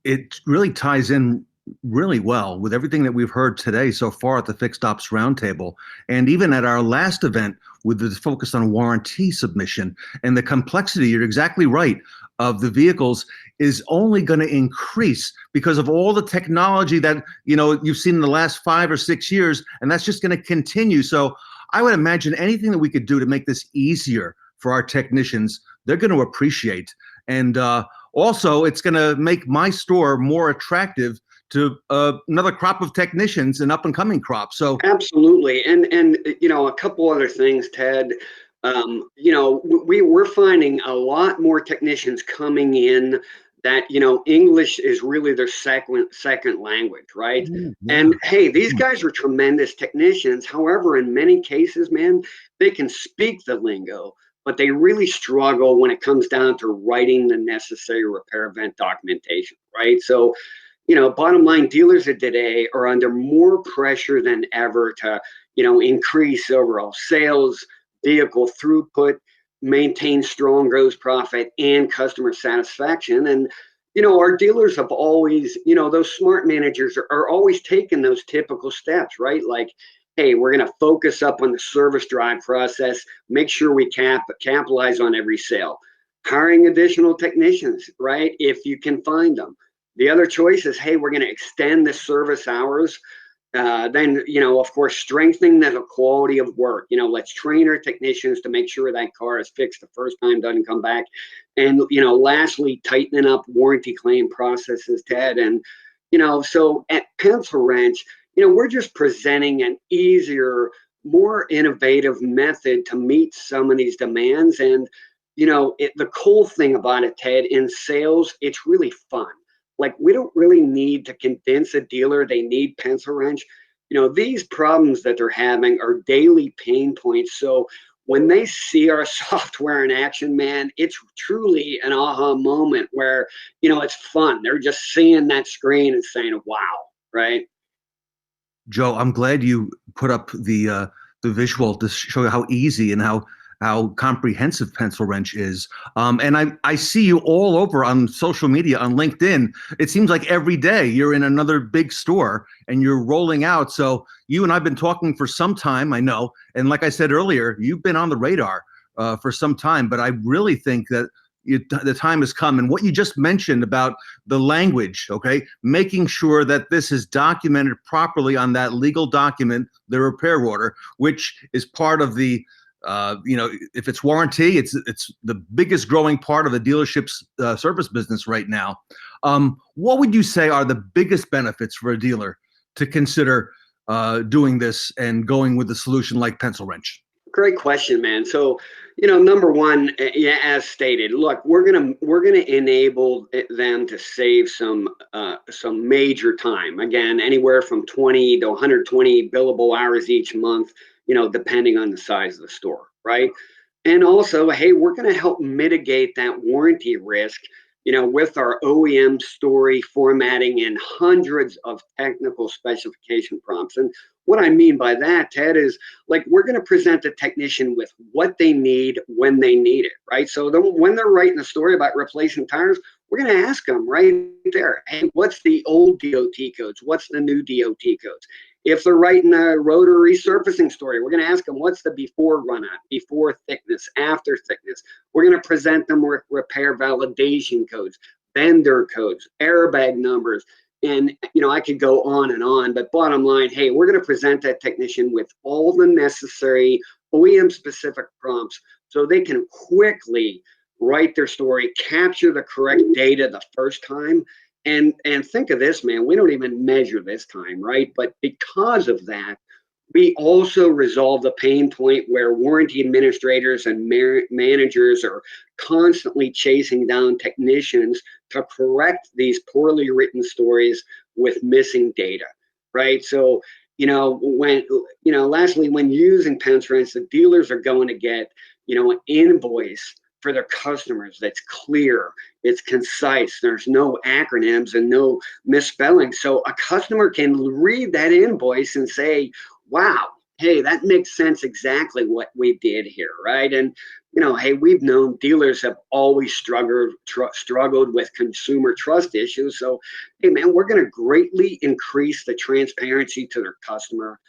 Speaker 5: It really ties in really well with everything that we've heard today so far at the Fixed Ops Roundtable, and even at our last event with the focus on warranty submission and the complexity, you're exactly right, of the vehicles is only going to increase because of all the technology that, you've seen in the last 5 or 6 years, and that's just going to continue. So I would imagine anything that we could do to make this easier for our technicians, they're going to appreciate. And also, it's going to make my store more attractive to another crop of technicians, an up-and-coming crop. So
Speaker 8: absolutely, and a couple other things, Ted. We're finding a lot more technicians coming in that English is really their second language, right? Yeah. And hey, these guys are tremendous technicians. However, in many cases, man, they can speak the lingo, but they really struggle when it comes down to writing the necessary repair event documentation, right? So bottom line, dealers of today are under more pressure than ever to, increase overall sales, vehicle throughput, maintain strong gross profit and customer satisfaction. And, our dealers have always, those smart managers are always taking those typical steps, right? Like, hey, we're going to focus up on the service drive process, make sure we capitalize on every sale, hiring additional technicians, right? If you can find them. The other choice is, hey, we're going to extend the service hours. Then, of course, strengthening the quality of work. Let's train our technicians to make sure that car is fixed the first time, doesn't come back. And, lastly, tightening up warranty claim processes, Ted. And, so at Pencilwrench, we're just presenting an easier, more innovative method to meet some of these demands. And, the cool thing about it, Ted, in sales, it's really fun. Like, we don't really need to convince a dealer they need Pencilwrench. These problems that they're having are daily pain points. So when they see our software in action, man, it's truly an aha moment where, it's fun. They're just seeing that screen and saying, wow, right?
Speaker 5: Joe, I'm glad you put up the visual to show you how easy and how comprehensive Pencilwrench is. And I see you all over on social media, on LinkedIn. It seems like every day you're in another big store and you're rolling out. So you and I've been talking for some time, I know. And like I said earlier, you've been on the radar for some time, but I really think that the time has come. And what you just mentioned about the language, okay, making sure that this is documented properly on that legal document, the repair order, which is part of the If it's warranty, it's the biggest growing part of the dealership's service business right now. What would you say are the biggest benefits for a dealer to consider doing this and going with a solution like Pencilwrench?
Speaker 8: Great question, man. So, number one, as stated, look, we're gonna enable them to save some major time. Again, anywhere from 20 to 120 billable hours each month, depending on the size of the store, right? And also, hey, we're gonna help mitigate that warranty risk, with our OEM story formatting and hundreds of technical specification prompts. And what I mean by that, Ted, is like we're going to present the technician with what they need when they need it, right? So when they're writing a story about replacing tires, we're going to ask them right there, hey, what's the old DOT codes? What's the new DOT codes? If they're writing a rotor resurfacing story, we're going to ask them what's the before run-out, before thickness, after thickness. We're going to present them with repair validation codes, vendor codes, airbag numbers, and I could go on, but bottom line, hey, we're going to present that technician with all the necessary OEM-specific prompts so they can quickly write their story, capture the correct data the first time. And think of this, man, we don't even measure this time, right? But because of that, we also resolve the pain point where warranty administrators and managers are constantly chasing down technicians to correct these poorly written stories with missing data, right? So, lastly, when using Pencilwrench, the dealers are going to get, an invoice for their customers that's clear, it's concise, there's no acronyms and no misspelling. So a customer can read that invoice and say, wow, hey, that makes sense exactly what we did here, right? And, hey, we've known dealers have always struggled with consumer trust issues. So, hey, man, we're going to greatly increase the transparency to their customer,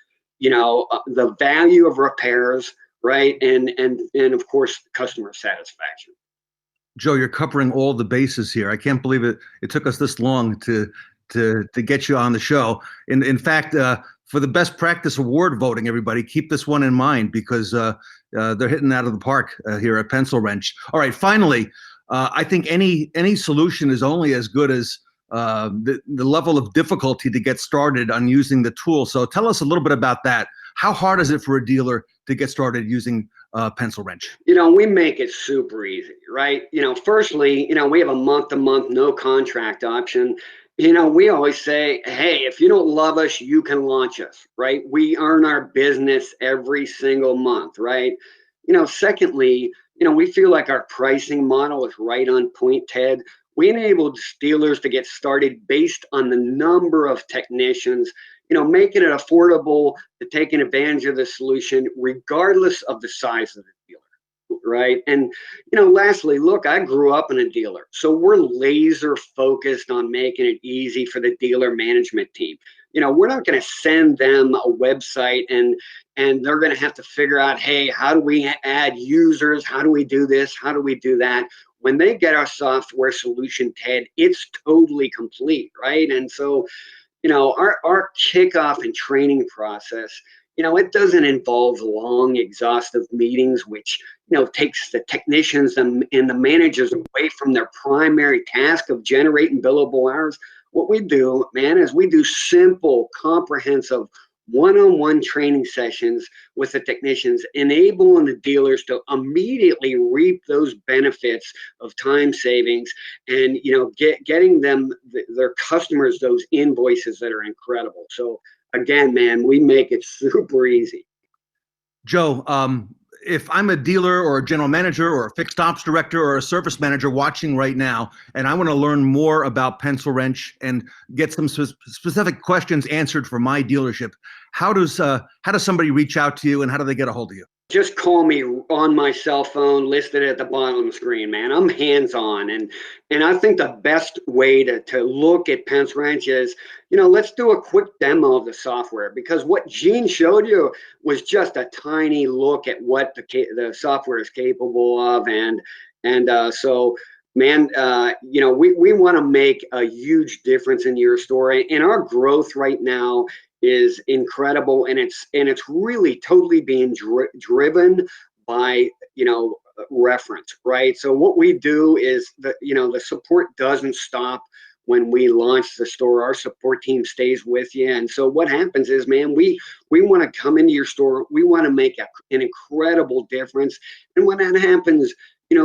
Speaker 8: the value of repairs, right? And of course, customer satisfaction.
Speaker 5: Joe, you're covering all the bases here. I can't believe it took us this long to get you on the show. In fact, for the best practice award voting, everybody, keep this one in mind because they're hitting out of the park here at Pencilwrench. All right, finally, I think any solution is only as good as the level of difficulty to get started on using the tool. So tell us a little bit about that. How hard is it for a dealer to get started using Pencilwrench?
Speaker 8: We make it super easy, right? Firstly, we have a month-to-month no contract option. We always say, hey, if you don't love us, you can launch us, right? We earn our business every single month, right? Secondly, we feel like our pricing model is right on point, Ted. We enable dealers to get started based on the number of technicians, making it affordable to take advantage of the solution regardless of the size of the dealer, right? And, lastly, look, I grew up in a dealer, so we're laser focused on making it easy for the dealer management team. We're not going to send them a website and they're going to have to figure out, hey, how do we add users? How do we do this? How do we do that? When they get our software solution, Ted, it's totally complete, right? And so, our kickoff and training process, it doesn't involve long, exhaustive meetings, which, takes the technicians and the managers away from their primary task of generating billable hours. What we do, man, is we do simple, comprehensive one-on-one training sessions with the technicians, enabling the dealers to immediately reap those benefits of time savings and, getting them, their customers, those invoices that are incredible. So again, man, we make it super easy.
Speaker 5: Joe, if I'm a dealer or a general manager or a fixed ops director or a service manager watching right now, and I want to learn more about Pencilwrench and get some specific questions answered for my dealership, how does somebody reach out to you and how do they get a hold of you?
Speaker 8: Just call me on my cell phone, listed at the bottom of the screen, man. I'm hands-on. And I think the best way to look at Pencilwrench is, let's do a quick demo of the software, because what Gene showed you was just a tiny look at what the software is capable of. So, man, we want to make a huge difference in your story. And our growth right now is incredible, and it's really totally being driven by, reference, right? So what we do is the support doesn't stop when we launch the store. Our support team stays with you. And so what happens is, man, we want to come into your store. We want to make an incredible difference. And when that happens,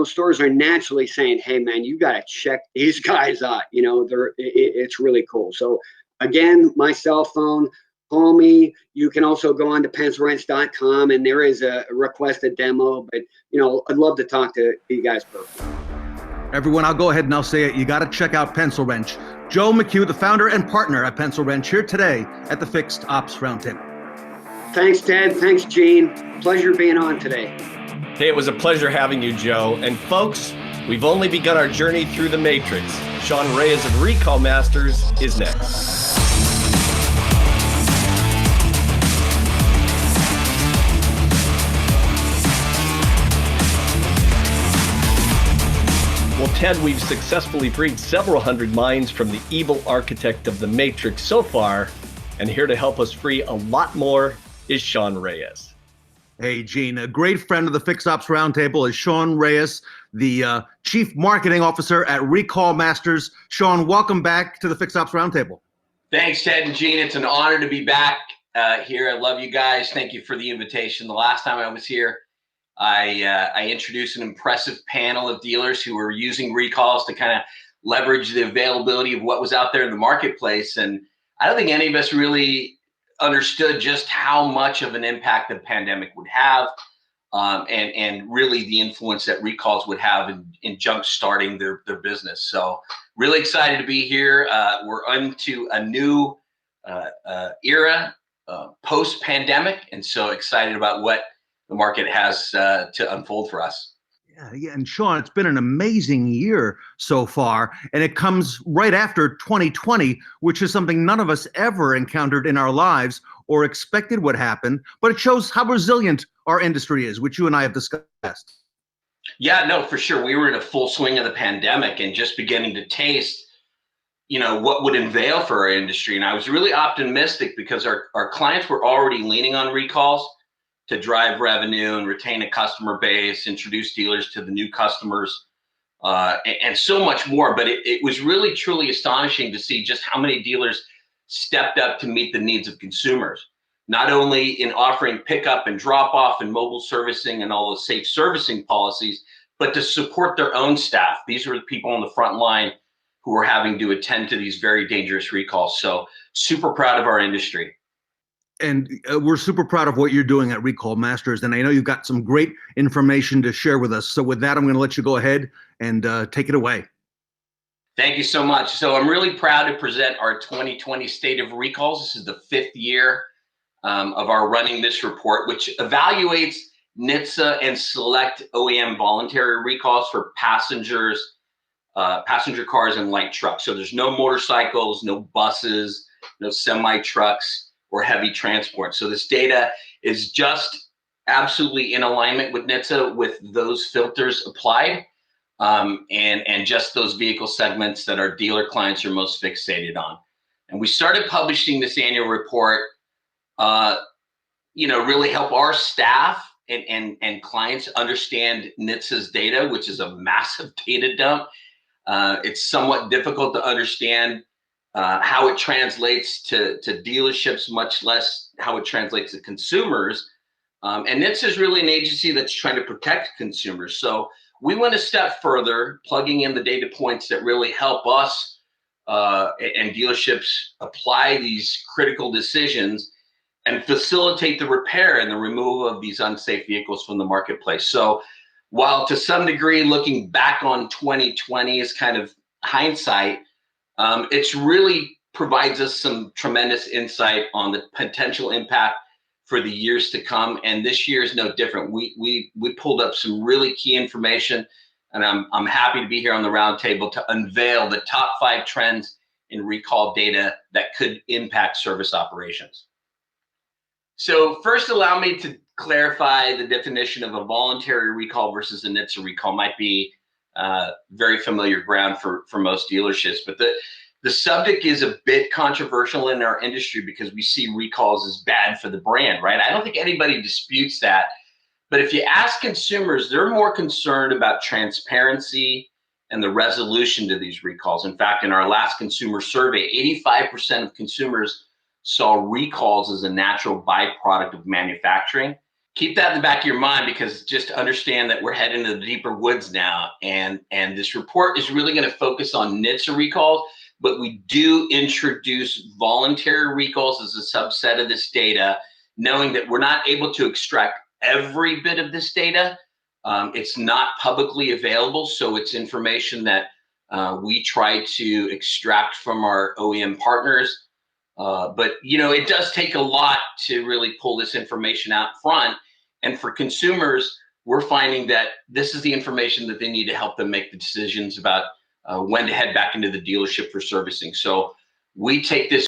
Speaker 8: stores are naturally saying, hey, man, you got to check these guys out. It's really cool. So again, my cell phone, call me. You can also go on to pencilwrench.com, and there is a request a demo. But, I'd love to talk to you guys personally.
Speaker 5: Everyone, I'll go ahead and I'll say it. You got to check out Pencilwrench. Joe McCue, the founder and partner at Pencilwrench, here today at the Fixed Ops Roundtable.
Speaker 8: Thanks, Ted. Thanks, Gene. Pleasure being on today.
Speaker 2: Hey, it was a pleasure having you, Joe. And folks, we've only begun our journey through the Matrix. Sean Reyes of Recall Masters is next. Well, Ted, we've successfully freed several hundred minds from the evil architect of the Matrix so far, and here to help us free a lot more is Sean Reyes.
Speaker 5: Hey, Gene, a great friend of the Fixed Ops Roundtable is Sean Reyes, the Chief Marketing Officer at Recall Masters. Sean, welcome back to the Fixed Ops Roundtable.
Speaker 4: Thanks, Ted and Gene. It's an honor to be back here. I love you guys. Thank you for the invitation. The last time I was here, I introduced an impressive panel of dealers who were using recalls to kind of leverage the availability of what was out there in the marketplace. And I don't think any of us really understood just how much of an impact the pandemic would have, and really the influence that recalls would have in jump starting their business. So really excited to be here. We're onto a new era post-pandemic, and so excited about what the market has to unfold for us.
Speaker 5: Yeah, and Sean, it's been an amazing year so far, and it comes right after 2020, which is something none of us ever encountered in our lives or expected would happen, but it shows how resilient our industry is, which you and I have discussed.
Speaker 4: Yeah, no, for sure. We were in a full swing of the pandemic and just beginning to taste, what would unveil for our industry. And I was really optimistic because our clients were already leaning on recalls to drive revenue and retain a customer base, introduce dealers to the new customers, and so much more. But it was really, truly astonishing to see just how many dealers stepped up to meet the needs of consumers, not only in offering pickup and drop off and mobile servicing and all the safe servicing policies, but to support their own staff. These were the people on the front line who were having to attend to these very dangerous recalls. So super proud of our industry.
Speaker 5: And we're super proud of what you're doing at Recall Masters. And I know you've got some great information to share with us. So with that, I'm going to let you go ahead and take it away.
Speaker 4: Thank you so much. So I'm really proud to present our 2020 State of Recalls. This is the 5th year of our running this report, which evaluates NHTSA and select OEM voluntary recalls for passengers, passenger cars and light trucks. So there's no motorcycles, no buses, no semi-trucks, or heavy transport. So this data is just absolutely in alignment with NHTSA with those filters applied, and just those vehicle segments that our dealer clients are most fixated on. And we started publishing this annual report, really help our staff and clients understand NHTSA's data, which is a massive data dump. It's somewhat difficult to understand how it translates to dealerships, much less how it translates to consumers. And NHTSA is really an agency that's trying to protect consumers. So we went a step further, plugging in the data points that really help us and dealerships apply these critical decisions and facilitate the repair and the removal of these unsafe vehicles from the marketplace. So while to some degree looking back on 2020 is kind of hindsight, it's really provides us some tremendous insight on the potential impact for the years to come. And this year is no different. We pulled up some really key information, and I'm happy to be here on the roundtable to unveil the top 5 trends in recall data that could impact service operations. So first, allow me to clarify the definition of a voluntary recall versus a NHTSA recall. Might be very familiar ground for most dealerships, but the subject is a bit controversial in our industry because we see recalls as bad for the brand, right? I don't think anybody disputes that, But if you ask consumers, they're more concerned about transparency and the resolution to these recalls. In fact, in our last consumer survey, 85% of consumers saw recalls as a natural byproduct of manufacturing. Keep that in the back of your mind, because just understand that we're heading into the deeper woods now. And this report is really going to focus on NHTSA recalls, but we do introduce voluntary recalls as a subset of this data, knowing that we're not able to extract every bit of this data. It's not publicly available, so it's information that we try to extract from our OEM partners. But it does take a lot to really pull this information out front. And for consumers, we're finding that this is the information that they need to help them make the decisions about when to head back into the dealership for servicing. So we take this